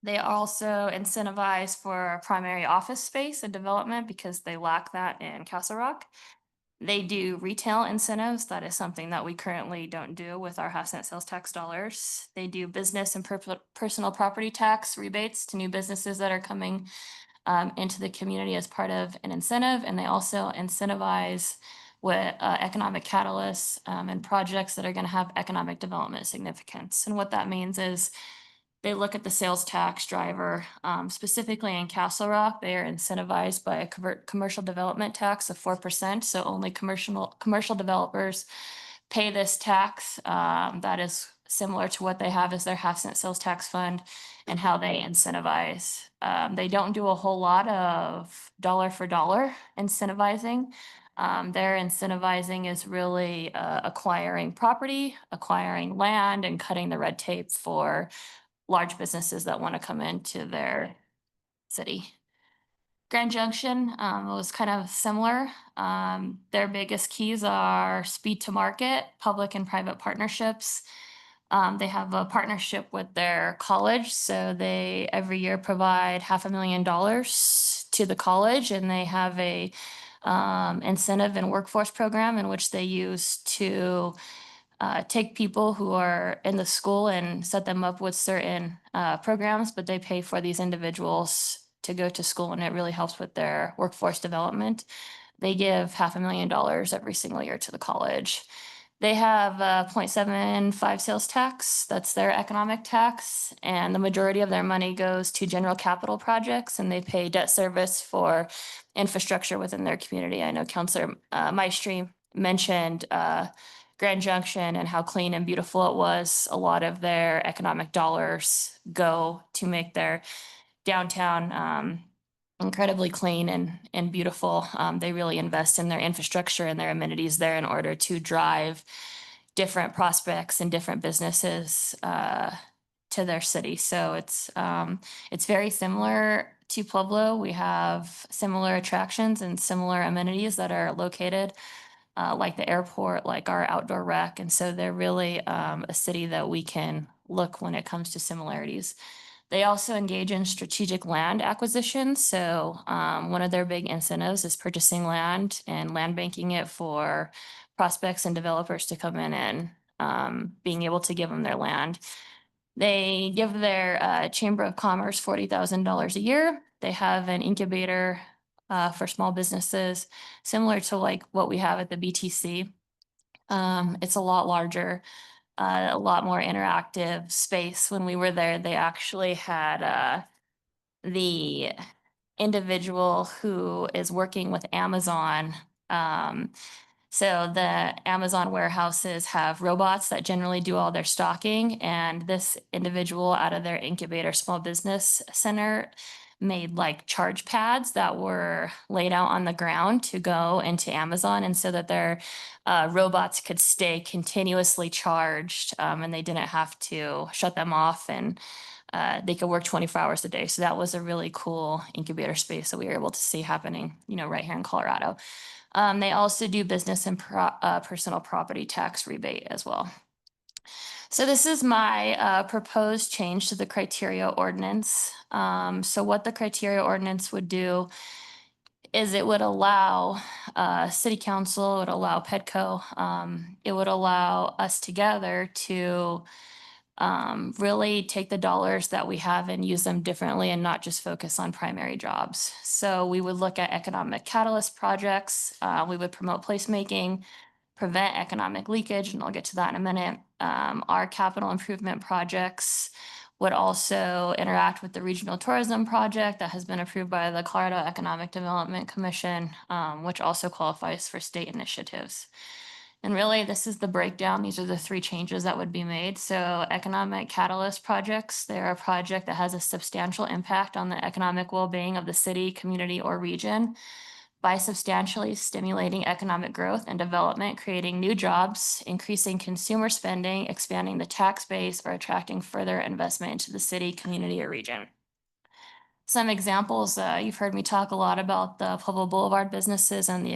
They also incentivize for primary office space and development because they lack that in Castle Rock. They do retail incentives. That is something that we currently don't do with our half-cent sales tax dollars. They do business and personal property tax rebates to new businesses that are coming into the community as part of an incentive. And they also incentivize with economic catalysts and projects that are going to have economic development significance. And what that means is they look at the sales tax driver, specifically in Castle Rock. They are incentivized by a commercial development tax of 4%. So only commercial developers pay this tax. That is similar to what they have as their half-cent sales tax fund and how they incentivize. They don't do a whole lot of dollar for dollar incentivizing. Their incentivizing is really acquiring property, acquiring land, and cutting the red tape for large businesses that want to come into their city. Grand Junction was kind of similar. Their biggest keys are speed to market, public and private partnerships. They have a partnership with their college, so they every year provide $500,000 to the college, and they have a incentive and workforce program in which they use to take people who are in the school and set them up with certain programs, but they pay for these individuals to go to school, and it really helps with their workforce development. They give $500,000 every single year to the college. They have 0.75 sales tax. That's their economic tax. And the majority of their money goes to general capital projects, and they pay debt service for infrastructure within their community. I know Councilor Maestri mentioned Grand Junction and how clean and beautiful it was. A lot of their economic dollars go to make their downtown incredibly clean and beautiful. They really invest in their infrastructure and their amenities there in order to drive different prospects and different businesses to their city. So it's very similar to Pueblo. We have similar attractions and similar amenities that are located like the airport, like our outdoor rec. And so they're really a city that we can look when it comes to similarities. They also engage in strategic land acquisition. So one of their big incentives is purchasing land and land banking it for prospects and developers to come in and being able to give them their land. They give their Chamber of Commerce $40,000 a year. They have an incubator for small businesses, similar to like what we have at the BTC. It's a lot larger. A lot more interactive space. When we were there, they actually had the individual who is working with Amazon. So the Amazon warehouses have robots that generally do all their stocking, and this individual out of their incubator small business center made like charge pads that were laid out on the ground to go into Amazon, and so that their robots could stay continuously charged, and they didn't have to shut them off, and they could work 24 hours a day. So that was a really cool incubator space that we were able to see happening, right here in Colorado. They also do business and personal property tax rebate as well. So this is my proposed change to the criteria ordinance. So what the criteria ordinance would do is it would allow city council, it would allow PEDCO, it would allow us together to really take the dollars that we have and use them differently and not just focus on primary jobs. So we would look at economic catalyst projects. We would promote placemaking, prevent economic leakage, and I'll get to that in a minute. Our capital improvement projects would also interact with the regional tourism project that has been approved by the Colorado Economic Development Commission, which also qualifies for state initiatives. And really, this is the breakdown. These are the three changes that would be made. So economic catalyst projects, they're a project that has a substantial impact on the economic well-being of the city, community, or region by substantially stimulating economic growth and development, creating new jobs, increasing consumer spending, expanding the tax base, or attracting further investment into the city, community, or region. Some examples, you've heard me talk a lot about the Pueblo Boulevard businesses and the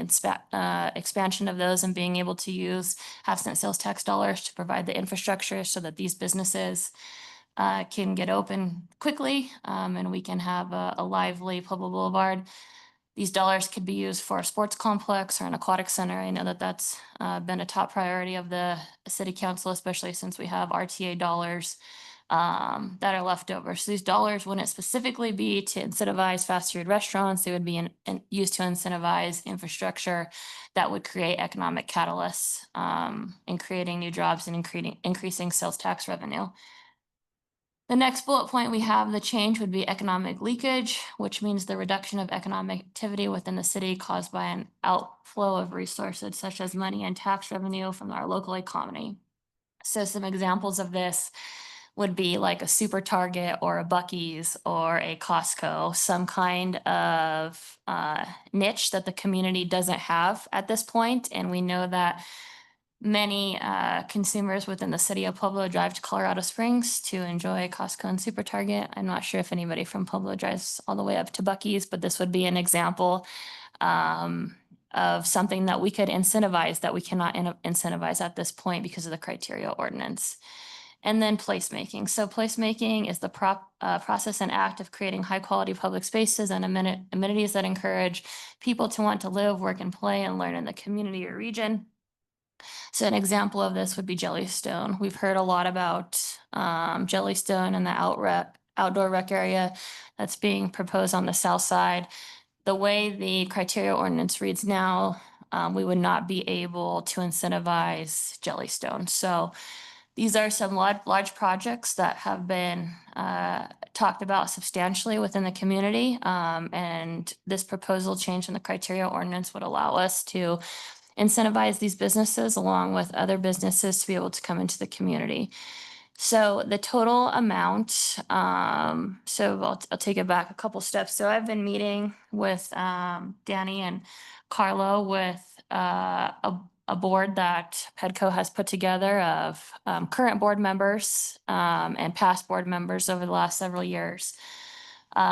expansion of those and being able to use half-cent sales tax dollars to provide the infrastructure so that these businesses can get open quickly and we can have a lively Pueblo Boulevard. These dollars could be used for a sports complex or an aquatic center. I know that that's been a top priority of the city council, especially since we have RTA dollars that are left over. So these dollars wouldn't specifically be to incentivize fast food restaurants. They would be used to incentivize infrastructure that would create economic catalysts in creating new jobs and increasing sales tax revenue. The next bullet point we have, the change would be economic leakage, which means the reduction of economic activity within the city caused by an outflow of resources such as money and tax revenue from our local economy. So some examples of this would be like a Super Target or a Buc-ee's or a Costco, some kind of niche that the community doesn't have at this point. And we know that many consumers within the city of Pueblo drive to Colorado Springs to enjoy Costco and Super Target. I'm not sure if anybody from Pueblo drives all the way up to Buc-ee's, but this would be an example of something that we could incentivize that we cannot incentivize at this point because of the criteria ordinance. And then placemaking. So placemaking is the process and act of creating high quality public spaces and amenities that encourage people to want to live, work, and play and learn in the community or region. So an example of this would be Jellystone. We've heard a lot about Jellystone and the outdoor rec area that's being proposed on the south side. The way the criteria ordinance reads now, we would not be able to incentivize Jellystone. So these are some large projects that have been talked about substantially within the community. And this proposal change in the criteria ordinance would allow us to incentivize these businesses along with other businesses to be able to come into the community. So the total amount, so I'll take it back a couple steps. So I've been meeting with Danny and Carlo with a board that PEDCO has put together of current board members and past board members over the last several years.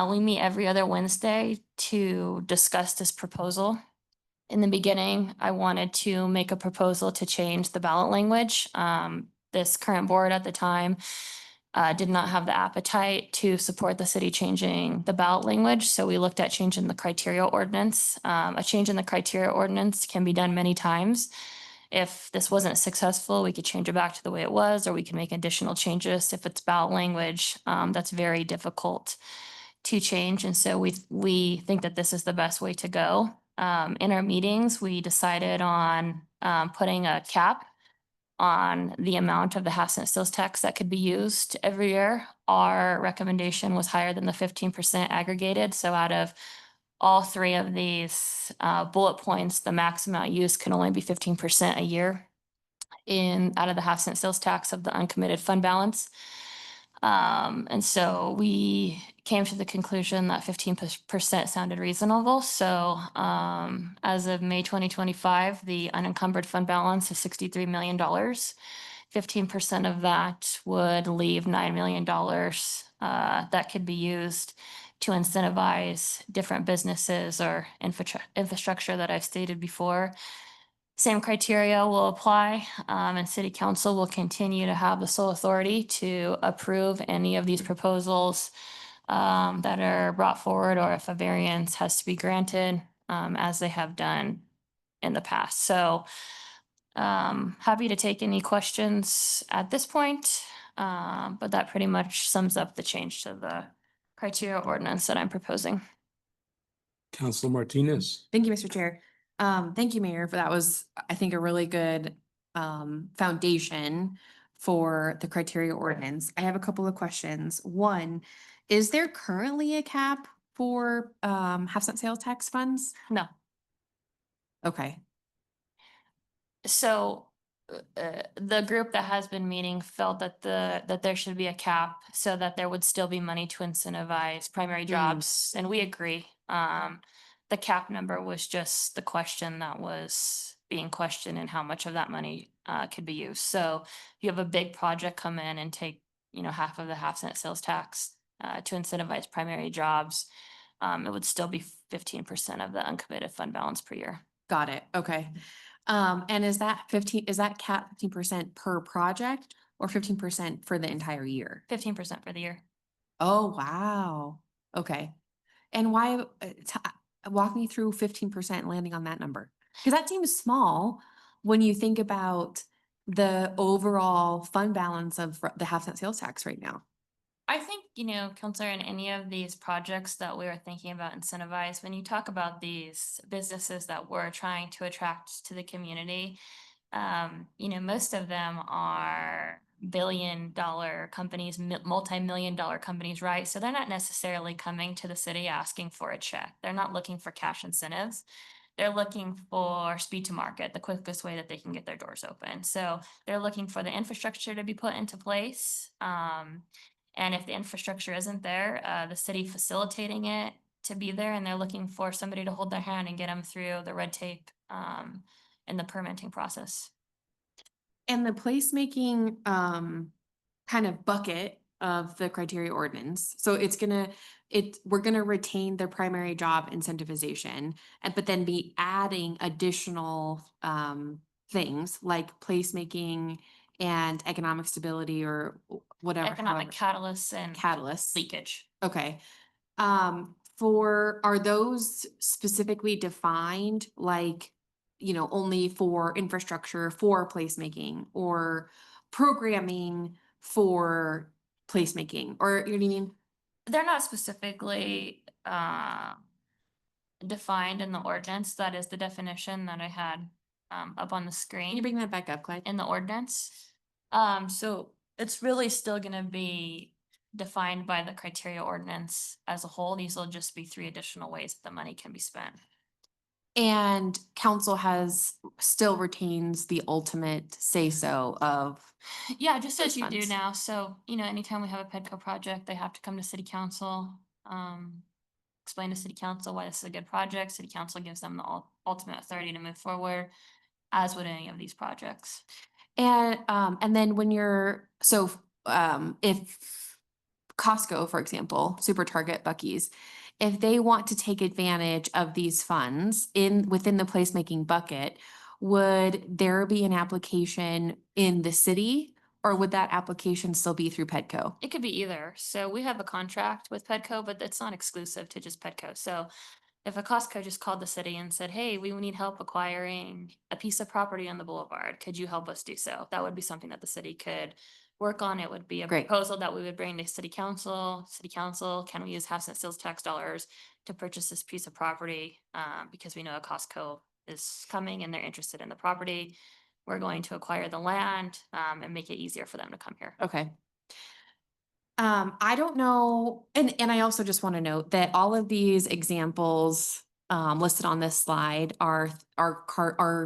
We meet every other Wednesday to discuss this proposal. In the beginning, I wanted to make a proposal to change the ballot language. This current board at the time did not have the appetite to support the city changing the ballot language. So we looked at changing the criteria ordinance. A change in the criteria ordinance can be done many times. If this wasn't successful, we could change it back to the way it was, or we can make additional changes. If it's ballot language, that's very difficult to change. And so we think that this is the best way to go. In our meetings, we decided on putting a cap on the amount of the half-cent sales tax that could be used every year. Our recommendation was higher than the 15% aggregated. So out of all three of these bullet points, the max amount used can only be 15% a year out of the half-cent sales tax of the uncommitted fund balance. And so we came to the conclusion that 15% sounded reasonable. So as of May 2025, the unencumbered fund balance is $63 million. 15% of that would leave $9 million that could be used to incentivize different businesses or infrastructure that I've stated before. Same criteria will apply, and City Council will continue to have the sole authority to approve any of these proposals that are brought forward, or if a variance has to be granted, as they have done in the past. So happy to take any questions at this point, but that pretty much sums up the change to the criteria ordinance that I'm proposing.
Councilor Martinez.
Thank you, Mr. Chair. Thank you, Mayor, for that was, I think, a really good foundation for the criteria ordinance. I have a couple of questions. One, is there currently a cap for half-cent sales tax funds?
No.
Okay.
So the group that has been meeting felt that that there should be a cap so that there would still be money to incentivize primary jobs, and we agree. The cap number was just the question that was being questioned, and how much of that money could be used. So if you have a big project come in and take, half of the half-cent sales tax to incentivize primary jobs, it would still be 15% of the uncommitted fund balance per year.
Got it. Okay. And is that cap 15% per project or 15% for the entire year?
15% for the year.
Oh, wow. Okay. And why, walk me through 15% landing on that number? Because that seems small when you think about the overall fund balance of the half-cent sales tax right now.
I think, Counselor, in any of these projects that we are thinking about incentivize, when you talk about these businesses that we're trying to attract to the community, most of them are billion-dollar companies, multi-million-dollar companies, right? So they're not necessarily coming to the city asking for a check. They're not looking for cash incentives. They're looking for speed to market, the quickest way that they can get their doors open. So they're looking for the infrastructure to be put into place. And if the infrastructure isn't there, the city facilitating it to be there, and they're looking for somebody to hold their hand and get them through the red tape in the permitting process.
And the placemaking kind of bucket of the criteria ordinance. So we're gonna retain their primary job incentivization, but then be adding additional things like placemaking and economic stability or whatever.
Economic
however-
catalysts and
Catalysts.
leakage.
Okay. Are those specifically defined, like, only for infrastructure for placemaking or programming for placemaking, or you know what I mean?
They're not specifically defined in the ordinance. That is the definition that I had up on the screen.
Can you bring that back up, Clyde?
In the ordinance. So it's really still gonna be defined by the criteria ordinance as a whole. These will just be 3 additional ways that the money can be spent.
And council still retains the ultimate say-so of.
Yeah, just as
Those
you do
funds.
now. So, anytime we have a Pedco project, they have to come to city council, explain to city council why this is a good project. City council gives them the ultimate authority to move forward, as would any of these projects.
And then when if Costco, for example, Super Target, Buc-ee's, if they want to take advantage of these funds within the placemaking bucket, would there be an application in the city, or would that application still be through Pedco?
It could be either. So we have a contract with Pedco, but it's not exclusive to just Pedco. So if a Costco just called the city and said, hey, we need help acquiring a piece of property on the boulevard, could you help us do so? That would be something that the city could work on. It would be a
Great.
proposal that we would bring to city council. City council, can we use half cent sales tax dollars to purchase this piece of property? Because we know a Costco is coming and they're interested in the property. We're going to acquire the land and make it easier for them to come here.
Okay. I don't know, and I also just want to note that all of these examples listed on this slide are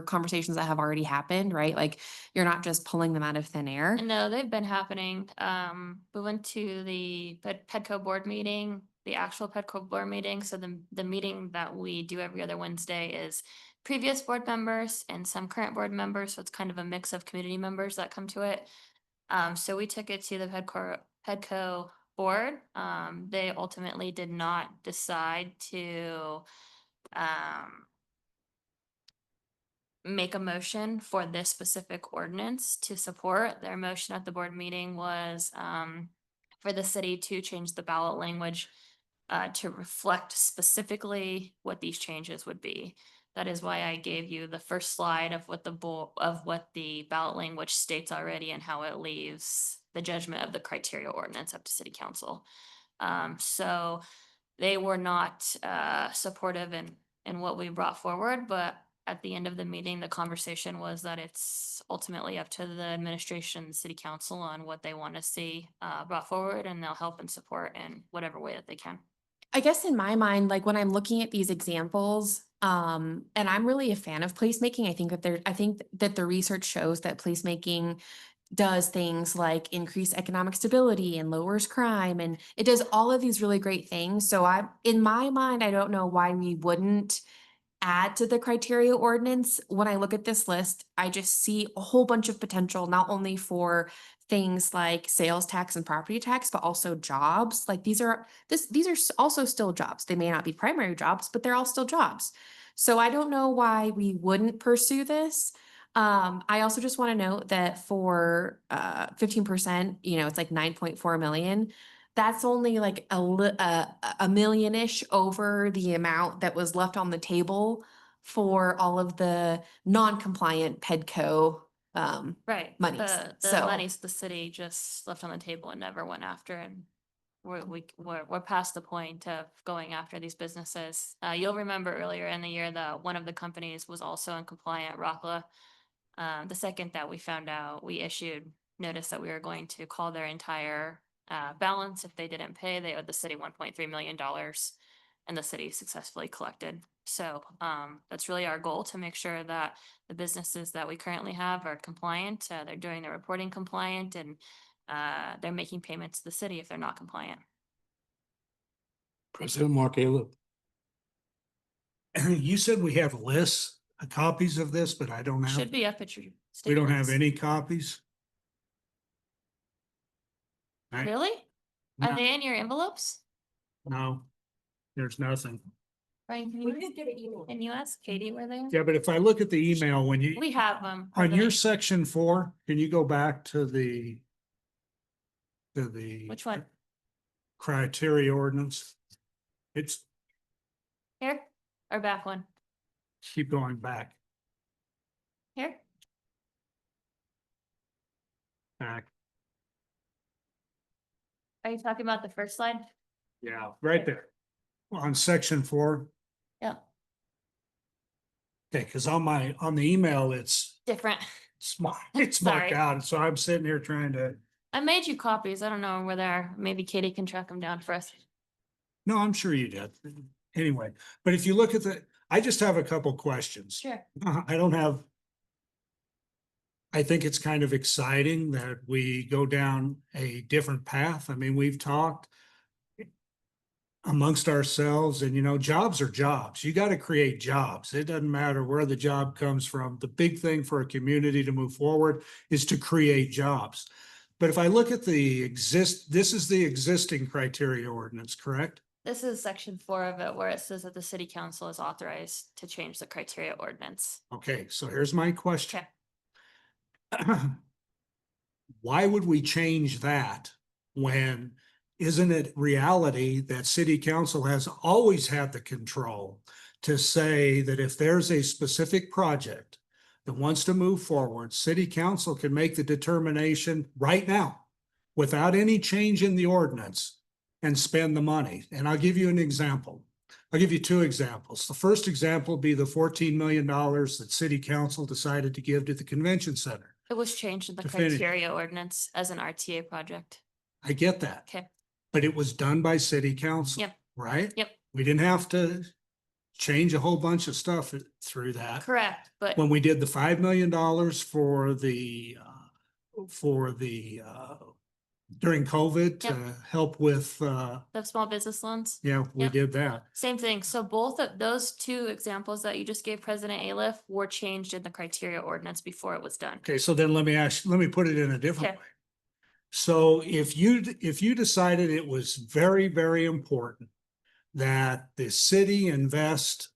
conversations that have already happened, right? Like, you're not just pulling them out of thin air.
No, they've been happening. We went to the Pedco board meeting, the actual Pedco board meeting. So the meeting that we do every other Wednesday is previous board members and some current board members. So it's kind of a mix of community members that come to it. So we took it to the Pedco board. They ultimately did not decide to make a motion for this specific ordinance to support. Their motion at the board meeting was for the city to change the ballot language to reflect specifically what these changes would be. That is why I gave you the first slide of what the ballot language states already and how it leaves the judgment of the criteria ordinance up to city council. So they were not supportive in what we brought forward, but at the end of the meeting, the conversation was that it's ultimately up to the administration, and city council on what they want to see brought forward, and they'll help and support in whatever way that they can.
I guess in my mind, like when I'm looking at these examples, and I'm really a fan of placemaking, I think that the research shows that placemaking does things like increase economic stability and lowers crime, and it does all of these really great things. So in my mind, I don't know why we wouldn't add to the criteria ordinance. When I look at this list, I just see a whole bunch of potential, not only for things like sales tax and property tax, but also jobs. Like these are also still jobs. They may not be primary jobs, but they're all still jobs. So I don't know why we wouldn't pursue this. I also just want to note that for 15%, it's like 9.4 million. That's only like a million-ish over the amount that was left on the table for all of the non-compliant Pedco
Right.
monies.
The monies the city just left on the table and never went after, and we're past the point of going after these businesses. You'll remember earlier in the year that one of the companies was also in compliant, Rockla. The second that we found out, we issued notice that we were going to call their entire balance. If they didn't pay, they owed the city $1.3 million, and the city successfully collected. So that's really our goal, to make sure that the businesses that we currently have are compliant. They're doing their reporting compliant, and they're making payments to the city if they're not compliant.
President Mark Ayler.
You said we have lists, copies of this, but I don't have.
Should be up at your.
We don't have
statements.
any copies.
Really?
No.
Are they in your envelopes?
No, there's nothing.
Brian, can you ask Katie where they are?
Yeah, but if I look at the email, when you,
We have them.
on your section 4, can you go back to the
Which one?
criteria ordinance? It's,
Here or back one?
keep going back,
Here?
back.
Are you talking about the first slide?
Yeah, right there. On section 4.
Yeah,
Okay, because on the email, it's
different.
marked
Sorry.
out. And so I'm sitting here trying to,
I made you copies. I don't know where they are. Maybe Katie can track them down for us.
no, I'm sure you did. Anyway, but if you look at I just have a couple questions.
Sure.
I don't have. I think it's kind of exciting that we go down a different path. I mean, we've talked amongst ourselves and, jobs are jobs. You got to create jobs. It doesn't matter where the job comes from. The big thing for a community to move forward is to create jobs. But if I look at this is the existing criteria ordinance, correct?
This is section 4 of it where it says that the city council is authorized to change the criteria ordinance.
Okay, so here's my question.
Okay.
Why would we change that when isn't it reality that city council has always had the control to say that if there's a specific project that wants to move forward, city council can make the determination right now without any change in the ordinance and spend the money. And I'll give you an example. I'll give you 2 examples. The first example would be the $14 million that city council decided to give to the convention center.
It was changed in the
To finish.
criteria ordinance as an RTA project.
I get that.
Okay.
But it was done by city council.
Yep.
Right?
Yep.
We didn't have to change a whole bunch of stuff through that.
Correct. But
When we did the $5 million for during COVID
Yep.
to help with,
the small business loans.
we
Yep.
did that.
Same thing. So both of those 2 examples that you just gave President Aliff were changed in the criteria ordinance before it was done.
Okay, so then let me put it in a different
Okay.
way. So if you decided it was very, very important that the city invest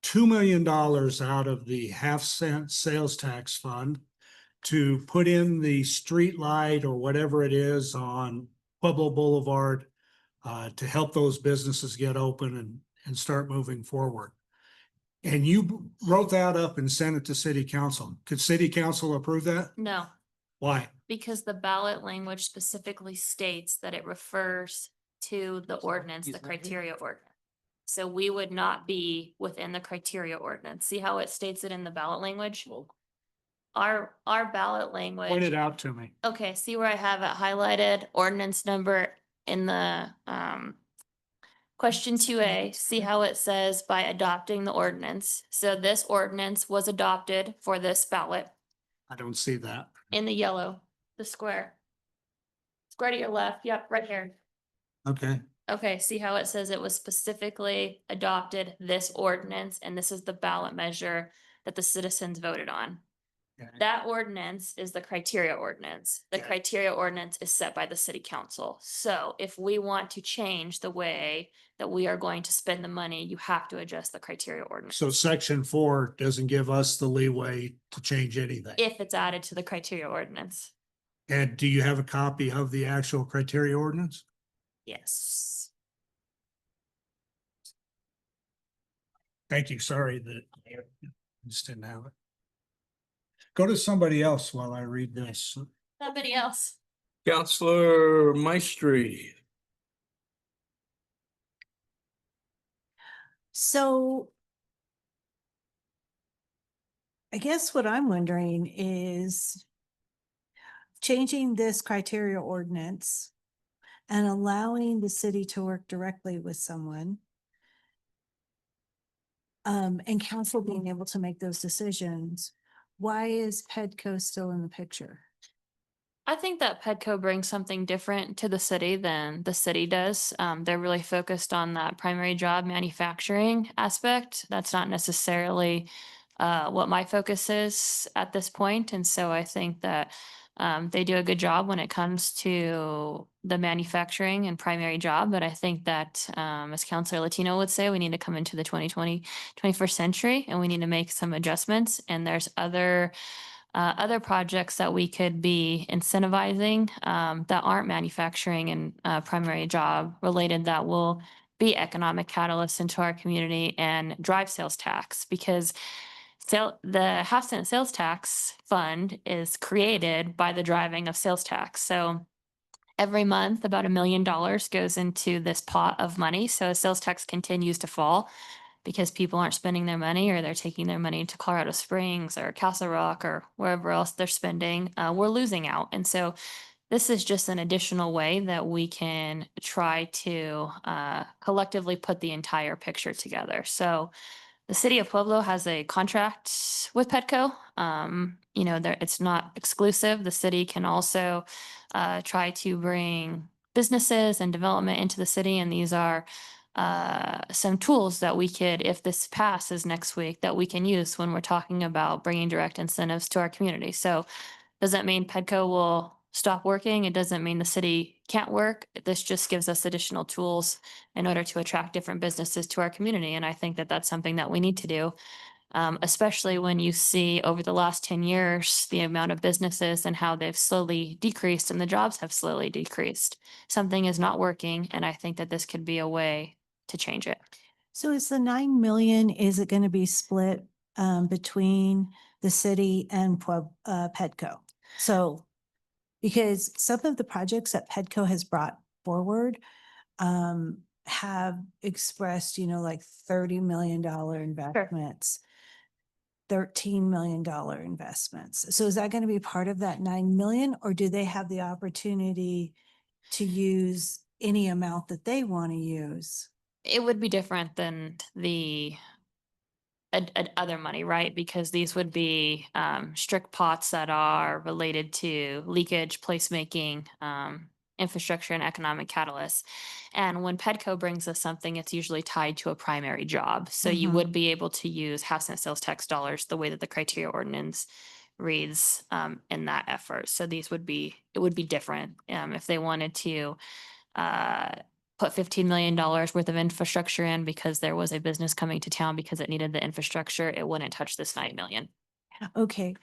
$2 million out of the half-cent sales tax fund to put in the street light or whatever it is on Pueblo Boulevard to help those businesses get open and start moving forward. And you wrote that up and sent it to city council. Could city council approve that?
No,
Why?
because the ballot language specifically states that it refers to the ordinance, the criteria ordinance. So we would not be within the criteria ordinance. See how it states it in the ballot language? Our ballot language.
Point it out to me.
Okay, see where I have it highlighted, ordinance number in the question 2A, see how it says by adopting the ordinance. So this ordinance was adopted for this ballot
I don't see that.
in the yellow, the square. Square to your left, yep, right here.
Okay.
Okay, see how it says it was specifically adopted this ordinance, and this is the ballot measure that the citizens voted on.
Okay.
That ordinance is the criteria ordinance. The
Okay.
criteria ordinance is set by the city council. So if we want to change the way that we are going to spend the money, you have to adjust the criteria ordinance.
So section 4 doesn't give us the leeway to change anything.
If it's added to the criteria ordinance,
And do you have a copy of the actual criteria ordinance?
yes.
Thank you. Sorry that I just didn't have it. Go to somebody else while I read this.
Somebody else.
Counselor Maestri.
So I guess what I'm wondering is changing this criteria ordinance and allowing the city to work directly with someone and council being able to make those decisions. Why is Pedco still in the picture?
I think that Pedco brings something different to the city than the city does. They're really focused on that primary job manufacturing aspect. That's not necessarily what my focus is at this point. And so I think that They do a good job when it comes to the manufacturing and primary job, but I think that, as Councilor Latino would say, we need to come into the 21st century and we need to make some adjustments. And there's other projects that we could be incentivizing, that aren't manufacturing and, primary job related that will be economic catalysts into our community and drive sales tax, because the half-cent sales tax fund is created by the driving of sales tax. So every month, about $1 million goes into this pot of money. So as sales tax continues to fall, because people aren't spending their money, or they're taking their money to Colorado Springs or Castle Rock or wherever else they're spending, we're losing out. And so this is just an additional way that we can try to collectively put the entire picture together. So the city of Pueblo has a contract with Petco. It's not exclusive. The city can also try to bring businesses and development into the city. And these are some tools that we could, if this passes next week, that we can use when we're talking about bringing direct incentives to our community. So does that mean Petco will stop working? It doesn't mean the city can't work. This just gives us additional tools in order to attract different businesses to our community. And I think that that's something that we need to do, especially when you see over the last 10 years, the amount of businesses and how they've slowly decreased and the jobs have slowly decreased. Something is not working. And I think that this could be a way to change it.
So is the 9 million, is it going to be split between the city and Petco? So, because some of the projects that Petco has brought forward have expressed, like $30 million investments, $13 million investments. So is that going to be part of that 9 million, or do they have the opportunity to use any amount that they want to use?
It would be different than the other money, right? Because these would be strict pots that are related to leakage, placemaking, infrastructure, and economic catalysts. And when Petco brings us something, it's usually tied to a primary job. So you would be able to use half-cent sales tax dollars the way that the criteria ordinance reads in that effort. So it would be different if they wanted to put $15 million worth of infrastructure in because there was a business coming to town because it needed the infrastructure. It wouldn't touch this 9 million.
Okay.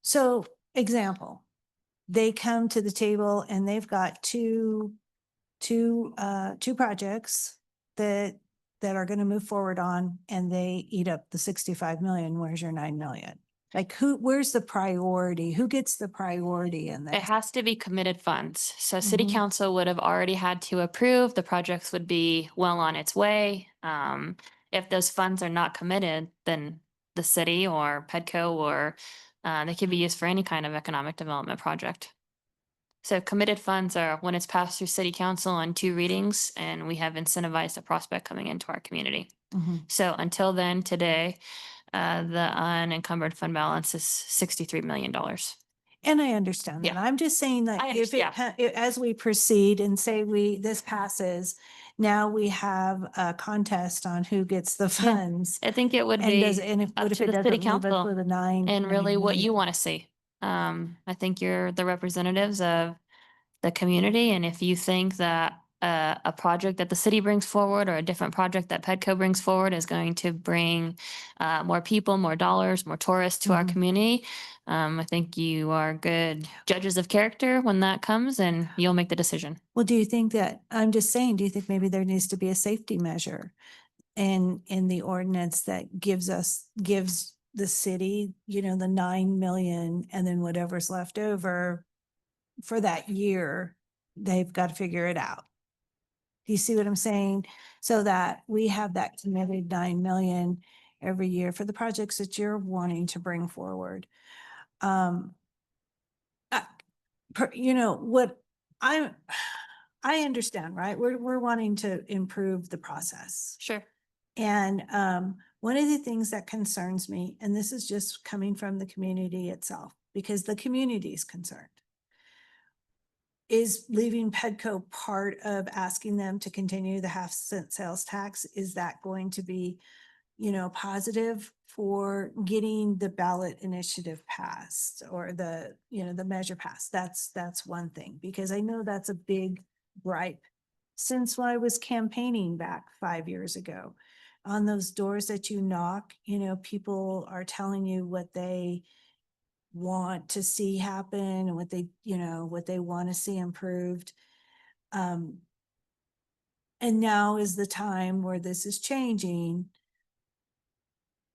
So example, they come to the table and they've got two projects that are going to move forward on, and they eat up the 65 million. Where's your 9 million? Like where's the priority? Who gets the priority in
It
that?
has to be committed funds. So city
Mhm.
council would have already had to approve. The projects would be well on its way. If those funds are not committed, then the city or Petco or they could be used for any kind of economic development project. So committed funds are when it's passed through city council on 2 readings and we have incentivized a prospect coming into our community.
Mhm.
So until then, today, the unencumbered fund balance is $63 million.
And I understand that.
Yeah.
I'm just saying that
I
if as we proceed and say this passes, now we have a contest on who gets the funds.
I think it would
And
be
what
up
if
to
it
the city
doesn't leave us
council
with a 9?
and really
9
what you
million?
want to see. I think you're the representatives of the community, and if you think that a project that the city brings forward or a different project that Petco brings forward is going to bring more people, more dollars, more tourists to our community, I think you are good judges of character when that comes, and you'll make the decision.
Well, do you think that, I'm just saying, do you think maybe there needs to be a safety measure in the ordinance that gives the city, the 9 million, and then whatever's left over for that year, they've got to figure it out. Do you see what I'm saying? So that we have that committed 9 million every year for the projects that you're wanting to bring forward. What I understand, right? We're wanting to improve the process.
Sure.
And one of the things that concerns me, and this is just coming from the community itself, because the community is concerned, is leaving Petco part of asking them to continue the half-cent sales tax. Is that going to be positive for getting the ballot initiative passed or the measure passed. That's one thing, because I know that's a big gripe since when I was campaigning back 5 years ago. On those doors that you knock, people are telling you what they want to see happen and what they want to see improved. And now is the time where this is changing.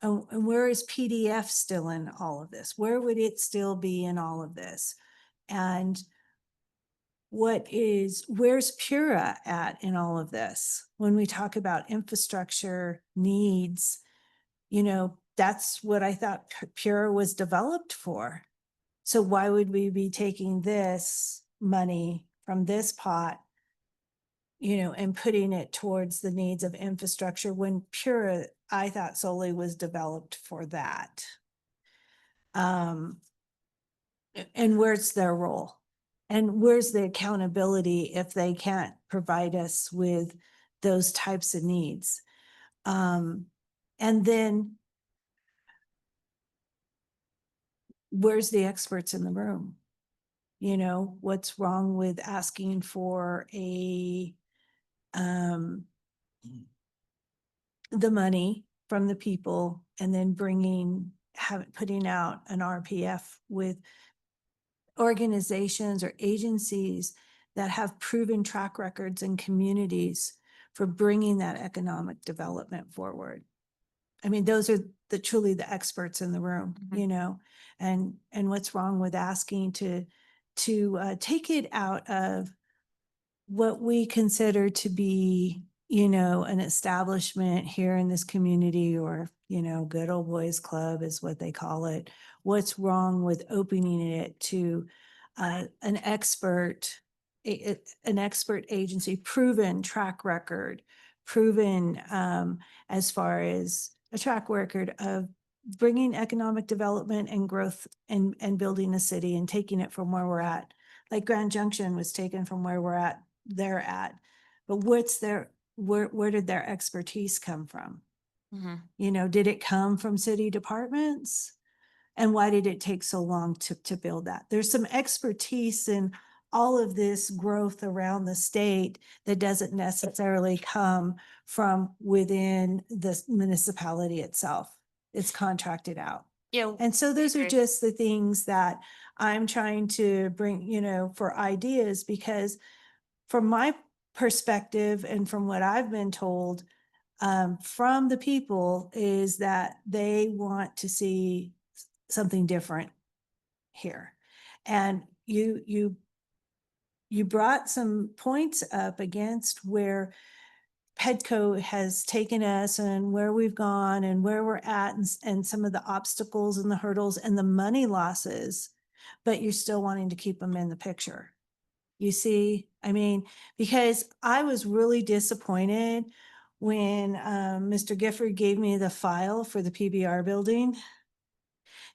And where is PDF still in all of this? Where would it still be in all of this? And where's Pura at in all of this? When we talk about infrastructure needs, that's what I thought Pura was developed for. So why would we be taking this money from this pot, and putting it towards the needs of infrastructure when Pura, I thought, solely was developed for that? And where's their role? And where's the accountability if they can't provide us with those types of needs? And then where's the experts in the room? What's wrong with asking for the money from the people and then putting out an RPF with organizations or agencies that have proven track records in communities for bringing that economic development forward? I mean, those are truly the experts in the room, and what's wrong with asking to take it out of what we consider to be, an establishment here in this community, or, good old boys club is what they call it. What's wrong with opening it to an expert agency, proven track record, proven as far as a track record of bringing economic development and growth and building a city and taking it from where we're at. Like Grand Junction was taken from where they're at. But where did their expertise come from? Did it come from city departments? And why did it take so long to build that? There's some expertise in all of this growth around the state that doesn't necessarily come from within the municipality itself. It's contracted out.
Yeah.
And so those are
agree.
just the things that I'm trying to bring, for ideas, because from my perspective and from what I've been told from the people is that they want to see something different here. And you brought some points up against where Pedco has taken us and where we've gone and where we're at, and some of the obstacles and the hurdles and the money losses, but you're still wanting to keep them in the picture. You see, I mean, because I was really disappointed when Mr. Gifford gave me the file for the PBR building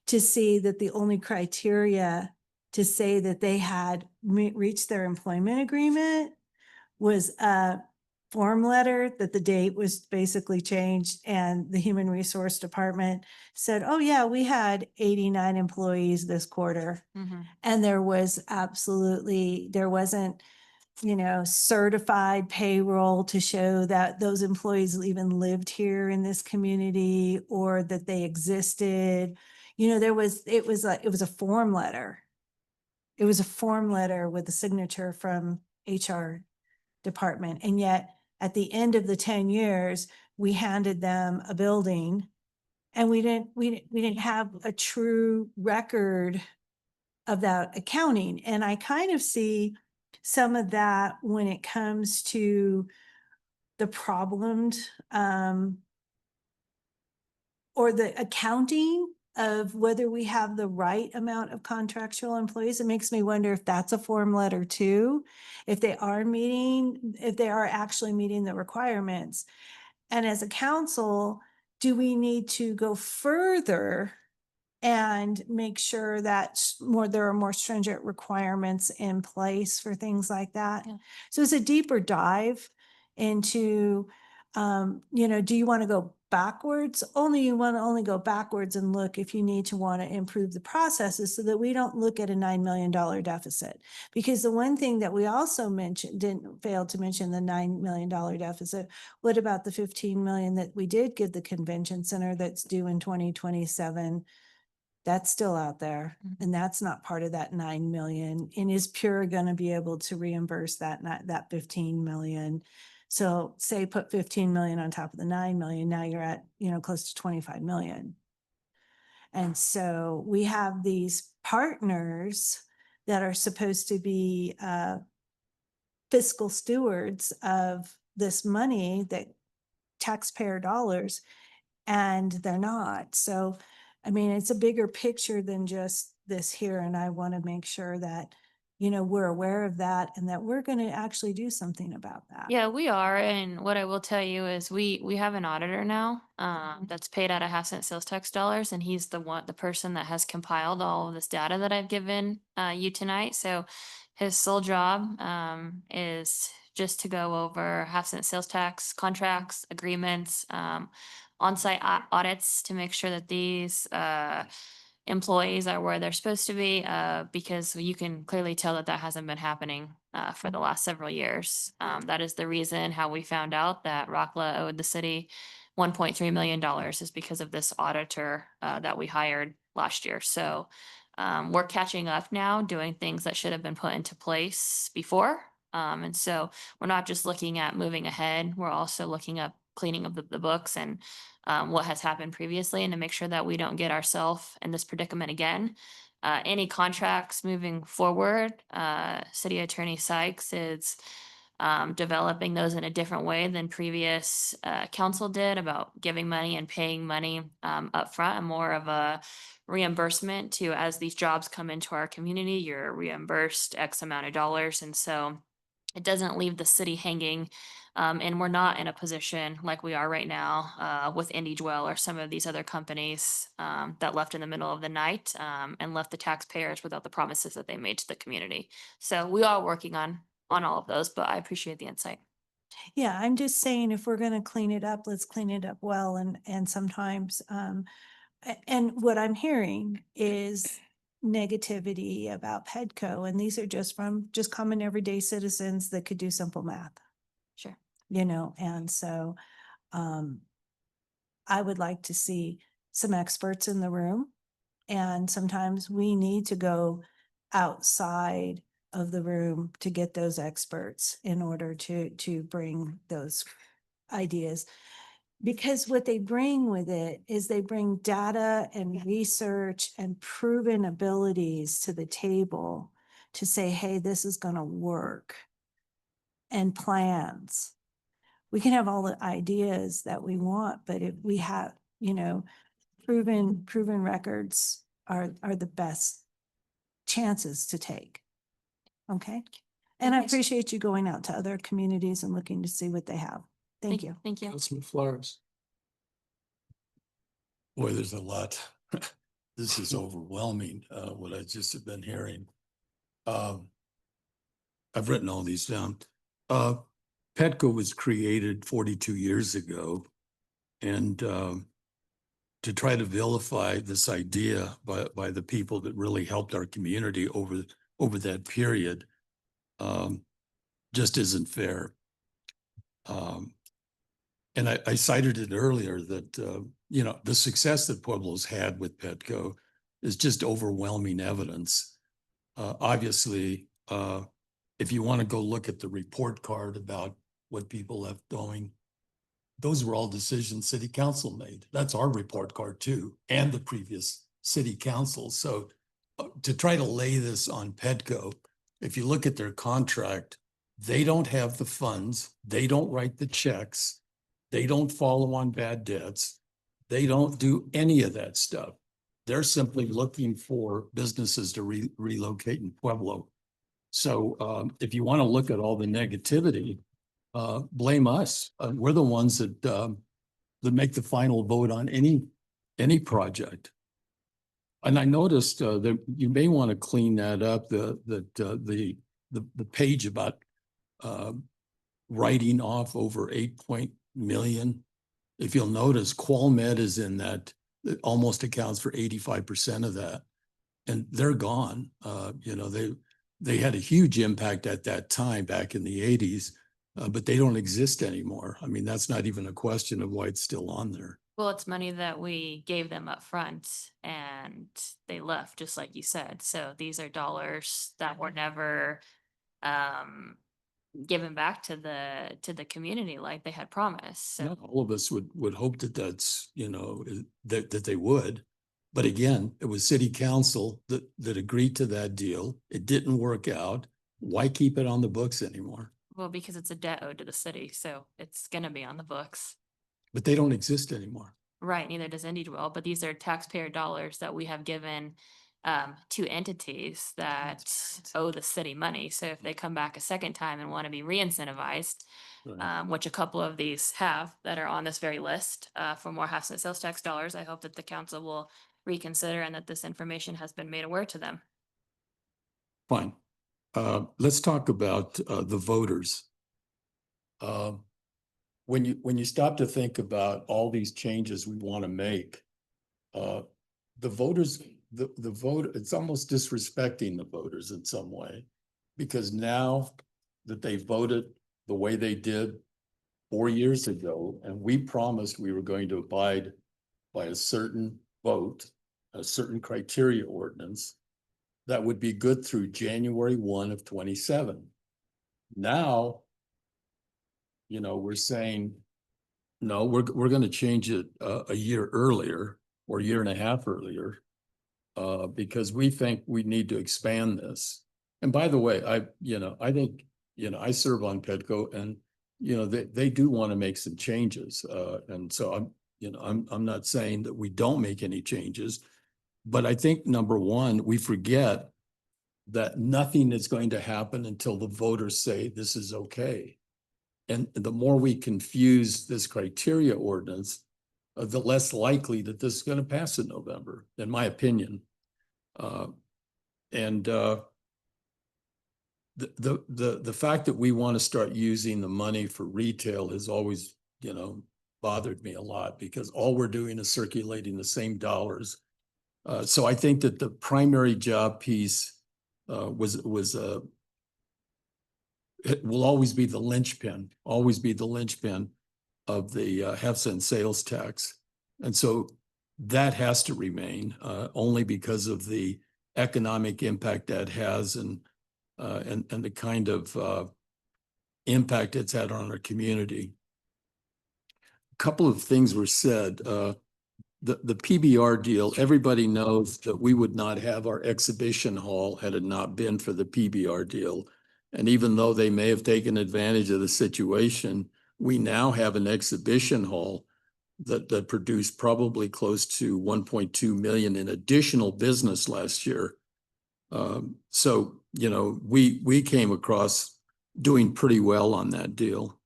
to see that the only criteria to say that they had reached their employment agreement was a form letter that the date was basically changed, and the Human Resource Department said, oh yeah, we had 89 employees this quarter. And there wasn't, certified payroll to show that those employees even lived here in this community or that they existed. It was a form letter. It was a form letter with a signature from HR department. And yet at the end of the 10 years, we handed them a building and we didn't have a true record of that accounting. And I kind of see some of that when it comes to the problems or the accounting of whether we have the right amount of contractual employees. It makes me wonder if that's a form letter too, if they are actually meeting the requirements. And as a council, do we need to go further and make sure that there are more stringent requirements in place for things like that?
Yeah.
So it's a deeper dive into, do you want to go backwards, you want to only go backwards and look if you need to want to improve the processes so that we don't look at a $9 million deficit. Because the one thing that we also didn't fail to mention, the $9 million deficit. What about the 15 million that we did give the convention center that's due in 2027? That's still out there, and that's not part of that 9 million. And is Pure going to be able to reimburse that 15 million? So say put 15 million on top of the 9 million, now you're at, close to 25 million. And so we have these partners that are supposed to be fiscal stewards of this money, that taxpayer dollars, and they're not. So, I mean, it's a bigger picture than just this here. And I want to make sure that, we're aware of that and that we're going to actually do something about that.
Yeah, we are. And what I will tell you is we have an auditor now that's paid out of half-cent sales tax dollars. And he's the person that has compiled all of this data that I've given you tonight. So his sole job is just to go over half-cent sales tax contracts, agreements, on-site audits to make sure that these employees are where they're supposed to be, because you can clearly tell that hasn't been happening for the last several years. That is the reason how we found out that Rockla owed the city $1.3 million is because of this auditor that we hired last year. So we're catching up now, doing things that should have been put into place before. And so we're not just looking at moving ahead, we're also looking at cleaning up the books and what has happened previously, and to make sure that we don't get ourselves in this predicament again. Any contracts moving forward, City Attorney Sykes is developing those in a different way than previous council did, about giving money and paying money up front, and more of a reimbursement to, as these jobs come into our community, you're reimbursed X amount of dollars. And so it doesn't leave the city hanging. And we're not in a position like we are right now with IndieDwell or some of these other companies that left in the middle of the night and left the taxpayers without the promises that they made to the community. So we are working on all of those, but I appreciate the insight.
Yeah, I'm just saying, if we're going to clean it up, let's clean it up well. And sometimes, and what I'm hearing is negativity about Pedco, and these are just from common everyday citizens that could do simple math.
Sure.
And so I would like to see some experts in the room, and sometimes we need to go outside of the room to get those experts in order to bring those ideas. Because what they bring with it is they bring data and research and proven abilities to the table to say, hey, this is going to work, and plans. We can have all the ideas that we want, but if we have, proven records are the best chances to take. Okay. And I appreciate you going out to other communities and looking to see what they have. Thank you.
Thank you.
Councilman Flores. Boy, there's a lot. This is overwhelming, what I just have been hearing. I've written all these down. Petco was created 42 years ago, and to try to vilify this idea by the people that really helped our community over that period just isn't fair. And I cited it earlier that, the success that Pueblo's had with Petco is just overwhelming evidence. Obviously, if you want to go look at the report card about what people left going, those were all decisions city council made. That's our report card too, and the previous city council. So to try to lay this on Petco, if you look at their contract, they don't have the funds. They don't write the checks. They don't follow on bad debts. They don't do any of that stuff. They're simply looking for businesses to relocate in Pueblo. So if you want to look at all the negativity, blame us. We're the ones that make the final vote on any project. And I noticed that you may want to clean that up. The page about writing off over $8 million. if you'll notice, Qualmed is in that, it almost accounts for 85% of that. And they're gone. They had a huge impact at that time back in the 80s, but they don't exist anymore. I mean, that's not even a question of why it's still on there.
Well, it's money that we gave them up front and they left, just like you said. So these are dollars that were never given back to the community like they had promised. So
All of us would hope that that's, that they would. But again, it was city council that agreed to that deal. It didn't work out. Why keep it on the books anymore?
well, because it's a debt owed to the city, so it's gonna be on the books.
But they don't exist anymore.
Right, neither does Indie but these are taxpayer dollars that we have given to entities that owe the city money. So if they come back a second time and want to be re-incentivized, which a couple of these have that are on this very list for more half cent sales tax dollars, I hope that the council will reconsider and that this information has been made aware to them.
Fine. Let's talk about the voters. When you stop to think about all these changes we want to make, the voters, the vote, it's almost disrespecting the voters in some way. Because now that they voted the way they did 4 years ago, and we promised we were going to abide by a certain vote, a certain criteria ordinance, that would be good through January 1 of 27. Now, we're saying, no, we're going to change it a year earlier or a year and a half earlier because we think we need to expand this. And by the way, I think, I serve on PEDCO and, they do want to make some changes. And so I'm not saying that we don't make any changes, but I think number one, we forget that nothing is going to happen until the voters say this is okay. And the more we confuse this criteria ordinance, the less likely that this is going to pass in November, in my opinion. The fact that we want to start using the money for retail has always, bothered me a lot because all we're doing is circulating the same dollars. So I think that the primary job piece it will always be the linchpin of the half-cent sales tax. And so that has to remain only because of the economic impact that has and the kind of impact it's had on our community. A couple of things were said. The PBR deal, everybody knows that we would not have our exhibition hall had it not been for the PBR deal. And even though they may have taken advantage of the situation, we now have an exhibition hall that produced probably close to 1.2 million in additional business last year. So, we came across doing pretty well on that deal.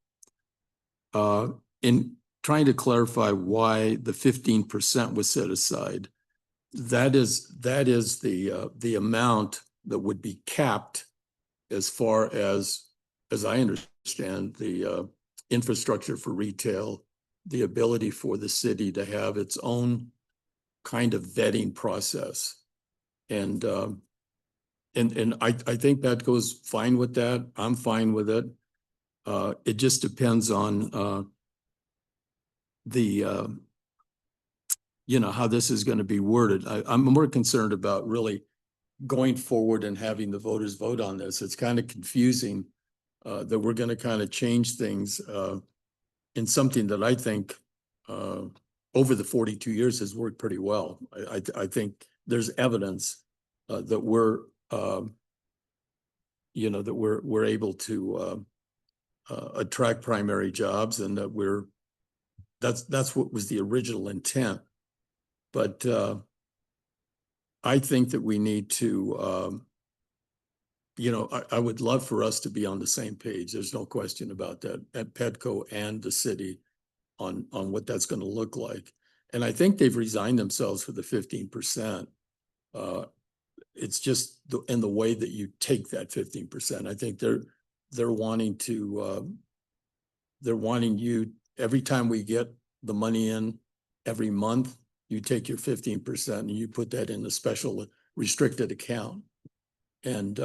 In trying to clarify why the 15% was set aside, that is the amount that would be capped as far as I understand, the infrastructure for retail, the ability for the city to have its own kind of vetting process. And I think that goes fine with that. I'm fine with it. It just depends on how this is going to be worded. I'm more concerned about really going forward and having the voters vote on this. It's kind of confusing that we're going to kind of change things in something that I think over the 42 years has worked pretty well. I think there's evidence that we're able to attract primary jobs and that that's what was the original intent. But I think that we need to, I would love for us to be on the same page. There's no question about that at PEDCO and the city on what that's going to look like. And I think they've resigned themselves for the 15%. It's just in the way that you take that 15%. I think they're wanting you every time we get the money in every month. You take your 15% and you put that in a special restricted account. And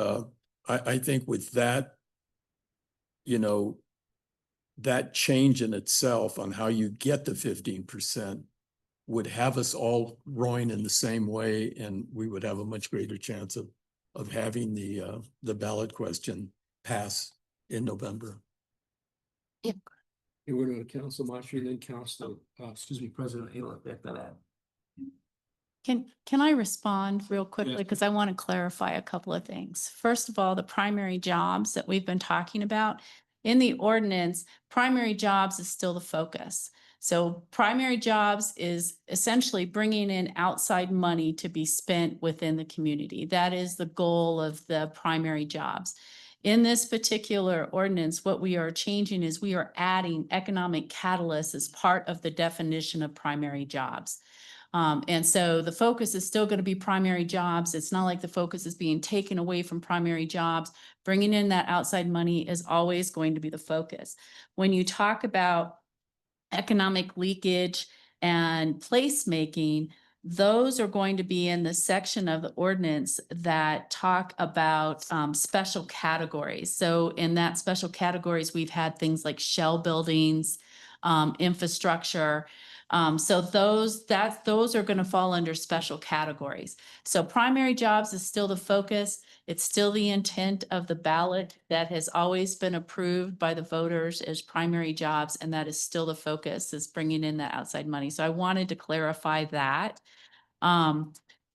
I think with that, you know, that change in itself on how you get the 15% would have us all rowing in the same way, and we would have a much greater chance of having the ballot question pass in November.
You were to Council Marshall, then Council, President Ayla, after that.
Can I respond real quickly? Because I want to clarify a couple of things. First of all, the primary jobs that we've been talking about in the ordinance, primary jobs is still the focus. So primary jobs is essentially bringing in outside money to be spent within the community. That is the goal of the primary jobs. In this particular ordinance, what we are changing is we are adding economic catalysts as part of the definition of primary jobs. And so the focus is still going to be primary jobs. It's not like the focus is being taken away from primary jobs. Bringing in that outside money is always going to be the focus. When you talk about economic leakage and placemaking, those are going to be in the section of the ordinance that talk about special categories. So in that special categories, we've had things like shell buildings, infrastructure. So those are going to fall under special categories. So primary jobs is still the focus. It's still the intent of the ballot that has always been approved by the voters as primary jobs. And that is still the focus, is bringing in that outside money. So I wanted to clarify that,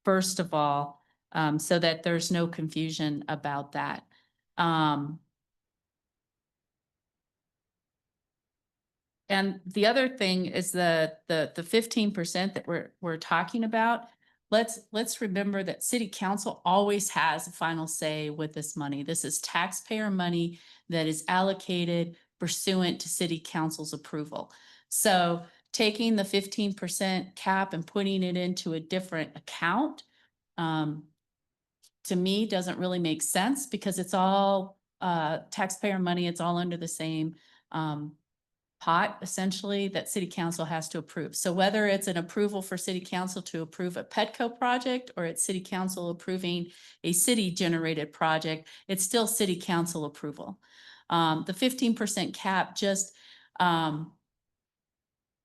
first of all, so that there's no confusion about that. And the other thing is the 15% that we're talking about. Let's remember that city council always has a final say with this money. This is taxpayer money that is allocated pursuant to city council's approval. So taking the 15% cap and putting it into a different account, to me, doesn't really make sense, because it's all taxpayer money. It's all under the same pot, essentially, that city council has to approve. So whether it's an approval for city council to approve a Petco project, or it's city council approving a city generated project, it's still city council approval. The 15% cap just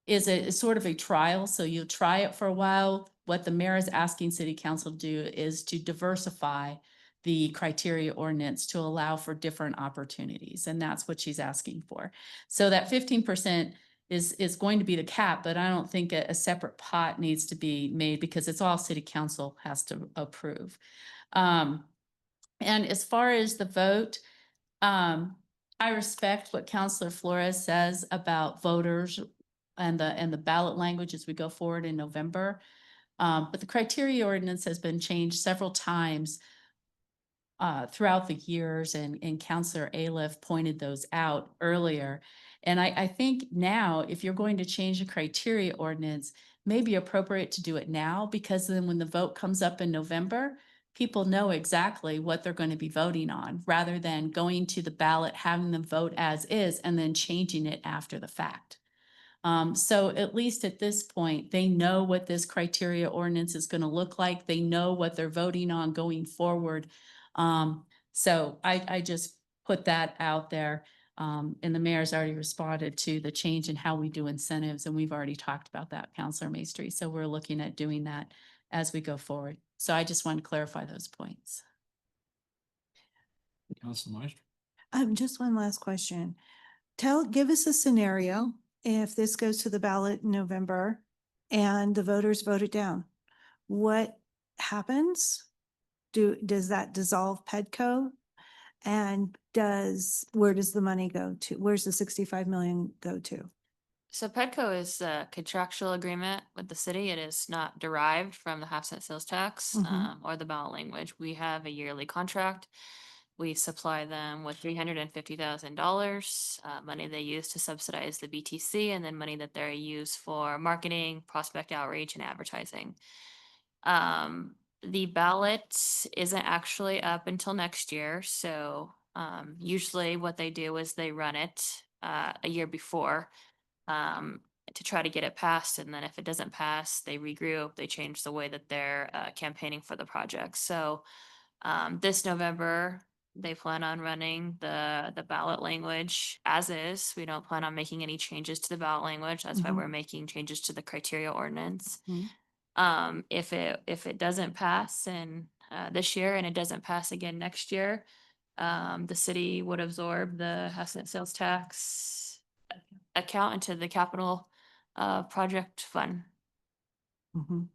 is sort of a trial. So you try it for a while. What the mayor is asking city council to do is to diversify the criteria ordinance to allow for different opportunities. And that's what she's asking for. So that 15% is going to be the cap, but I don't think a separate pot needs to be made, because it's all city council has to approve. And as far as the vote, I respect what Councilor Flores says about voters and the ballot language as we go forward in November. But the criteria ordinance has been changed several times throughout the years, and Councilor Aliff pointed those out earlier. And I think now, if you're going to change the criteria ordinance, may be appropriate to do it now, because then when the vote comes up in November, people know exactly what they're going to be voting on, rather than going to the ballot, having them vote as is, and then changing it after the fact. So at least at this point, they know what this criteria ordinance is going to look like. They know what they're voting on going forward. So I just put that out there. And the mayor's already responded to the change in how we do incentives. And we've already talked about that, Councilor Maestri. So we're looking at doing that as we go forward. So I just want to clarify those points.
Council Marshall.
Just one last question. Give us a scenario if this goes to the ballot in November and the voters vote it down. What happens? Does that dissolve Petco? And where does the money go to? Where's the 65 million go to?
So Petco is a contractual agreement with the city. It is not derived from the half-cent sales tax or the ballot language. We have a yearly contract. We supply them with $350,000, money they use to subsidize the BTC, and then money that they use for marketing, prospect outreach, and advertising. The ballot isn't actually up until next year. So usually what they do is they run it a year before to try to get it passed. And then if it doesn't pass, they regroup, they change the way that they're campaigning for the project. So this November, they plan on running the ballot language as is. We don't plan on making any changes to the ballot language. That's why
Mhm.
we're making changes to the criteria ordinance.
Mhm.
If it doesn't pass and this year and it doesn't pass again next year, the city would absorb the half cent sales tax account into the capital project fund.
Mhm.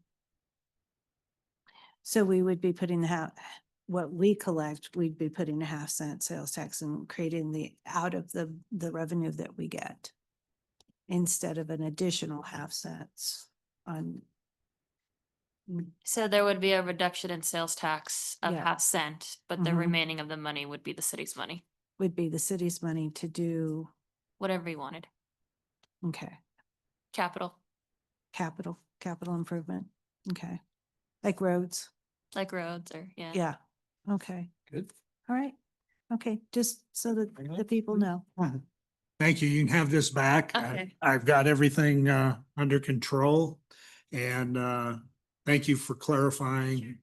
So we would be putting what we collect, we'd be putting a 0.5 cent sales tax and creating out of the revenue that we get, instead of an additional 0.5 cents on.
So there would be a reduction in sales tax of
Yeah.
0.5 cent, but the
Mhm.
remaining of the money would be the city's money,
Would be the city's money to do,
whatever you wanted.
okay,
Capital,
capital improvement, okay. Like roads,
like roads or, yeah.
yeah, okay,
Good.
all right, okay, just so that the people know.
Thank you. You can have this back.
Okay.
I've got everything under control. And thank you for clarifying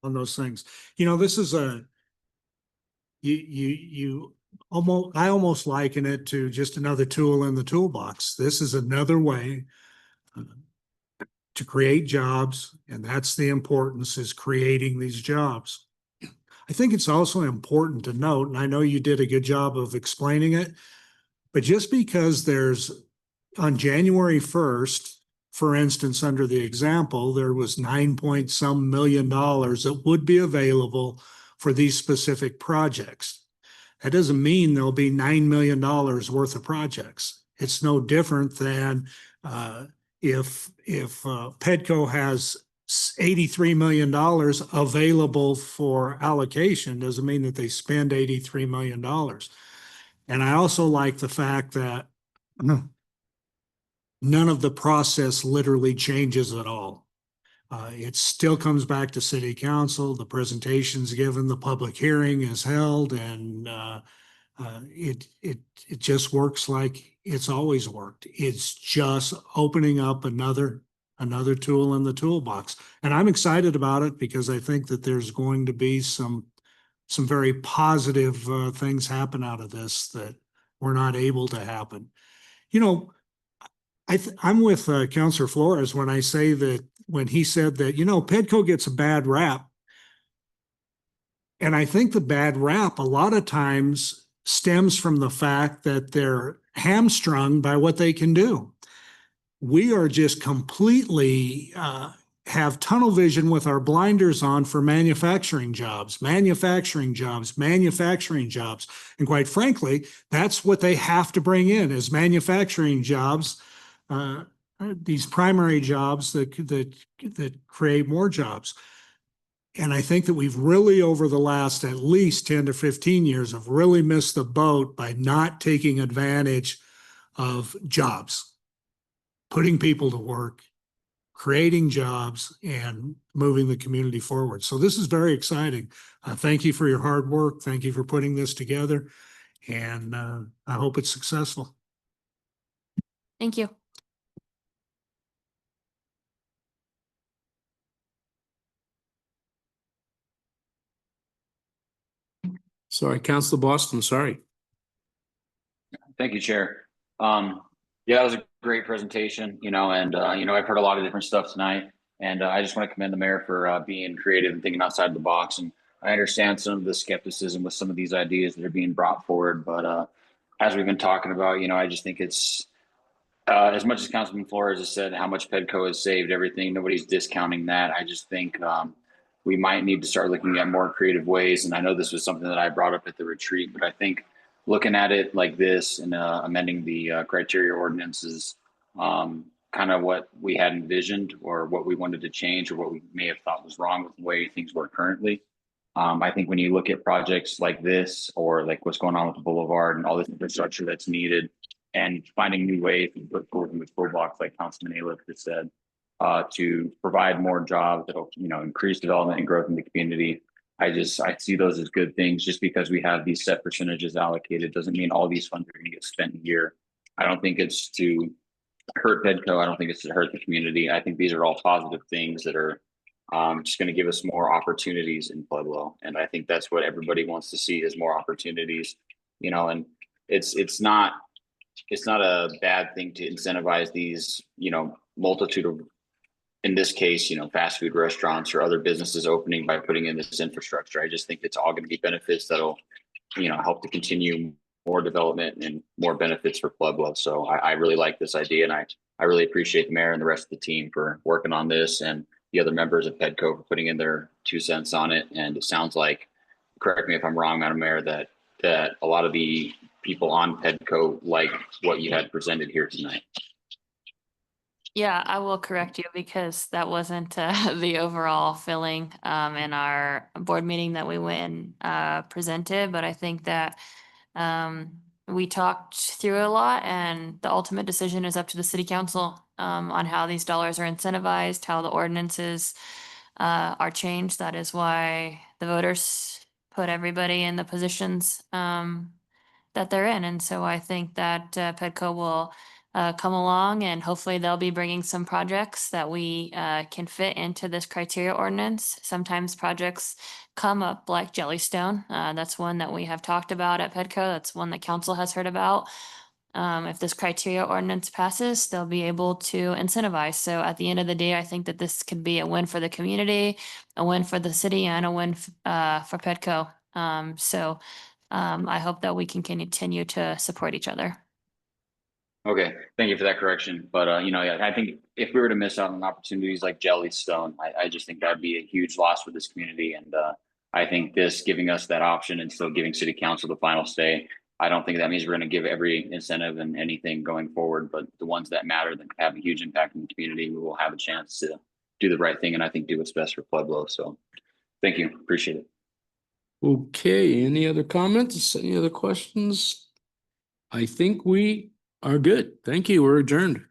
on those things. You know, this is I almost liken it to just another tool in the toolbox. This is another way to create jobs, and that's the importance, is creating these jobs. I think it's also important to note, and I know you did a good job of explaining it, but just because there's on January 1st, for instance, under the example, there was 9 point some million that would be available for these specific projects. That doesn't mean there'll be $9 million worth of projects. It's no different than if Pedco has $83 million available for allocation, doesn't mean that they spend $83 million. And I also like the fact that none of the process literally changes at all. It still comes back to city council, the presentation's given, the public hearing is held, and it just works like it's always worked. It's just opening up another tool in the toolbox. And I'm excited about it because I think that there's going to be some very positive things happen out of this that were not able to happen. You know, I'm with Councilor Flores when I say that, when he said that, Pedco gets a bad rap. And I think the bad rap a lot of times stems from the fact that they're hamstrung by what they can do. We are just completely have tunnel vision with our blinders on for manufacturing jobs. And quite frankly, that's what they have to bring in, is manufacturing jobs, these primary jobs that create more jobs. And I think that we've really, over the last at least 10 to 15 years, have really missed the boat by not taking advantage of jobs, putting people to work, creating jobs, and moving the community forward. So this is very exciting. Thank you for your hard work. Thank you for putting this together. And I hope it's successful.
Thank you.
Sorry, Councilor Boston, sorry.
Thank you, Chair. Yeah, that was a great presentation, and I've heard a lot of different stuff tonight, and I just want to commend the mayor for being creative and thinking outside the box. And I understand some of the skepticism with some of these ideas that are being brought forward, but as we've been talking about, I just think it's as much as Councilman Flores has said how much Pedco has saved everything. Nobody's discounting that. I just think we might need to start looking at more creative ways. And I know this was something that I brought up at the retreat, but I think looking at it like this and amending the criteria ordinances, kind of what we had envisioned or what we wanted to change or what we may have thought was wrong with the way things work currently. I think when you look at projects like this, or like what's going on with the boulevard and all this infrastructure that's needed, and finding new ways to put forward in the toolbox, like Councilman Aliff has said, to provide more jobs that'll, increase development and growth in the community. I see those as good things. Just because we have these set percentages allocated doesn't mean all these funds are going to get spent here. I don't think it's to hurt Pedco. I don't think it's to hurt the community. I think these are all positive things that are just going to give us more opportunities in Pueblo. And I think that's what everybody wants to see is more opportunities, you know, and it's not a bad thing to incentivize these, you know, multitude of, in this case, you know, fast food restaurants or other businesses opening by putting in this infrastructure. I just think it's all going to be benefits that'll, you know, help to continue more development and more benefits for Pueblo. So I really like this idea, and I really appreciate the mayor and the rest of the team for working on this, and the other members of Pedco for putting in their 2 cents on it. And it sounds like, correct me if I'm wrong, Madam Mayor, that a lot of the people on Pedco like what you had presented here tonight.
Yeah, I will correct you because that wasn't the overall feeling in our board meeting that we went and presented. But I think that we talked through a lot, and the ultimate decision is up to the city council on how these dollars are incentivized, how the ordinances are changed. That is why the voters put everybody in the positions that they're in. And so I think that Pedco will come along, and hopefully they'll be bringing some projects that we can fit into this criteria ordinance. Sometimes projects come up like Jellystone. That's one that we have talked about at Pedco. That's one that council has heard about. If this criteria ordinance passes, they'll be able to incentivize. So at the end of the day, I think that this could be a win for the community, a win for the city, and a win for Pedco. I hope that we can continue to support each other.
Okay, thank you for that correction. But you know, I think if we were to miss out on opportunities like Jellystone, I just think that'd be a huge loss for this community. And I think this giving us that option and still giving city council the final say, I don't think that means we're going to give every incentive and anything going forward, but the ones that matter, that have a huge impact in the community, we will have a chance to do the right thing, and I think do what's best for Pueblo. So thank you, appreciate it.
Okay, any other comments? Any other questions? I think we are good. Thank you. We're adjourned.